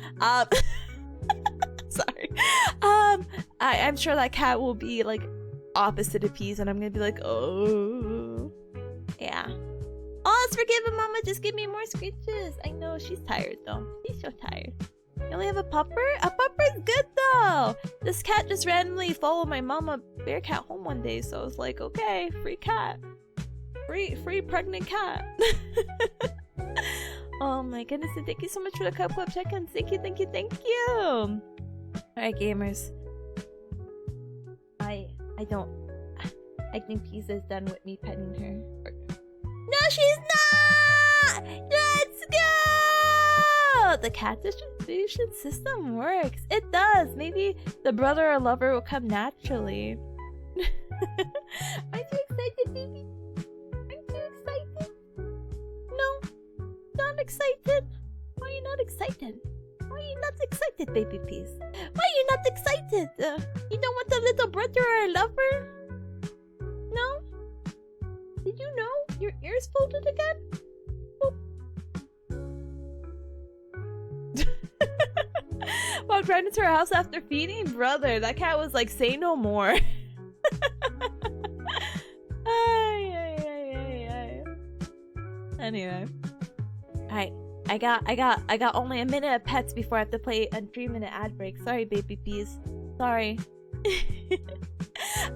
Sorry. I'm sure that cat will be like opposite of Peas, and I'm gonna be like, oh, yeah. Oh, let's forgive him, Mama. Just give me more screeches. I know she's tired though. She's so tired. You only have a pupper? A pupper's good though! This cat just randomly followed my mama bearcat home one day, so I was like, okay, free cat. Free pregnant cat. Oh my goodness, and thank you so much for the Cup Club check-ins. Thank you. Alright, gamers. I think Pizza's done with me petting her. No, she's not! Let's go! The cat distribution system works. It does. Maybe the brother or lover will come naturally. Aren't you excited, baby? excited? Why are you not excited? Why are you not excited, baby peas? Why are you not excited? You don't want a little brother or a lover? No? Did you know? Your ears folded again? Walked right into her house after feeding? Brother, that cat was like, say no more. Anyway. Alright. I got only a minute of pets before I have to play a 3-minute ad break. Sorry, baby peas. Sorry.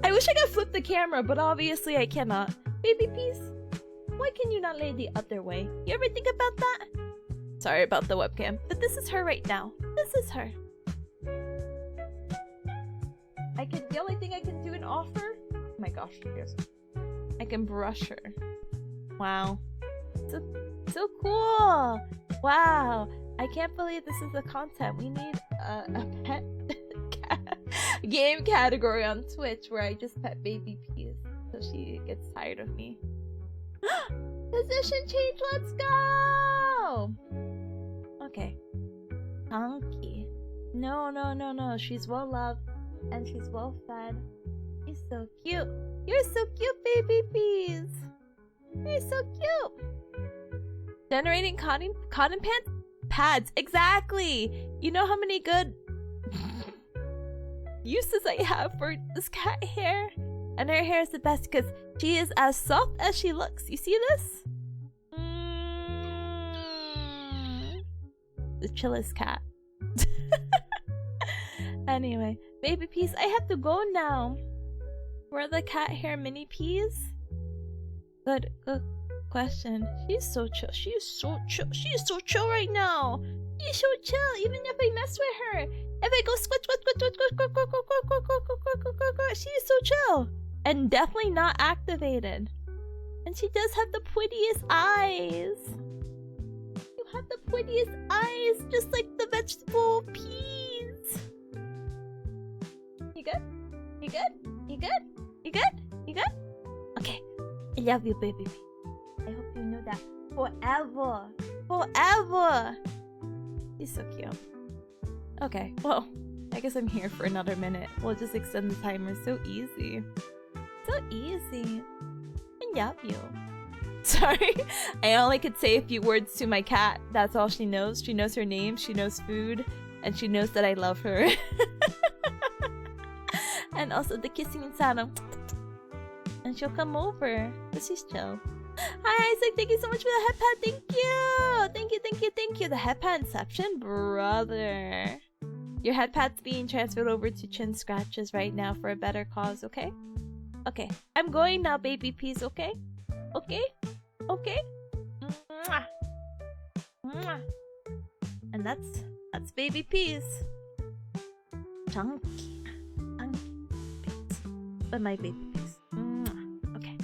I wish I could flip the camera, but obviously I cannot. Baby peas, why can you not lay the other way? You ever think about that? Sorry about the webcam, but this is her right now. This is her. The only thing I can do and offer. Oh my gosh, yes. I can brush her. Wow. So cool. Wow. I can't believe this is the content. We need a pet game category on Twitch where I just pet baby peas so she gets tired of me. Position change, let's go! Okay. Honky. No. She's well loved and she's well fed. She's so cute. You're so cute, baby peas. You're so cute. Generating cotton pads. Exactly. You know how many good uses I have for this cat hair? And her hair is the best because she is as soft as she looks. You see this? The chillest cat. Anyway, baby peas, I have to go now. Where are the cat hair mini peas? Good question. She's so chill. She is so chill right now. She's so chill. Even if I mess with her, if I go squish, she is so chill and definitely not activated. And she does have the prettiest eyes. You have the prettiest eyes, just like the vegetable peas. You good? You good? You good? You good? You good? Okay. I love you, baby. I hope you know that forever. Forever. She's so cute. Okay, well, I guess I'm here for another minute. We'll just extend the timer. So easy. So easy. I love you. Sorry, I only could say a few words to my cat. That's all she knows. She knows her name, she knows food, and she knows that I love her. And also the kissing inside of. And she'll come over. But she's chill. Hi Isaac, thank you so much for the headpad. Thank you. Thank you. The headpad inception, brother. Your headpad's being transferred over to chin scratches right now for a better cause, okay? Okay. I'm going now, baby peas, okay? Okay? Okay? Mwah. Mwah. And that's baby peas. Chunky. Peas. But my baby peas. Okay.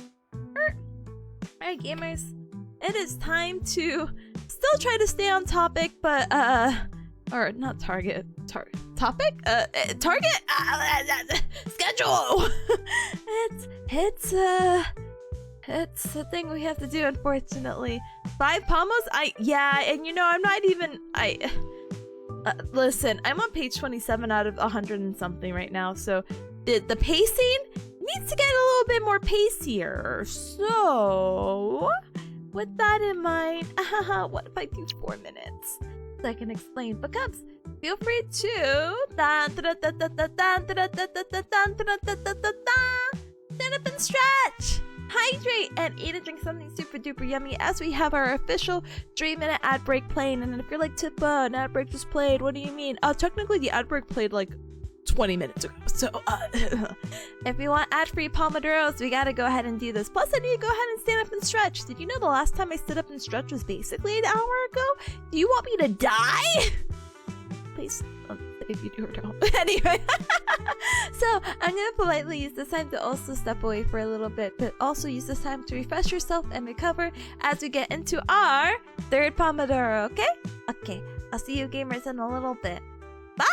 Alright, gamers. It is time to still try to stay on topic, but or not target. Topic? Target? Schedule! It's a thing we have to do, unfortunately. 5 pomos? Yeah, and you know, I'm not even, listen, I'm on page 27 out of 100 and something right now, so the pacing needs to get a little bit more pacier. So, with that in mind, what if I do 4 minutes? So I can explain. But Cubs, feel free to stand up and stretch, hydrate, and eat and drink something super duper yummy as we have our official 3-minute ad break playing. And if you're like, Tippa, an ad break just played, what do you mean? Technically the ad break played like 20 minutes ago. So, if you want ad-free Pomodoros, we gotta go ahead and do this. Plus, I need to go ahead and stand up and stretch. Did you know the last time I stood up and stretched was basically an hour ago? Do you want me to die? Please, if you do or don't. Anyway, so I'm gonna politely use this time to also step away for a little bit, but also use this time to refresh yourself and recover as we get into our 3rd Pomodoro, okay? Okay, I'll see you gamers in a little bit. Bye!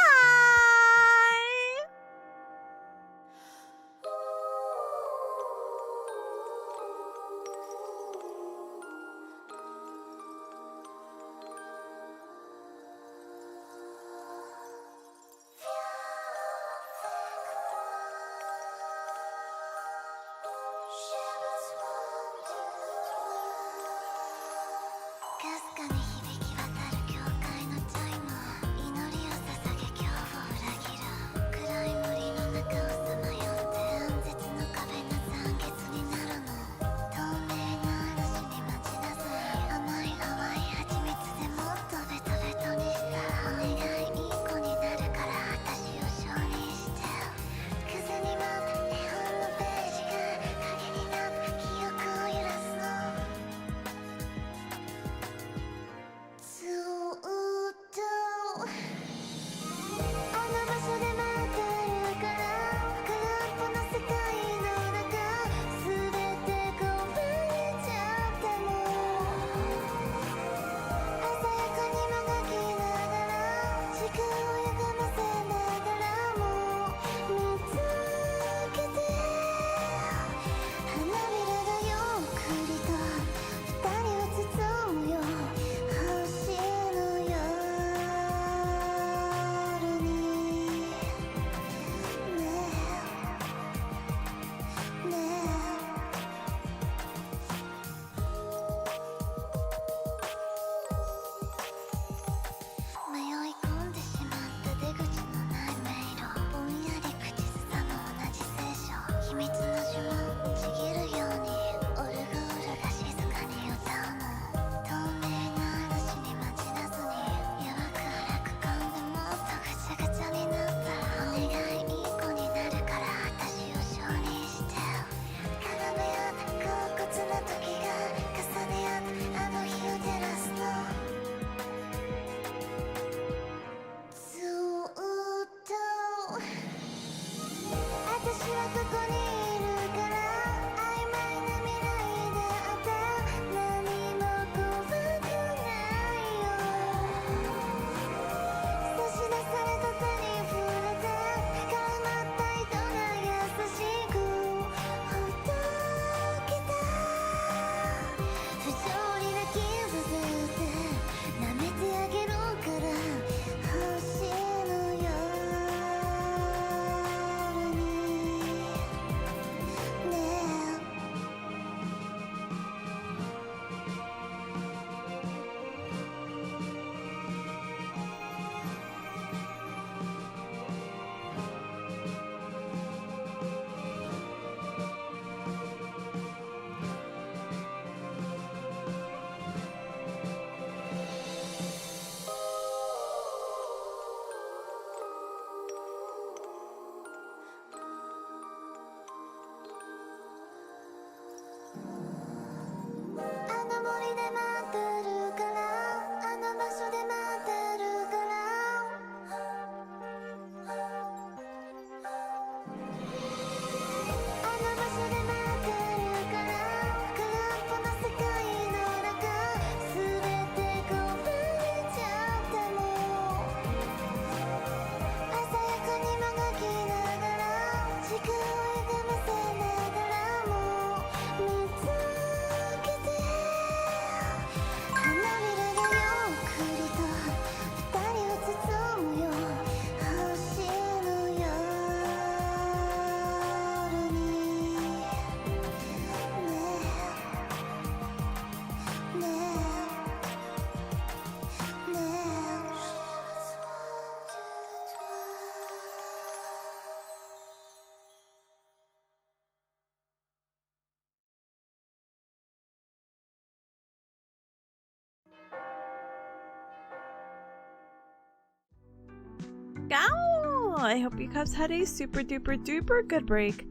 Ow! I hope you cubs had a super duper duper good break.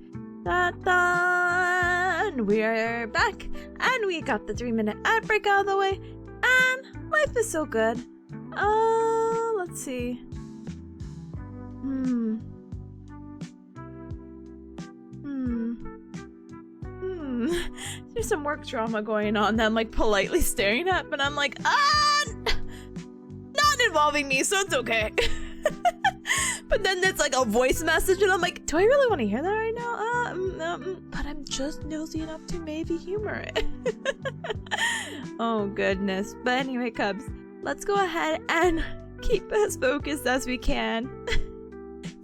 And we are back, and we got the 3-minute ad break out of the way, and life is so good. Let's see. There's some work drama going on that I'm like politely staring at, but I'm like, not involving me, so it's okay. But then it's like a voice message, and I'm like, do I really want to hear that right now? But I'm just nosy enough to maybe humor it. Oh goodness. But anyway, cubs, let's go ahead and keep as focused as we can.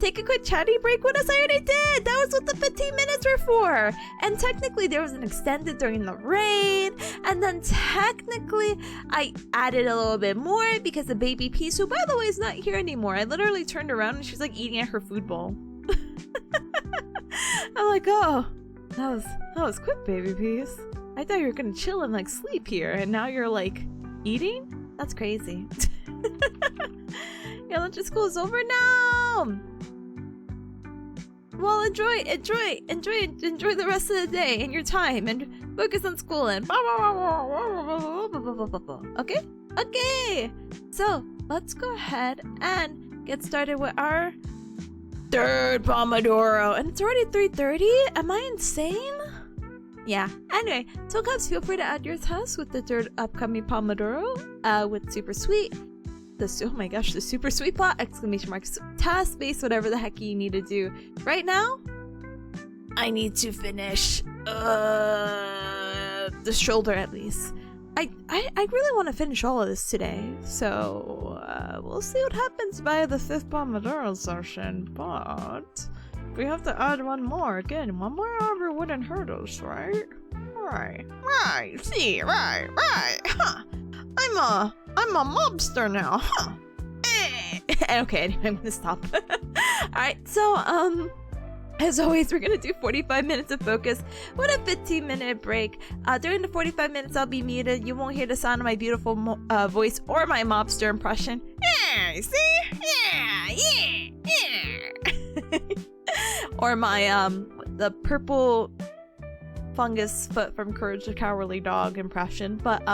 take a quick chatty break with us? I already did. That was what the 15 minutes were for. And technically there was an extended during the rain. And then technically I added a little bit more because the baby Peace, who by the way is not here anymore. I literally turned around and she's like eating at her food bowl. I'm like, oh, that was quick, baby Peace. I thought you were gonna chill and like sleep here, and now you're like eating? That's crazy. Your lunch at school is over now. Well, enjoy the rest of the day and your time, and focus on school and okay? Okay. So let's go ahead and get started with our third Pomodoro, and it's already 3:30. Am I insane? Yeah. Anyway, so guys, feel free to add your tasks with the third upcoming Pomodoro with super sweet. Oh my gosh, the super sweet plot, exclamation mark, task space, whatever the heck you need to do. Right now, I need to finish the shoulder at least. I really want to finish all of this today, so we'll see what happens by the 5th Pomodoro session, but we have to add one more. Again, one more hour wouldn't hurt us, right? Right, huh. I'm a mobster now, huh? Okay, anyway, I'm gonna stop. Alright, so, as always, we're gonna do 45 minutes of focus with a 15-minute break. During the 45 minutes, I'll be muted. You won't hear the sound of my beautiful voice or my mobster impression. Yeah, see? Yeah. Or my, the purple fungus foot from Courage the Cowardly Dog impression, but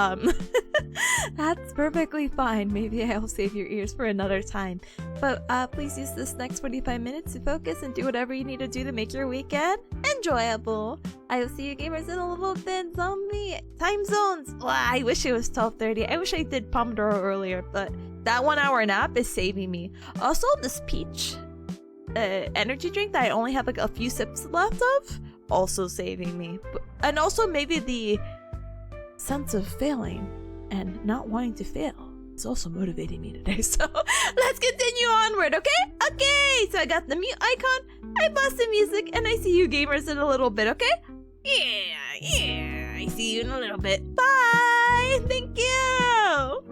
that's perfectly fine. Maybe I'll save your ears for another time, but please use this next 45 minutes to focus and do whatever you need to do to make your weekend enjoyable. I will see you gamers in a little bit. Zombie time zones. I wish it was 12:30. I wish I did Pomodoro earlier, but that 1 hour nap is saving me. Also, this peach energy drink that I only have like a few sips left of, also saving me. And also maybe the sense of failing and not wanting to fail, it's also motivating me today. So let's continue onward, okay? Okay, so I got the mute icon, I bust the music, and I see you gamers in a little bit, okay? Yeah, I see you in a little bit. Bye! Thank you!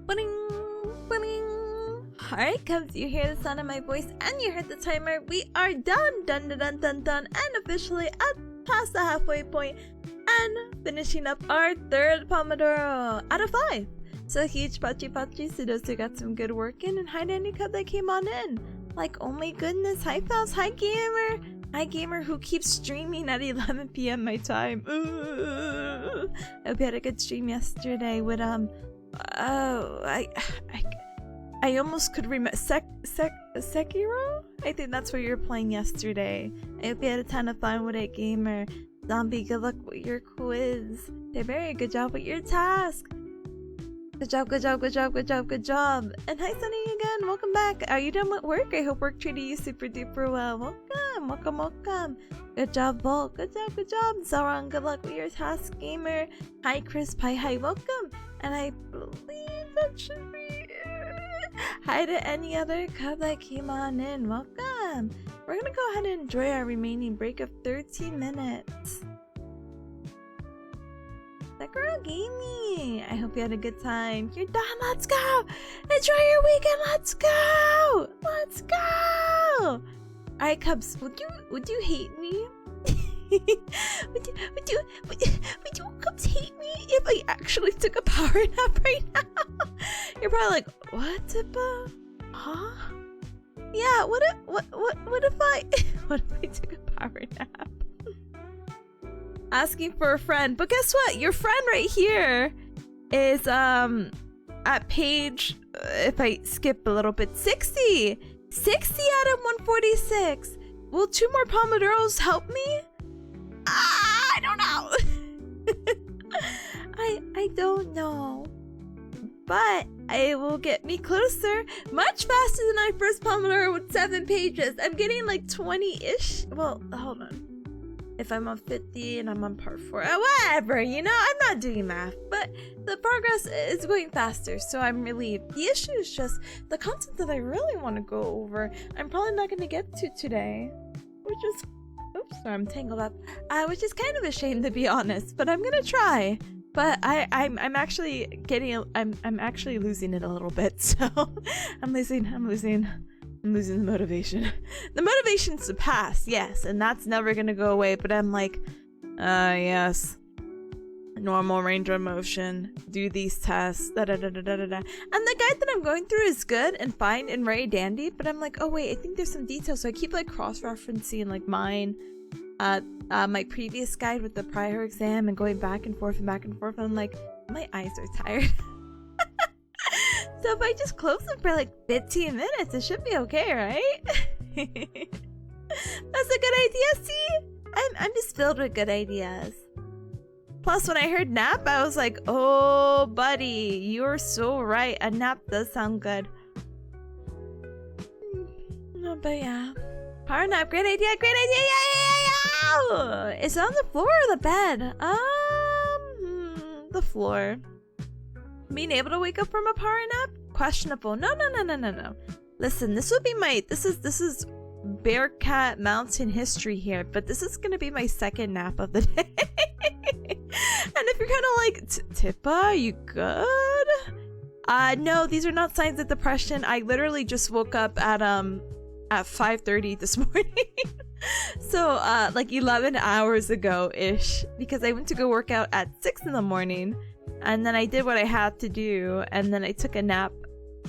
Ba-ding, ba-ding. Alright, Cubs, you hear the sound of my voice and you heard the timer. We are done, done, and officially past the halfway point and finishing up our third Pomodoro out of 5. So huge pachi to those who got some good work in, and hi to any Cub that came on in. Like, oh my goodness, hi Pals, hi Gamer! Hi Gamer who keeps streaming at 11 p.m. my time. Ooh. I hope you had a good stream yesterday with I almost could remember Sekiro? I think that's what you were playing yesterday. I hope you had a ton of fun with it, Gamer. Zombie, good luck with your quiz. Hey, very good job with your task. Good job. And hi Sunny again, welcome back. Are you done with work? I hope work treated you super duper well. Welcome. Good job, Volk. Good job. Zoran, good luck with your task, Gamer. Hi Chris Pie, hi, welcome. And I believe that should be it. Hi to any other Cub that came on in, welcome. We're gonna go ahead and enjoy our remaining break of 13 minutes. Sakura Gaming, I hope you had a good time. You're done, let's go! Enjoy your weekend, let's go! Alright Cubs, would you hate me? would you Cubs hate me if I actually took a power nap right now? You're probably like, what, Tippa? Huh? Yeah, what if I took a power nap? Asking for a friend, but guess what? Your friend right here is at page, if I skip a little bit, 60 out of 146. Will 2 more Pomodoros help me? I don't know. I don't know, but it will get me closer, much faster than my first Pomodoro with 7 pages. I'm getting like 20-ish. Well, hold on. If I'm on 50 and I'm on part 4, whatever, you know, I'm not doing math, but the progress is going faster, so I'm relieved. The issue is just the content that I really want to go over, I'm probably not going to get to today, which is, oops, sorry, I'm tangled up, which is kind of a shame to be honest, but I'm going to try. But I'm actually losing it a little bit, so I'm losing the motivation. The motivation's to pass, yes, and that's never gonna go away, but I'm like, yes. Normal range of motion, do these tests, And the guide that I'm going through is good and fine and very dandy, but I'm like, oh wait, I think there's some details, so I keep like cross-referencing like mine, my previous guide with the prior exam and going back and forth, and I'm like, my eyes are tired. So if I just close them for like 15 minutes, it should be okay, right? That's a good idea, see? I'm just filled with good ideas. Plus, when I heard nap, I was like, oh, buddy, you're so right. A nap does sound good. No, but yeah. Power nap, great idea, yeah! Is it on the floor or the bed? The floor. Being able to wake up from a power nap? Questionable. No. Listen, this is bearcat mountain history here, but this is gonna be my second nap of the day. And if you're kind of like, Tippa, you good? No, these are not signs of depression. I literally just woke up at 5:30 this morning. So like 11 hours ago ish, because I went to go work out at 6 in the morning, and then I did what I had to do, and then I took a nap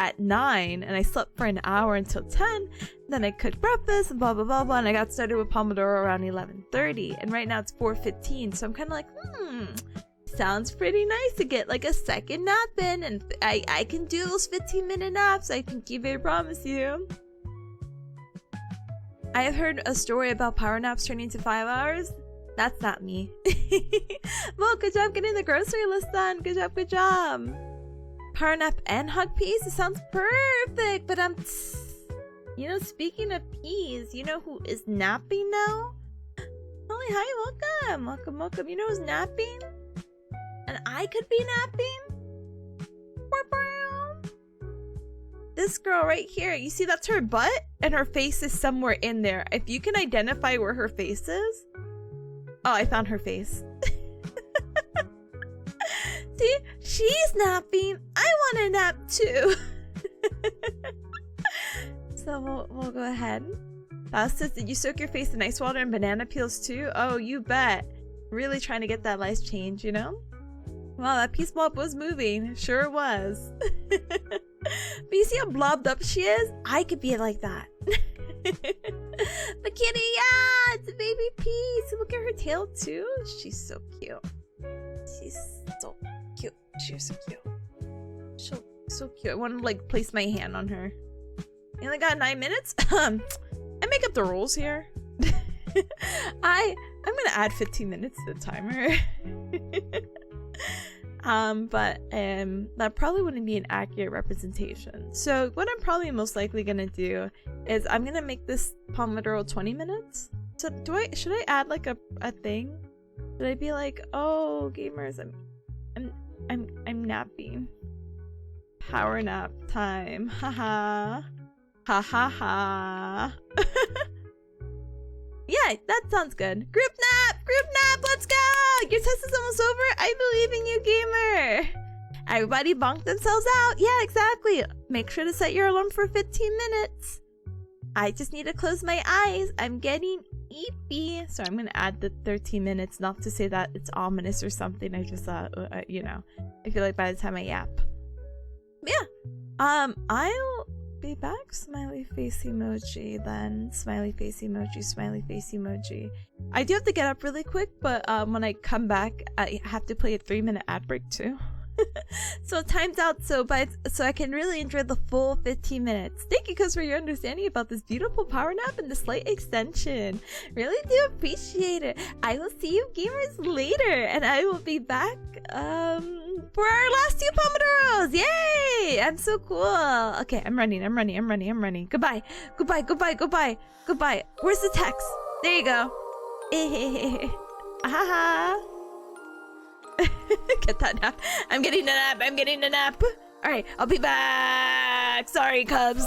at 9, and I slept for an hour until 10. Then I cooked breakfast and blah blah blah blah, and I got started with Pomodoro around 11:30, and right now it's 4:15, so I'm kind of like, sounds pretty nice to get like a second nap in, and I can do those 15-minute naps. I can keep it, promise you. I have heard a story about power naps turning to 5 hours. That's not me. Well, good job getting the grocery list done. Good job. Power nap and hug peas? It sounds perfect, but you know, speaking of peas, you know who is napping now? Holly, hi, welcome. You know who's napping? And I could be napping? This girl right here, you see that's her butt? And her face is somewhere in there. If you can identify where her face is. Oh, I found her face. See, she's napping. I want a nap too. So we'll go ahead. Says, did you soak your face in ice water and banana peels too? Oh, you bet. Really trying to get that life change, you know? Wow, that peace blob was moving. Sure was. But you see how blobbed up she is? I could be like that. But kitty, yeah, it's a baby piece. Look at her tail too. She's so cute. She's so cute. She's so cute. So cute. I want to like place my hand on her. I only got 9 minutes. I make up the rules here. I'm gonna add 15 minutes to the timer. But that probably wouldn't be an accurate representation. So what I'm probably most likely gonna do is I'm gonna make this Pomodoro 20 minutes. So should I add like a thing? Should I be like, oh gamers, I'm napping. Power nap time. Haha. Ha ha ha. Yeah, that sounds good. Group nap! Group nap! Let's go! Your test is almost over. I believe in you, gamer. Everybody bonk themselves out. Yeah, exactly. Make sure to set your alarm for 15 minutes. I just need to close my eyes. I'm getting eepy. So I'm going to add the 13 minutes. Not to say that it's ominous or something. I just, you know, I feel like by the time I yap. Yeah. I'll be back. Smiley face emoji, then smiley face emoji, smiley face emoji. I do have to get up really quick, but when I come back, I have to play a 3-minute ad break too. So time's out, so I can really enjoy the full 15 minutes. Thank you guys for your understanding about this beautiful power nap and the slight extension. Really do appreciate it. I will see you gamers later, and I will be back for our last 2 Pomodoros. Yay! I'm so cool. Okay, I'm running. Goodbye. Where's the text? There you go. Ahaha. Get that nap. I'm getting a nap. Alright, I'll be back. Sorry, Cubs.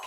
「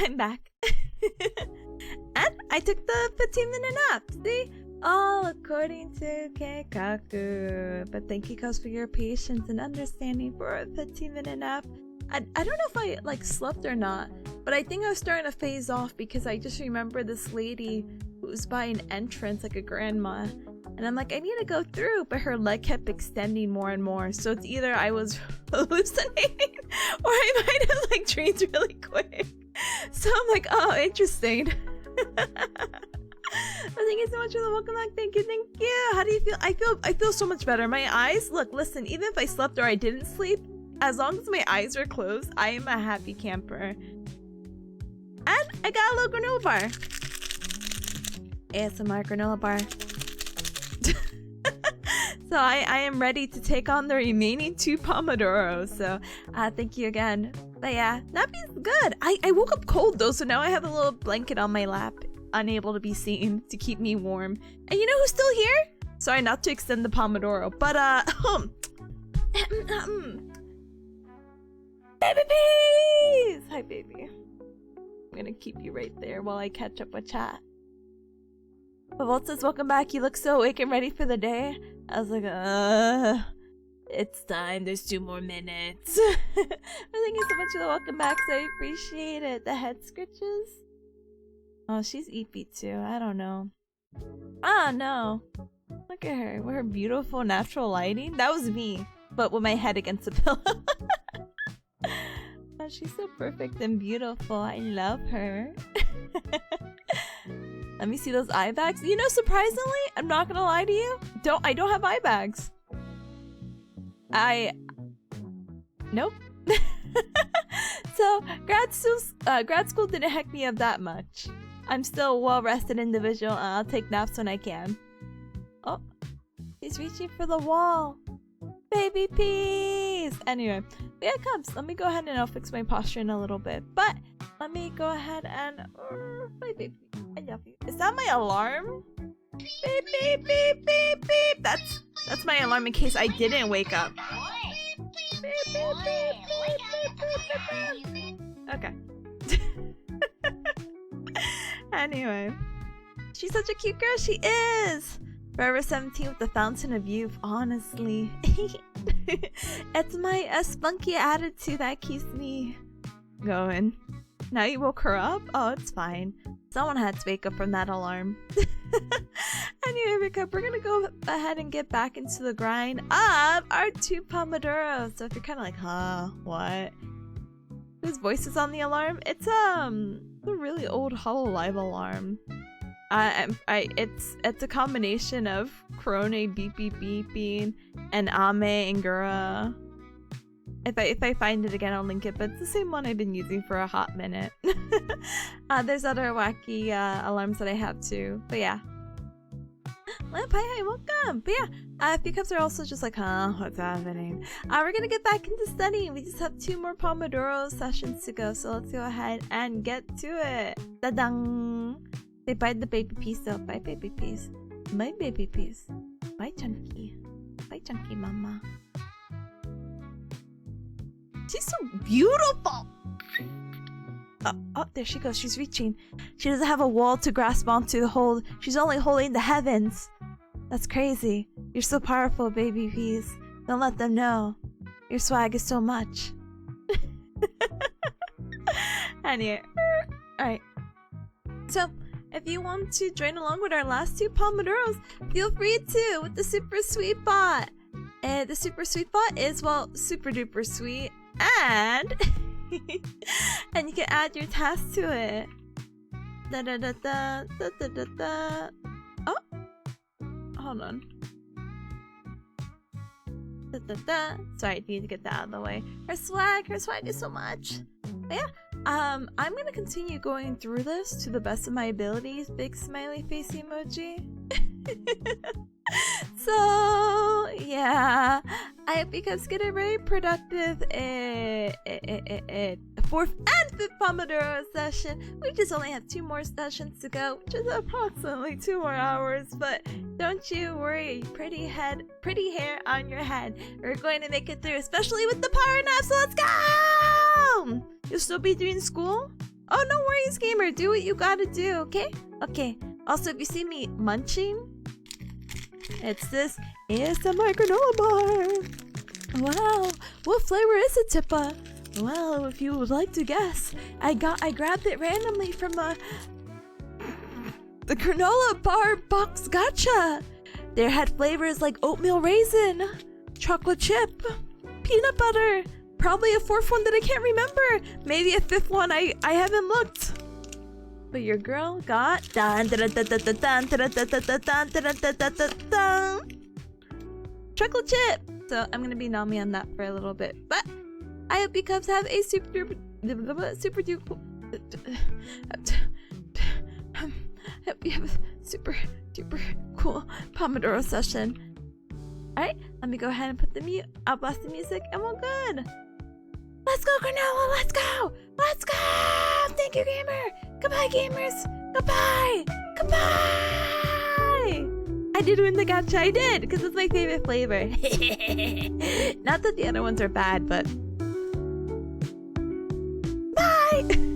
I'm back. And I took the 15-minute nap. See? All according to Keikaku. But thank you guys for your patience and understanding for a 15-minute nap. I don't know if I like slept or not, but I think I was starting to phase off because I just remember this lady who was by an entrance, like a grandma, and I'm like, I need to go through, but her leg kept extending more and more. So it's either I was hallucinating or I might have like dreamed really quick. So I'm like, oh, interesting. Thank you so much for the welcome back. Thank you, thank you. How do you feel? I feel so much better. My eyes, look, listen, even if I slept or I didn't sleep, as long as my eyes are closed, I am a happy camper. And I got a little granola bar. ASMR granola bar. So I am ready to take on the remaining 2 Pomodoros. So thank you again. But yeah, nappy's good. I woke up cold though, so now I have a little blanket on my lap, unable to be seen, to keep me warm. And you know who's still here? Sorry, not to extend the Pomodoro, but Baby Peas! Hi, baby. I'm gonna keep you right there while I catch up with chat. But says, welcome back. You look so awake and ready for the day. I was like, it's time. There's 2 more minutes. Thank you so much for the welcome back. So I appreciate it. The head scritches. Oh, she's eepy too. I don't know. Ah, no. Look at her. With her beautiful natural lighting. That was me, but with my head against the pillow. Oh, she's so perfect and beautiful. I love her. Let me see those eye bags. You know, surprisingly, I'm not gonna lie to you. I don't have eye bags. Nope. So grad school didn't heck me up that much. I'm still a well-rested individual and I'll take naps when I can. Oh, he's reaching for the wall. Baby Peas! Anyway, yeah, it comes. Let me go ahead and I'll fix my posture in a little bit. But let me go ahead and my baby, I love you. Is that my alarm? Beep beep beep beep beep. That's my alarm in case I didn't wake up. Beep, beep, beep, beep, beep, beep, beep. Okay. Anyway, she's such a cute girl. She is. Forever 17 with the fountain of youth, honestly. It's my spunky attitude that keeps me going. Now you woke her up? Oh, it's fine. Someone had to wake up from that alarm. Anyway, Rika, we're gonna go ahead and get back into the grind of our 2 Pomodoros. So if you're kind of like, huh, what? Whose voice is on the alarm? It's a really old Hololive alarm. It's a combination of Korone beep beep beeping and Ame and Gura. If I find it again, I'll link it, but it's the same one I've been using for a hot minute. There's other wacky alarms that I have too, but yeah. Lamp, hi, welcome! But yeah, Pickups are also just like, huh, what's happening? We're gonna get back into studying. We just have 2 more Pomodoro sessions to go, so let's go ahead and get to it. Ta-dang! Say bye to the baby piece though. Bye, baby piece. My baby piece. Bye, Chunky. Bye, Chunky mama. She's so beautiful! Oh, there she goes. She's reaching. She doesn't have a wall to grasp onto the hold. She's only holding the heavens. That's crazy. You're so powerful, baby peas. Don't let them know. Your swag is so much. Anyway. Alright. So, if you want to join along with our last 2 Pomodoros, feel free to with the Super Sweet Bot. And the Super Sweet Bot is, well, super duper sweet. And and you can add your task to it. Oh, hold on. Sorry, I need to get that out of the way. Her swag is so much. But yeah, I'm gonna continue going through this to the best of my abilities. Big smiley face emoji. So yeah, I hope you guys get a very productive 4th and 5th Pomodoro session. We just only have 2 more sessions to go, which is approximately 2 more hours. But don't you worry, pretty hair on your head. We're going to make it through, especially with the power nap. So let's go! You'll still be doing school? Oh, no worries, gamer. Do what you gotta do, okay? Okay. Also, if you see me munching, it's this ASMR granola bar. Wow. What flavor is it, Tippa? Well, if you would like to guess, I grabbed it randomly from the granola bar box gotcha. They had flavors like oatmeal raisin, chocolate chip, peanut butter, probably a fourth one that I can't remember, maybe a fifth one I haven't looked. But your girl got chocolate chip. So I'm gonna be nommy on that for a little bit. But I hope you cubs have a super duper hope you have a super duper cool Pomodoro session. Alright, let me go ahead and put the I'll blast the music and we're good. Let's go, granola, let's go! Let's go! Thank you, gamer! Goodbye, gamers! Goodbye! Goodbye! I did win the gacha, I did! Because it's my favorite flavor. Not that the other ones are bad, but... Bye!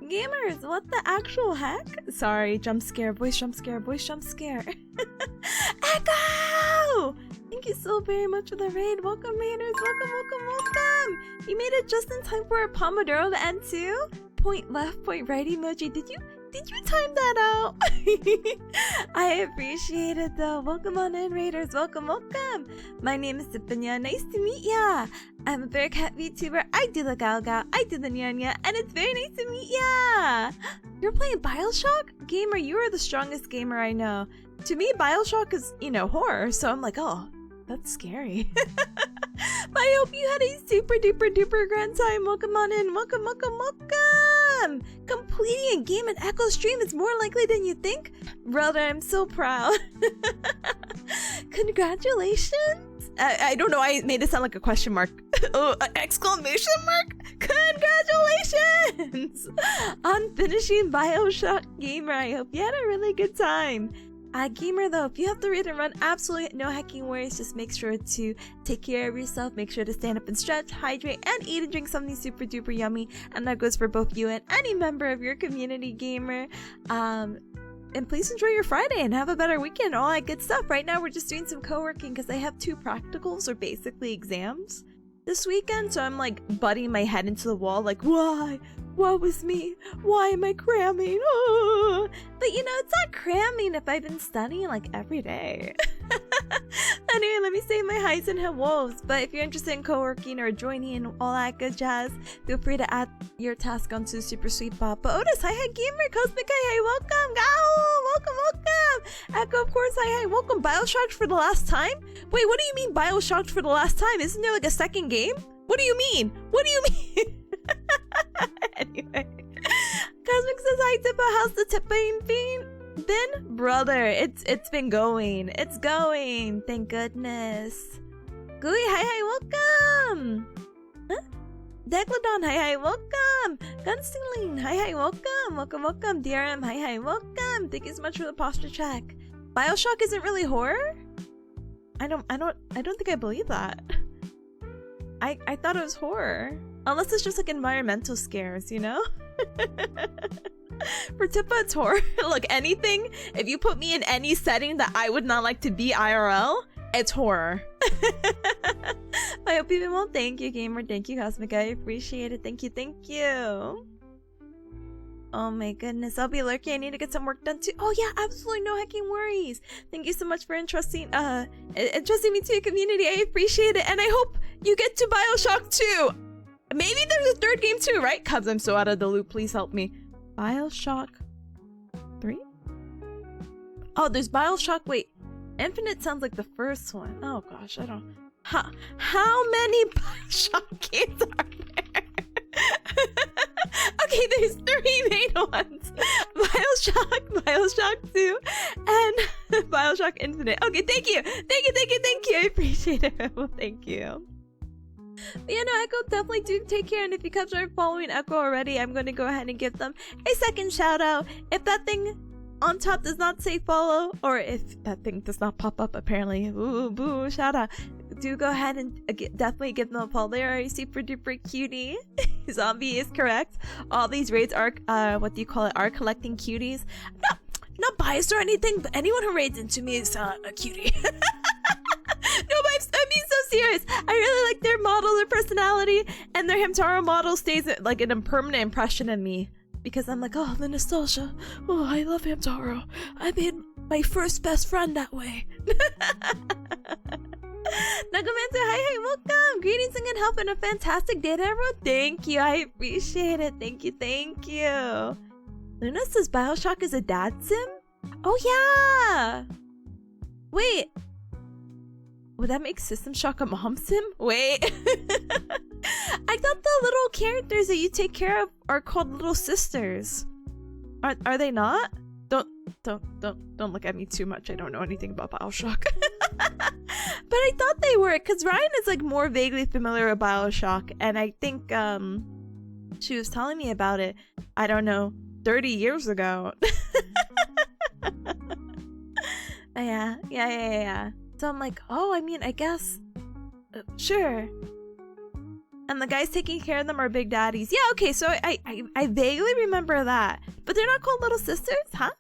Gamers, what the actual heck? Sorry, jump scare, voice jump scare, voice jump scare. Echo! Thank you so very much for the raid. Welcome, raiders. Welcome, welcome, welcome. You made it just in time for a Pomodoro to end too. Point left, point right emoji. Did you time that out? I appreciate it though. Welcome on in, raiders. Welcome, welcome. My name is Tipanya. Nice to meet ya. I'm a bearcat VTuber. I do the Gao Gao. I do the Nya, and it's very nice to meet ya. You're playing BioShock? Gamer, you are the strongest gamer I know. To me, BioShock is, horror, so I'm like, oh, that's scary. I hope you had a super duper duper grand time. Welcome on in. Welcome, welcome, welcome. Completing a game in Echo Stream is more likely than you think. Brother, I'm so proud. Congratulations. I don't know. I made it sound like a question mark. Oh, exclamation mark. Congratulations on finishing BioShock, gamer. I hope you had a really good time. Gamer though, if you have to read and run, absolutely no hacking worries. Just make sure to take care of yourself. Make sure to stand up and stretch, hydrate, and eat and drink something super duper yummy. And that goes for both you and any member of your community, gamer. And please enjoy your Friday and have a better weekend. All that good stuff. Right now we're just doing some co-working because I have 2 practicals, or basically exams, this weekend. So I'm like butting my head into the wall like, why? What was me? Why am I cramming? Oh. But it's not cramming if I've been studying like every day. Anyway, let me say my highs and hellos. But if you're interested in co-working or joining all that good jazz, feel free to add your task onto Super Sweet Pop. But Otis, hi gamer, Cosmic hi, welcome, Gao, welcome, welcome. Echo, of course, hi, welcome. BioShock for the last time? Wait, what do you mean BioShock for the last time? Isn't there like a second game? What do you mean? What do you mean? Anyway, Cosmic says hi, Tippa. How's the Tippa been? Brother, it's been going. It's going. Thank goodness. Gooey, hi, welcome. Huh? Decladon, hi, welcome. Gunstealing, hi, welcome. Welcome, welcome. DRM, hi, welcome. Thank you so much for the posture check. BioShock isn't really horror? I don't think I believe that. I thought it was horror. Unless it's just like environmental scares, For Tippa, it's horror. Look, anything, if you put me in any setting that I would not like to be IRL, it's horror. I hope you've been well. Thank you, gamer. Thank you, Cosmic. I appreciate it. Thank you, thank you. Oh my goodness, I'll be lurking. I need to get some work done too. Oh yeah, absolutely no hacking worries. Thank you so much for entrusting me to your community. I appreciate it, and I hope you get to BioShock 2. Maybe there's a 3rd game too, right? Cubs, I'm so out of the loop. Please help me. BioShock 3? Oh, there's BioShock. Wait, Infinite sounds like the first one. Oh gosh, I don't. How many BioShock games are there? Okay, there's 3 main ones. BioShock 2, and BioShock Infinite. Okay, thank you. I appreciate it. Well, thank you. But Echo, definitely do take care, and if you guys aren't following Echo already, I'm going to go ahead and give them a second shout out. If that thing on top does not say follow, or if that thing does not pop up, apparently, ooh, boo, shout out. Do go ahead and definitely give them a follow. They are a super duper cutie. Zombie is correct. All these raids are, are collecting cuties. Not biased or anything, but anyone who raids into me is a cutie. No, but I'm being so serious. I really like their model, their personality, and their Hamtaro model stays like an impermanent impression in me. Because I'm like, oh, the nostalgia. Oh, I love Hamtaro. I made my first best friend that way. Nagamancer, hi, welcome. Greetings and good health and a fantastic day to everyone. Thank you, I appreciate it. Thank you. Luna says BioShock is a dad sim? Oh yeah! Wait. Would that make System Shock a mom sim? Wait. I thought the little characters that you take care of are called little sisters. Are they not? Don't look at me too much. I don't know anything about BioShock. But I thought they were, because Ryan is like more vaguely familiar with BioShock, and I think she was telling me about it, I don't know, 30 years ago. Yeah. So I'm like, oh, I mean, I guess, sure. and the guys taking care of them are big daddies. Yeah, okay, so I vaguely remember that. But they're not called little sisters, huh?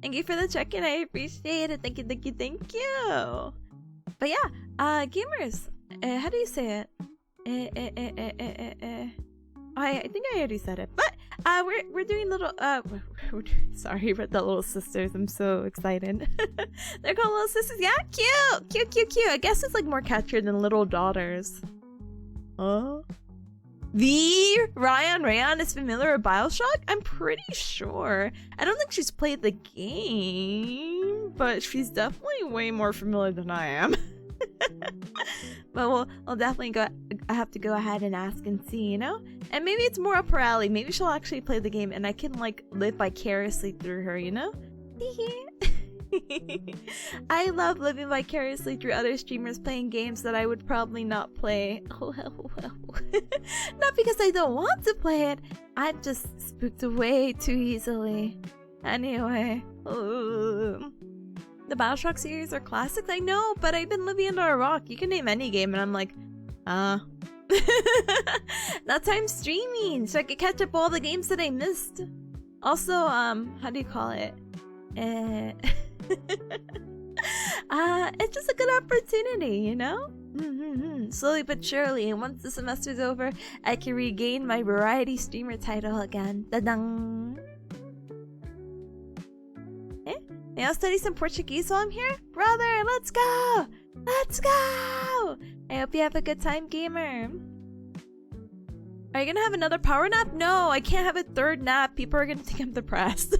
Thank you for the check-in. I appreciate it. Thank you, thank you, thank you. But yeah, gamers, how do you say it? I think I already said it, but we're doing little sorry about the little sisters. I'm so excited. They're called little sisters. Yeah, cute. I guess it's like more catchier than little daughters. Oh, Rayan is familiar with BioShock? I'm pretty sure. I don't think she's played the game, but she's definitely way more familiar than I am. But I'll definitely I have to go ahead and ask and see, you know? And maybe it's more up her alley. Maybe she'll actually play the game and I can like live vicariously through her, you know? I love living vicariously through other streamers playing games that I would probably not play. Not because I don't want to play it. I'm just spooked way too easily. Anyway. The BioShock series are classics, I know, but I've been living under a rock. You can name any game and I'm like, That's why I'm streaming, so I could catch up all the games that I missed. Also, how do you call it? It's just a good opportunity, you know? Slowly but surely, and once the semester's over, I can regain my variety streamer title again. Da-dang! May I study some Portuguese while I'm here? Brother, let's go! Let's go! I hope you have a good time, gamer. Are you gonna have another power nap? No, I can't have a third nap. People are gonna think I'm depressed.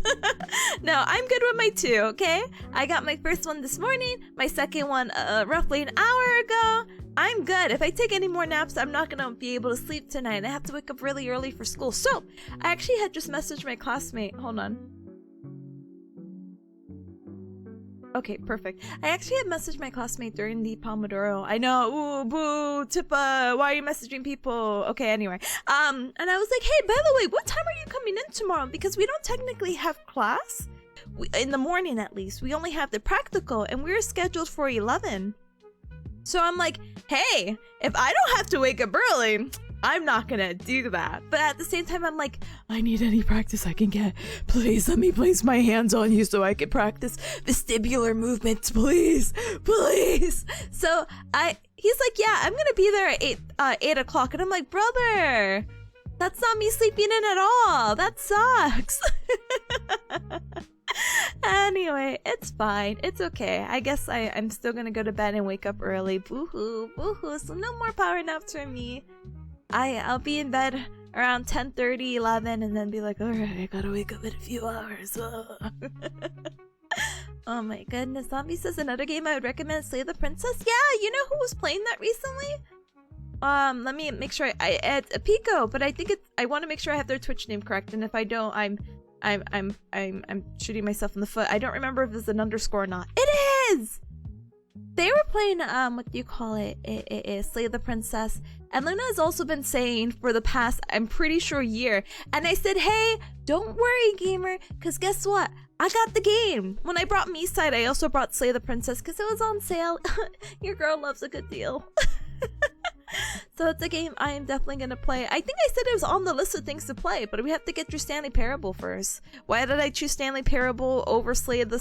No, I'm good with my 2, okay? I got my first one this morning, my second one roughly an hour ago. I'm good. If I take any more naps, I'm not gonna be able to sleep tonight. I have to wake up really early for school. So, I actually had just messaged my classmate. Hold on. Okay, perfect. I actually had messaged my classmate during the Pomodoro. I know, ooh, boo, Tippa, why are you messaging people? Okay, anyway. And I was like, hey, by the way, what time are you coming in tomorrow? Because we don't technically have class. In the morning, at least. We only have the practical, and we're scheduled for 11. So I'm like, hey, if I don't have to wake up early, I'm not gonna do that. But at the same time, I'm like, I need any practice I can get. Please let me place my hands on you so I can practice vestibular movements, please, please. So he's like, yeah, I'm gonna be there at 8 o'clock. And I'm like, brother, that's not me sleeping in at all. That sucks. Anyway, it's fine. It's okay. I guess I'm still gonna go to bed and wake up early. Boo-hoo, boo-hoo. So no more power naps for me. I'll be in bed around 10:30, 11, and then be like, alright, I gotta wake up in a few hours. Oh my goodness. Zombie says another game I would recommend, Slay the Princess. Yeah, you know who was playing that recently? Let me make sure I add a Pico, but I think I want to make sure I have their Twitch name correct, and if I don't, I'm shooting myself in the foot. I don't remember if it's an underscore or not. It is! They were playing, what do you call it? Slay the Princess. And Luna has also been saying for the past, I'm pretty sure, year. And I said, hey, don't worry, gamer, because guess what? I got the game. When I brought Meeside, I also brought Slay the Princess because it was on sale. Your girl loves a good deal. So it's a game I am definitely going to play. I think I said it was on the list of things to play, but we have to get through Stanley Parable first. Why did I choose Stanley Parable over Slay the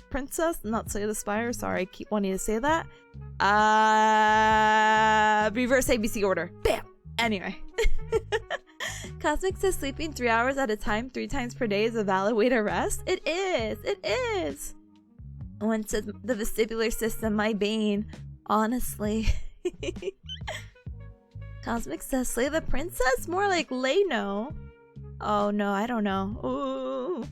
Princess? Not Slay the Spire. Sorry, I keep wanting to say that. Reverse ABC order. Bam! Anyway. Cosmic says sleeping 3 hours at a time 3 times per day is a valid way to rest. It is. It is. One says the vestibular system, my bane. Honestly. Cosmic says Slay the Princess? More like Leno. Oh no, I don't know. Ooh.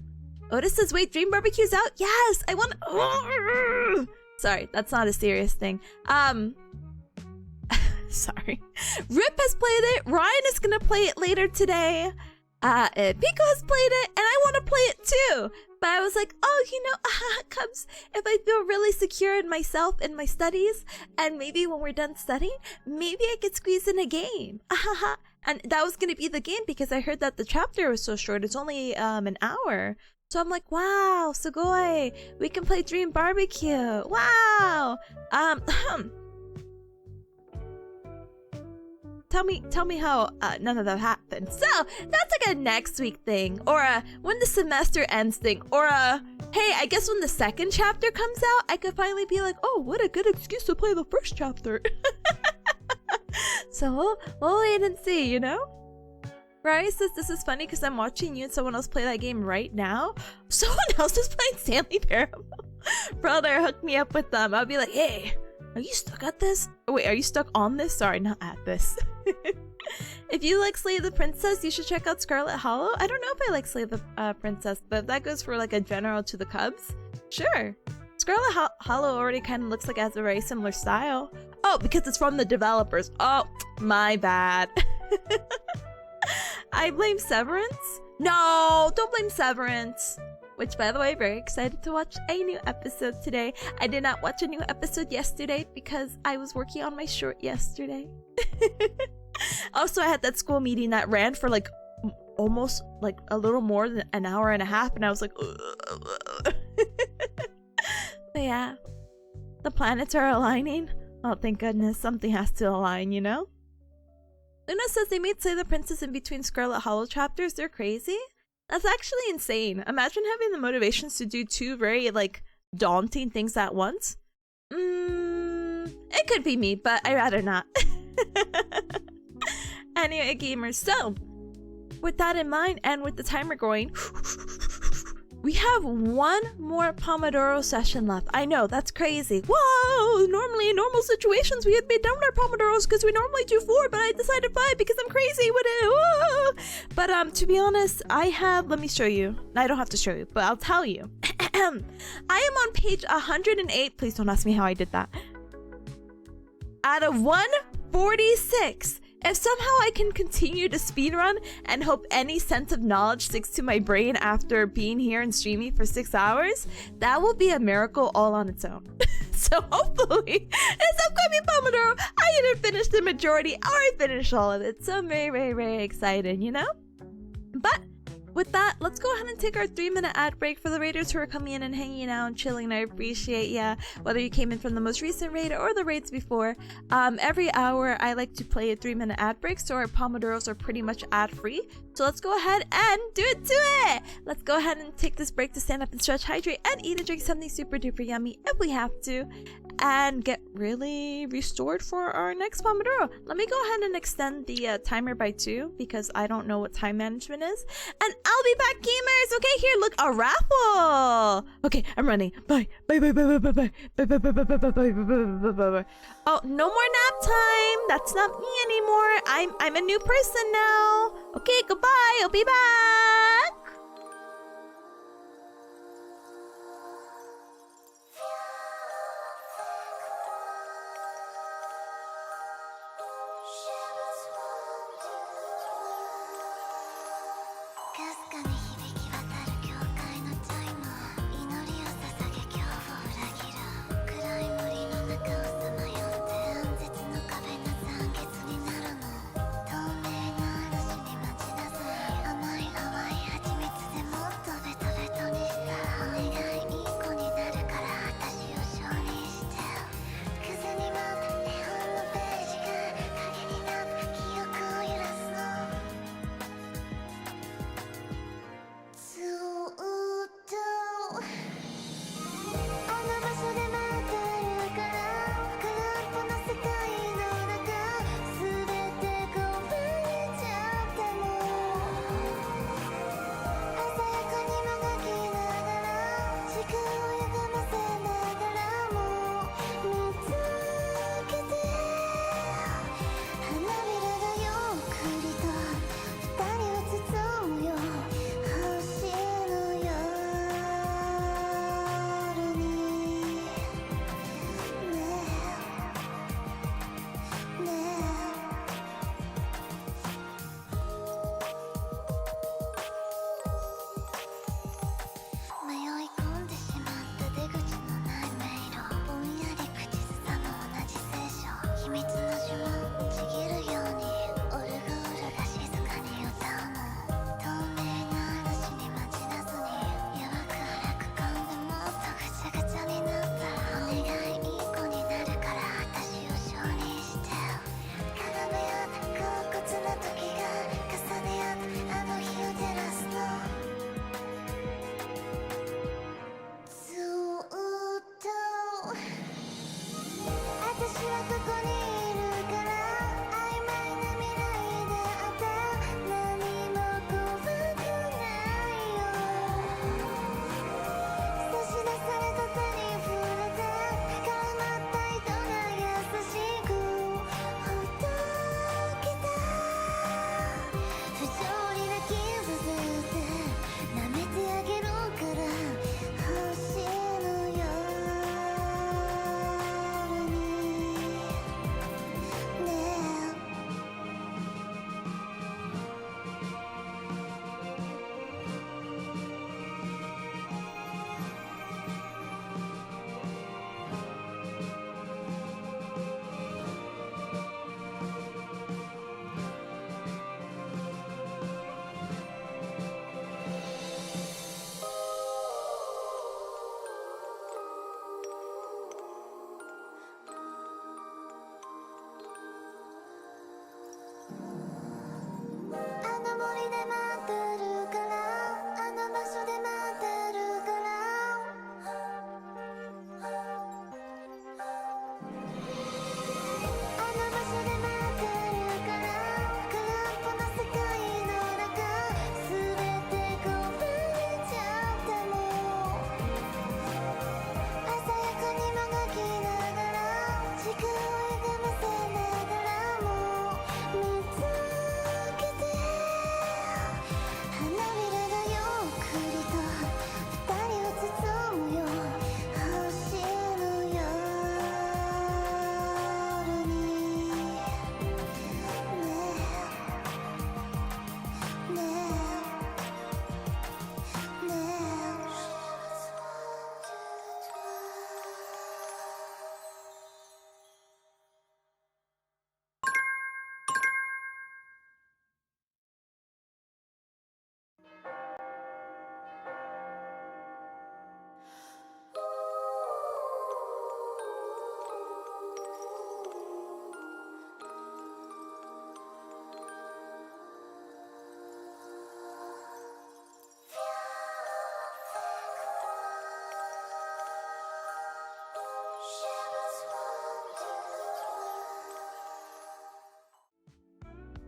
Otis says, wait, Dream Barbecue's out? Yes! I want to... Sorry, that's not a serious thing. Sorry. Rip has played it. Ryan is gonna play it later today. Pico has played it, and I want to play it too. But I was like, oh, you know, Cubs, if I feel really secure in myself and my studies, and maybe when we're done studying, maybe I could squeeze in a game. And that was gonna be the game because I heard that the chapter was so short. It's only an hour. So I'm like, wow, Sugoi, we can play Dream Barbecue. Wow. tell me how none of that happened. So that's like a next week thing, or a when the semester ends thing, or a hey, I guess when the second chapter comes out, I could finally be like, oh, what a good excuse to play the first chapter. So we'll wait and see, you know? Rari says this is funny because I'm watching you and someone else play that game right now. Someone else is playing Stanley Parable. Brother, hook me up with them. I'll be like, hey, are you stuck at this? Oh, wait, are you stuck on this? Sorry, not at this. If you like Slay the Princess, you should check out Scarlet Hollow. I don't know if I like Slay the Princess, but if that goes for like a general to the Cubs, sure. Scarlet Hollow already kind of looks like it has a very similar style. Oh, because it's from the developers. Oh, my bad. I blame Severance? No, don't blame Severance. Which, by the way, very excited to watch a new episode today. I did not watch a new episode yesterday because I was working on my short yesterday. Also, I had that school meeting that ran for like almost like a little more than an hour and a half, and I was like, but yeah, the planets are aligning. Oh, thank goodness, something has to align, you know? Luna says they made Slay the Princess in between Scarlet Hollow chapters. They're crazy. That's actually insane. Imagine having the motivations to do two very, like, daunting things at once. It could be me, but I'd rather not. Anyway, gamers, so, with that in mind, and with the timer going, we have one more Pomodoro session left. I know, that's crazy. Whoa! Normally, in normal situations, we had been done our Pomodoros because we normally do 4, but I decided 5 because I'm crazy with it. Whoa! But to be honest, I have, let me show you. I don't have to show you, but I'll tell you. I am on page 108. Please don't ask me how I did that. Out of 146. If somehow I can continue to speedrun and hope any sense of knowledge sticks to my brain after being here and streaming for 6 hours, that will be a miracle all on its own. So hopefully, this upcoming Pomodoro, I either finish the majority or I finish all of it. So I'm very, very, very excited, you know? But with that, let's go ahead and take our 3-minute ad break for the raiders who are coming in and hanging out and chilling. I appreciate ya, whether you came in from the most recent raid or the raids before. Every hour, I like to play a 3-minute ad break, so our Pomodoros are pretty much ad-free. So let's go ahead and do it! Let's go ahead and take this break to stand up and stretch, hydrate, and eat and drink something super duper yummy if we have to, and get really restored for our next Pomodoro. Let me go ahead and extend the timer by 2 because I don't know what time management is. And I'll be back, gamers! Okay, here, look, a raffle! Okay, I'm running. Bye. Bye. Oh, no more nap time! That's not me anymore. I'm a new person now. Okay, goodbye. I'll be back.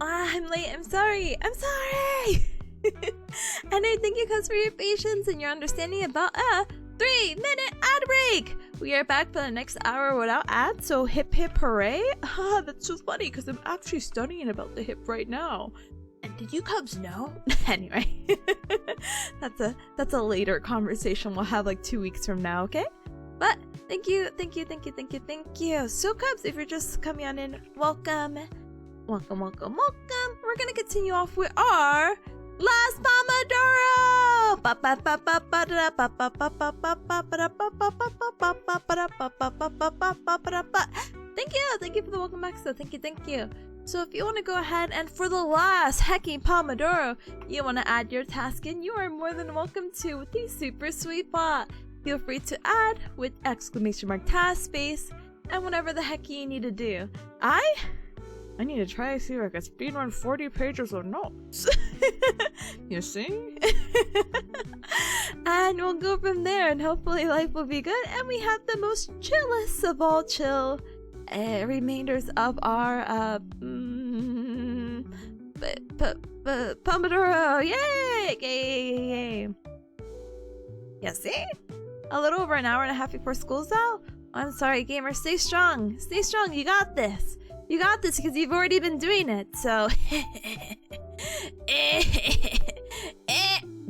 I'm late. I'm sorry. I'm sorry. And I thank you guys for your patience and your understanding about a 3-minute ad break. We are back for the next hour without ads, so hip hip hooray. That's so funny because I'm actually studying about the hip right now. And did you cubs know? Anyway, that's a later conversation we'll have like 2 weeks from now, okay? But thank you. So cubs, if you're just coming on in, welcome. We're gonna continue off with our last Pomodoro. Thank you for the welcome back. So thank you. So if you want to go ahead and for the last hecking Pomodoro, you want to add your task in, you are more than welcome to with the super sweet bot. Feel free to add with !task space and whatever the heck you need to do. I need to try to see if I can speedrun 40 pages of notes. You see? And we'll go from there, and hopefully life will be good. And we have the most chillest of all chill remainders of our Pomodoro. Yay! Yeah, see? A little over an hour and a half before school's out. I'm sorry, gamer. Stay strong. You got this. You got this because you've already been doing it, so...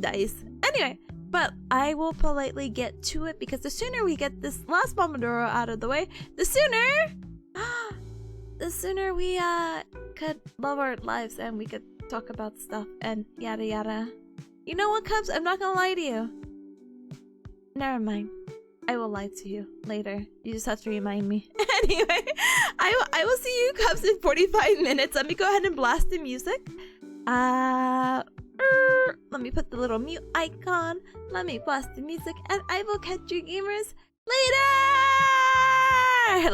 Dice. Anyway, but I will politely get to it because the sooner we get this last Pomodoro out of the way, the sooner we could love our lives and we could talk about stuff and yada yada. You know what, Cubs? I'm not gonna lie to you. Never mind. I will lie to you later. You just have to remind me. Anyway, I will see you Cubs in 45 minutes. Let me go ahead and blast the music. Let me put the little mute icon. Let me blast the music, and I will catch you gamers later.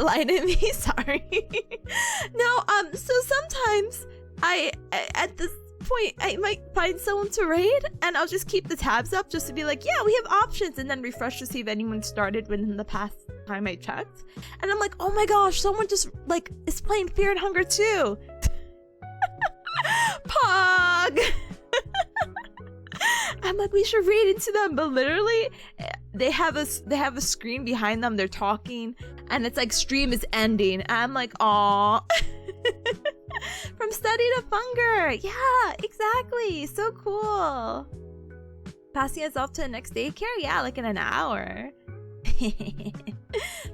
Lie to me, sorry. No, so sometimes I at this point I might find someone to raid and I'll just keep the tabs up just to be like, yeah, we have options, and then refresh to see if anyone started within the past time I checked. And I'm like, oh my gosh, someone just like is playing Fear and Hunger 2. Pog. I'm like, we should read into them, but literally they have a screen behind them, they're talking, and it's like stream is ending. And I'm like, aw. From study to funger. Yeah, exactly. So cool. Passing us off to the next daycare? Yeah, like in an hour.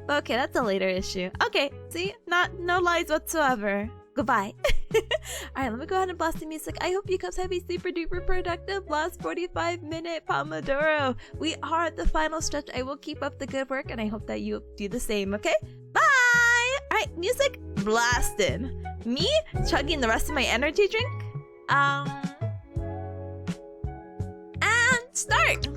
But okay, that's a later issue. Okay, see? No lies whatsoever. Goodbye. Alright, let me go ahead and blast the music. I hope you guys have a super duper productive last 45-minute Pomodoro. We are at the final stretch. I will keep up the good work and I hope that you do the same, okay? Bye! Alright, music blasted. Me chugging the rest of my energy drink. And start!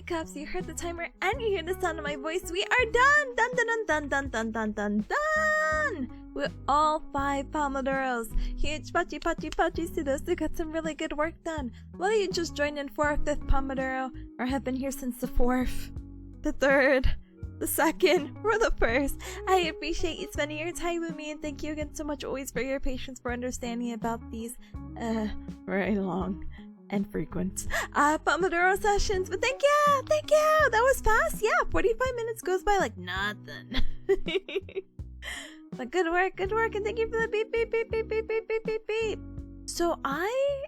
Cups, you heard the timer and you hear the sound of my voice. We are done! Done, done, done, done, done, done, done, done! With all 5 Pomodoros. Huge pachi pachi pachis to those who got some really good work done. Whether you just joined in for our 5th Pomodoro, or have been here since the 4th, the 3rd, the 2nd, or the 1st, I appreciate you spending your time with me, and thank you again so much always for your patience, for understanding about these, very long and frequent Pomodoro sessions. But thank you, that was fast. Yeah, 45 minutes goes by like nothing. But good work, and thank you for the beep beep beep beep beep beep beep beep beep. So I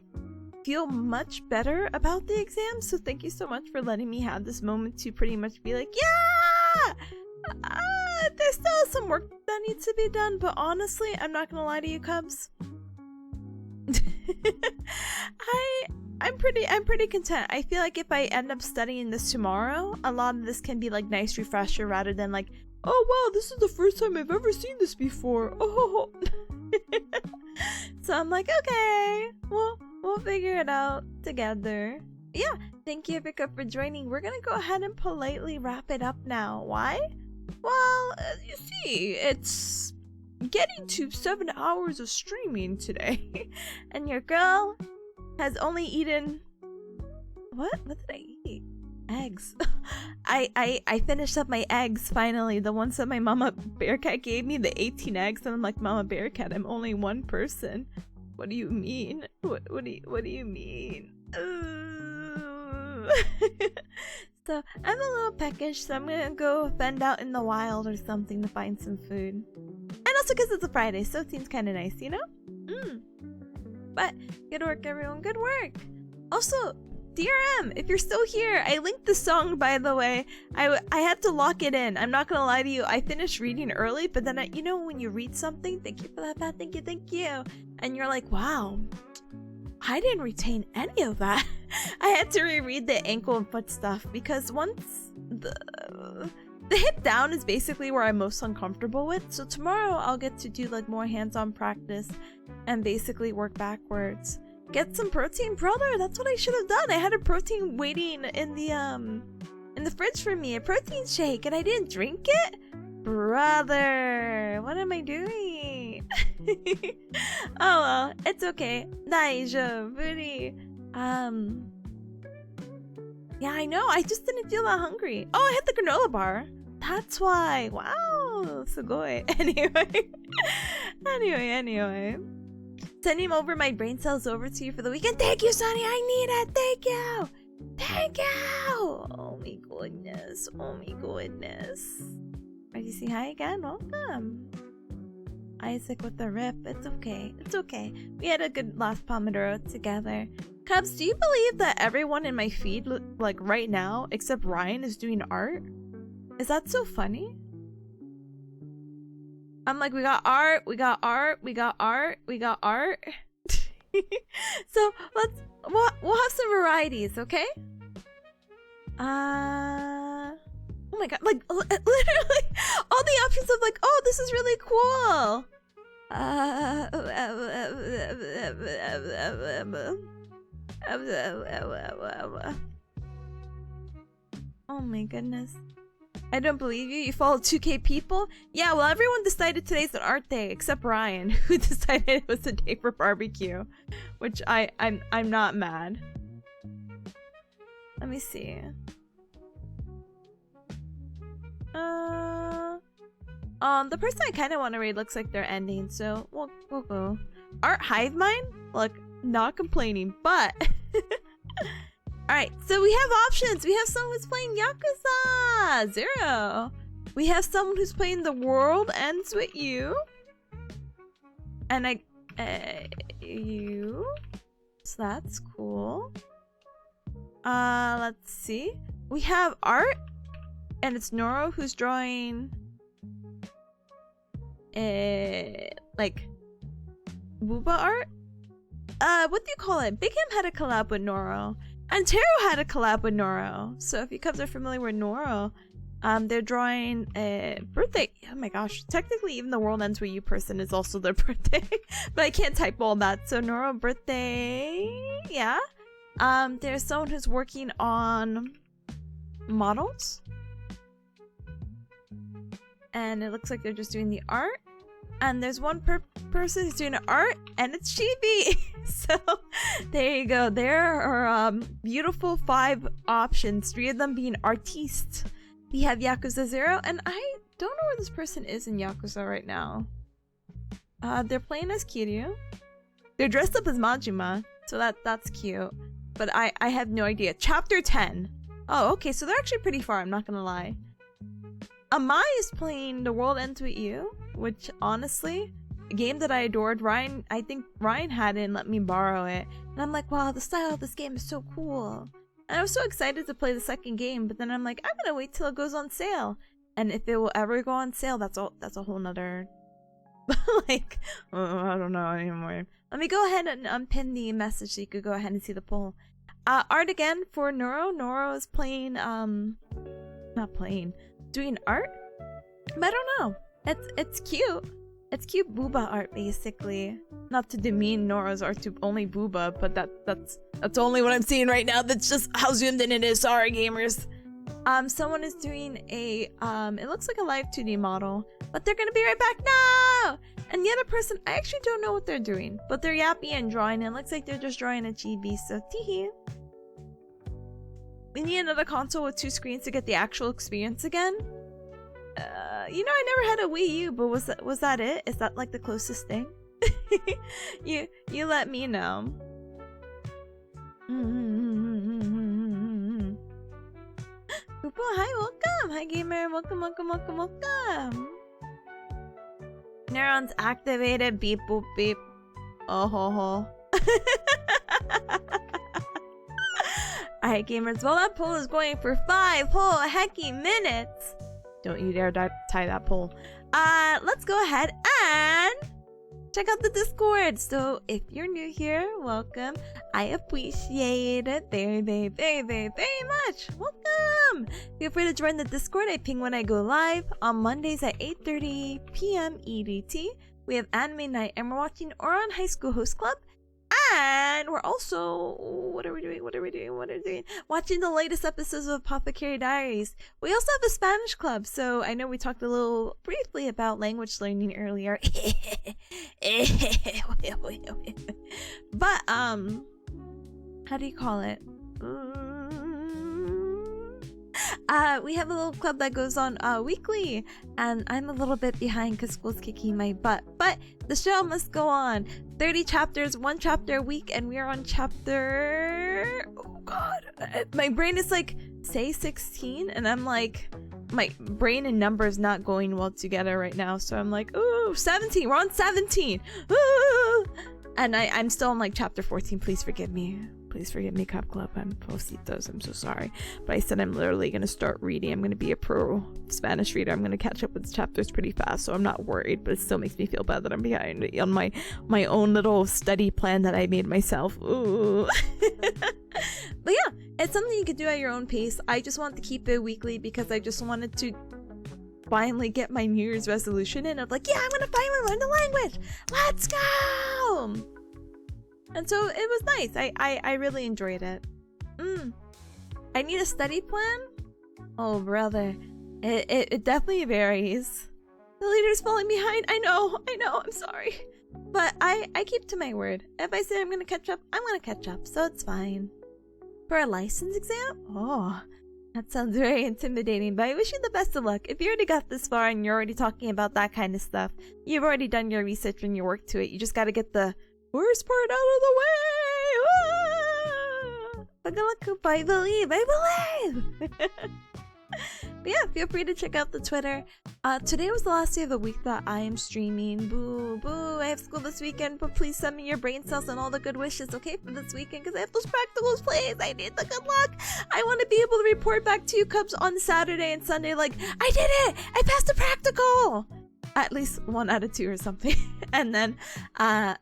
feel much better about the exam, so thank you so much for letting me have this moment to pretty much be like, yeah, there's still some work that needs to be done, but honestly, I'm not gonna lie to you, Cubs. I'm pretty content. I feel like if I end up studying this tomorrow, a lot of this can be like nice refresher rather than like, oh wow, this is the first time I've ever seen this before. Oh. So I'm like, okay, we'll figure it out together. Yeah, thank you, Vika, for joining. We're gonna go ahead and politely wrap it up now. Why? Well, you see, it's getting to 7 hours of streaming today, and your girl has only eaten... What did I eat? Eggs. I finished up my eggs finally, the ones that my mama bearcat gave me, the 18 eggs, and I'm like, Mama Bearcat, I'm only one person. What do you mean? What do you mean? So I'm a little peckish, so I'm gonna go fend out in the wild or something to find some food. And also because it's a Friday, so it seems kind of nice, you know? But good work, everyone, good work. Also, DRM, if you're still here, I linked the song, by the way. I had to lock it in. I'm not gonna lie to you, I finished reading early, but then you know when you read something, thank you for that, Pat, thank you, and you're like, wow, I didn't retain any of that. I had to reread the ankle and foot stuff because once the hip down is basically where I'm most uncomfortable with, so tomorrow I'll get to do like more hands-on practice and basically work backwards. Get some protein, brother. That's what I should have done. I had a protein waiting in the fridge for me, a protein shake, and I didn't drink it. Brother, what am I doing? Oh well, it's okay. Daijoubu. Yeah, I know. I just didn't feel that hungry. Oh, I had the granola bar. That's why. Wow, sugoi. Anyway. Sending over my brain cells over to you for the weekend. Thank you, Sonny. I need it. Thank you. Oh my goodness. Ready to say hi again? Welcome. Isaac with the rip. It's okay. We had a good last Pomodoro together. Cubs, do you believe that everyone in my feed, like right now, except Ryan, is doing art? Is that so funny? I'm like, we got art. So we'll have some varieties, okay? Oh my god, like literally all the options of like, oh, this is really cool. Oh my goodness. I don't believe you. You follow 2K people? Yeah, well, everyone decided today's an art day except Ryan, who decided it was a day for barbecue, which I'm not mad. Let me see. The person I kind of want to read looks like they're ending, so we'll go. Art Hive Mind? Look, not complaining, but alright, so we have options. We have someone who's playing Yakuza 0. We have someone who's playing The World Ends With You. And you. So that's cool. Let's see. We have art. And it's Noro who's drawing like Wooba art? What do you call it? Big Him had a collab with Noro. And Teru had a collab with Noro. So if you cubs are familiar with Noro, they're drawing a birthday. Oh my gosh. Technically even the World Ends With You person is also their birthday. But I can't type all that. So Noro birthday. Yeah. There's someone who's working on models. And it looks like they're just doing the art. And there's one person who's doing art, and it's chibi. So there you go. There are beautiful 5 options, 3 of them being artistes. We have Yakuza 0, and I don't know where this person is in Yakuza right now. They're playing as Kiryu. They're dressed up as Majima, so that's cute. But I have no idea. Chapter 10. Oh, okay, so they're actually pretty far, I'm not gonna lie. Amai is playing The World Ends With You, which honestly, a game that I adored. I think Ryan had it and let me borrow it. And I'm like, wow, the style of this game is so cool. And I was so excited to play the second game, but then I'm like, I'm gonna wait till it goes on sale. And if it will ever go on sale, that's a whole nother like, I don't know anymore. Let me go ahead and unpin the message so you could go ahead and see the poll. Art again for Noro. Noro is playing doing art? But I don't know. It's cute. It's cute booba art basically. Not to demean Nora's art to only booba, but that's only what I'm seeing right now. That's just how zoomed in it is. Sorry gamers. Someone is doing a it looks like a live 2D model, but they're gonna be right back now. And the other person, I actually don't know what they're doing, but they're yapping and drawing. It looks like they're just drawing a chibi, so teehee. We need another console with 2 screens to get the actual experience again. You know, I never had a Wii U, but was that it? Is that like the closest thing? you let me know. Poopo, hi, welcome! Hi gamer, welcome. Neurons activated, beep boop beep. Oh ho ho. Alright gamers, well that poll is going for 5 whole hecky minutes. Don't you dare tie that poll. Let's go ahead and check out the Discord. So if you're new here, welcome. I appreciate it very much. Welcome. Feel free to join the Discord. I ping when I go live on Mondays at 8:30 p.m. EDT. We have anime night and we're watching Ouran High School Host Club. And we're also, what are we doing? Watching the latest episodes of Apothecary Diaries. We also have a Spanish club, so I know we talked a little briefly about language learning earlier. But, how do you call it? We have a little club that goes on weekly, and I'm a little bit behind because school's kicking my butt, but the show must go on. 30 chapters, 1 chapter a week, and we are on chapter, oh god, my brain is like, say 16, and I'm like, my brain and numbers not going well together right now, so I'm like, ooh, 17, we're on 17, ooh! And I'm still on like chapter 14, please forgive me. Please forgive me, Cup Club. I'm Positos. I'm so sorry. But I said I'm literally going to start reading. I'm going to be a pro Spanish reader. I'm going to catch up with chapters pretty fast, so I'm not worried. But it still makes me feel bad that I'm behind on my own little study plan that I made myself. Ooh. But yeah, it's something you could do at your own pace. I just wanted to keep it weekly because I just wanted to finally get my New Year's resolution in of like, yeah, I'm going to finally learn the language. Let's go! And so it was nice. I really enjoyed it. I need a study plan? Oh, brother. It definitely varies. The leader's falling behind. I know, I'm sorry. But I keep to my word. If I say I'm gonna catch up, I'm gonna catch up, so it's fine. For a license exam? Oh, that sounds very intimidating, but I wish you the best of luck. If you already got this far and you're already talking about that kind of stuff, you've already done your research and your work to it. You just gotta get the worst part out of the way! Ah! But good luck, Koopa. I believe! But yeah, feel free to check out the Twitter. Today was the last day of the week that I am streaming. Boo, boo, I have school this weekend, but please send me your brain cells and all the good wishes, okay, for this weekend, because I have those practicals, please. I need the good luck. I want to be able to report back to you, Cubs, on Saturday and Sunday, like, I did it! I passed the practical! At least 1 out of 2 or something. And then, yeah.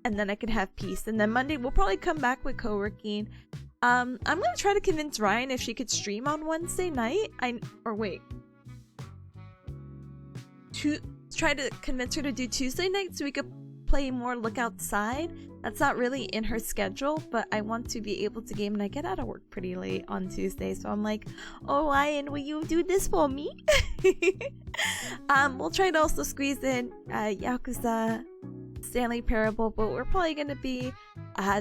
And then I could have peace. And then Monday, we'll probably come back with co-working. I'm gonna try to convince Ryan if she could stream on Wednesday night. Try to convince her to do Tuesday night so we could play more, look outside. That's not really in her schedule, but I want to be able to game, and I get out of work pretty late on Tuesday, so I'm like, oh, Ryan, will you do this for me? We'll try to also squeeze in Yakuza, Stanley Parable, but we're probably gonna be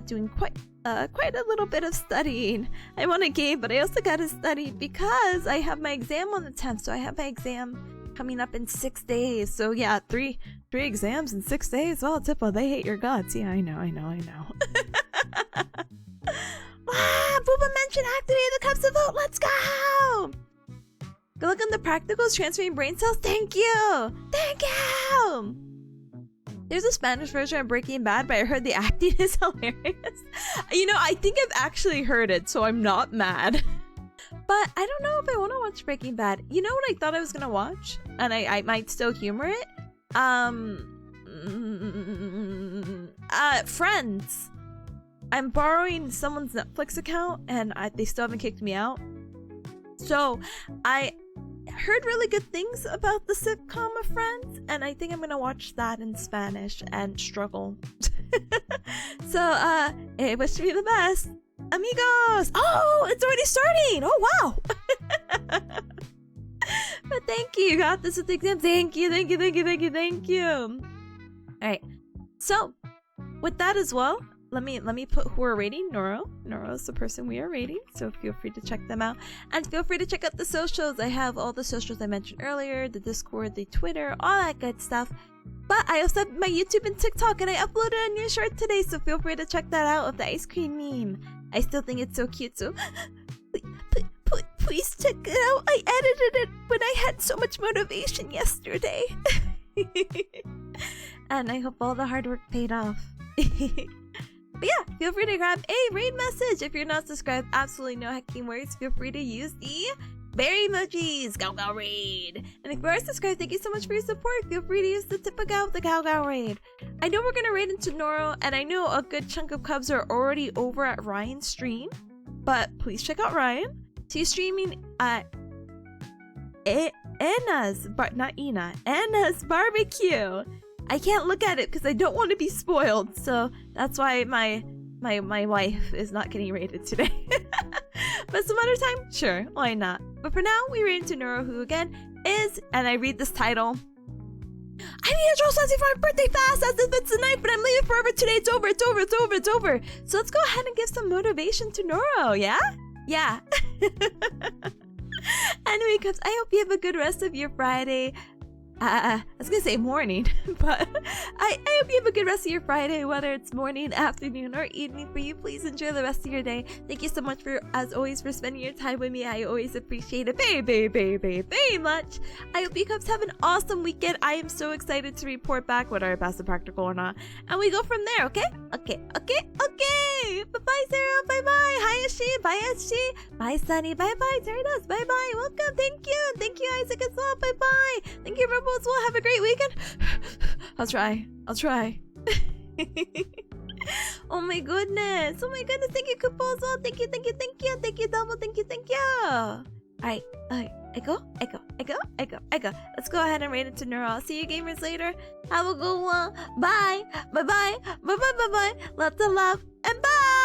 doing quite a little bit of studying. I want to game, but I also gotta study because I have my exam on the 10th, so I have my exam coming up in 6 days. So yeah, three exams in 6 days. Well, Tippa, they hate your guts. Yeah, I know. Booba mentioned activate the cups to vote. Let's go! Good luck on the practicals, transferring brain cells. Thank you! There's a Spanish version of Breaking Bad, but I heard the acting is hilarious. You know, I think I've actually heard it, so I'm not mad. But I don't know if I want to watch Breaking Bad. You know what I thought I was gonna watch? And I might still humor it? Friends. I'm borrowing someone's Netflix account, and they still haven't kicked me out. So, I heard really good things about the sitcom of Friends, and I think I'm gonna watch that in Spanish and struggle. So, I wish me the best. Amigos! Oh, it's already starting! Oh, wow! But thank you. You got this with the exam. Thank you. Alright. So, with that as well, let me put who we're rating. Noro is the person we are rating, so feel free to check them out. And feel free to check out the socials. I have all the socials I mentioned earlier, the Discord, the Twitter, all that good stuff. But I also have my YouTube and TikTok, and I uploaded a new short today, so feel free to check that out of the ice cream meme. I still think it's so cute, so please check it out. I edited it when I had so much motivation yesterday. And I hope all the hard work paid off. But yeah, feel free to grab a raid message. If you're not subscribed, absolutely no hacking words. Feel free to use the berry emojis. Go raid. And if you are subscribed, thank you so much for your support. Feel free to use the Tipanya, the Go raid. I know we're gonna raid into Noro, and I know a good chunk of cubs are already over at Ryan's stream, but please check out Ryan. She's streaming at Anna's barbecue. I can't look at it because I don't want to be spoiled, so that's why my wife is not getting rated today. But some other time, sure, why not? But for now, we raid into Noro, who again is, and I read this title, I need to draw something for my birthday fast as if it's the night, but I'm leaving forever today. It's over. So let's go ahead and give some motivation to Noro, yeah? Yeah. Anyway, cubs, I hope you have a good rest of your Friday. I was gonna say morning, but I hope you have a good rest of your Friday, whether it's morning, afternoon, or evening for you. Please enjoy the rest of your day. Thank you so much for, as always, for spending your time with me. I always appreciate it very much. I hope you cubs have an awesome weekend. I am so excited to report back whether I pass the practical or not, and we go from there, okay? Okay. Bye-bye, Sarah. Bye-bye. Hi, Ashi. Bye, Ashi. Bye, Sunny. Bye-bye, Sarah. Bye-bye. Welcome. Thank you. And thank you, Isaac, as well. Bye-bye. Thank you, Rebel, as well. Have a great weekend. I'll try. Oh my goodness. Thank you, Kupo, as well. Thank you. Thank you, Double. Thank you. Alright. Echo. Let's go ahead and raid it to Neuro. I'll see you gamers later. Have a good one. Bye. Lots of love. And bye.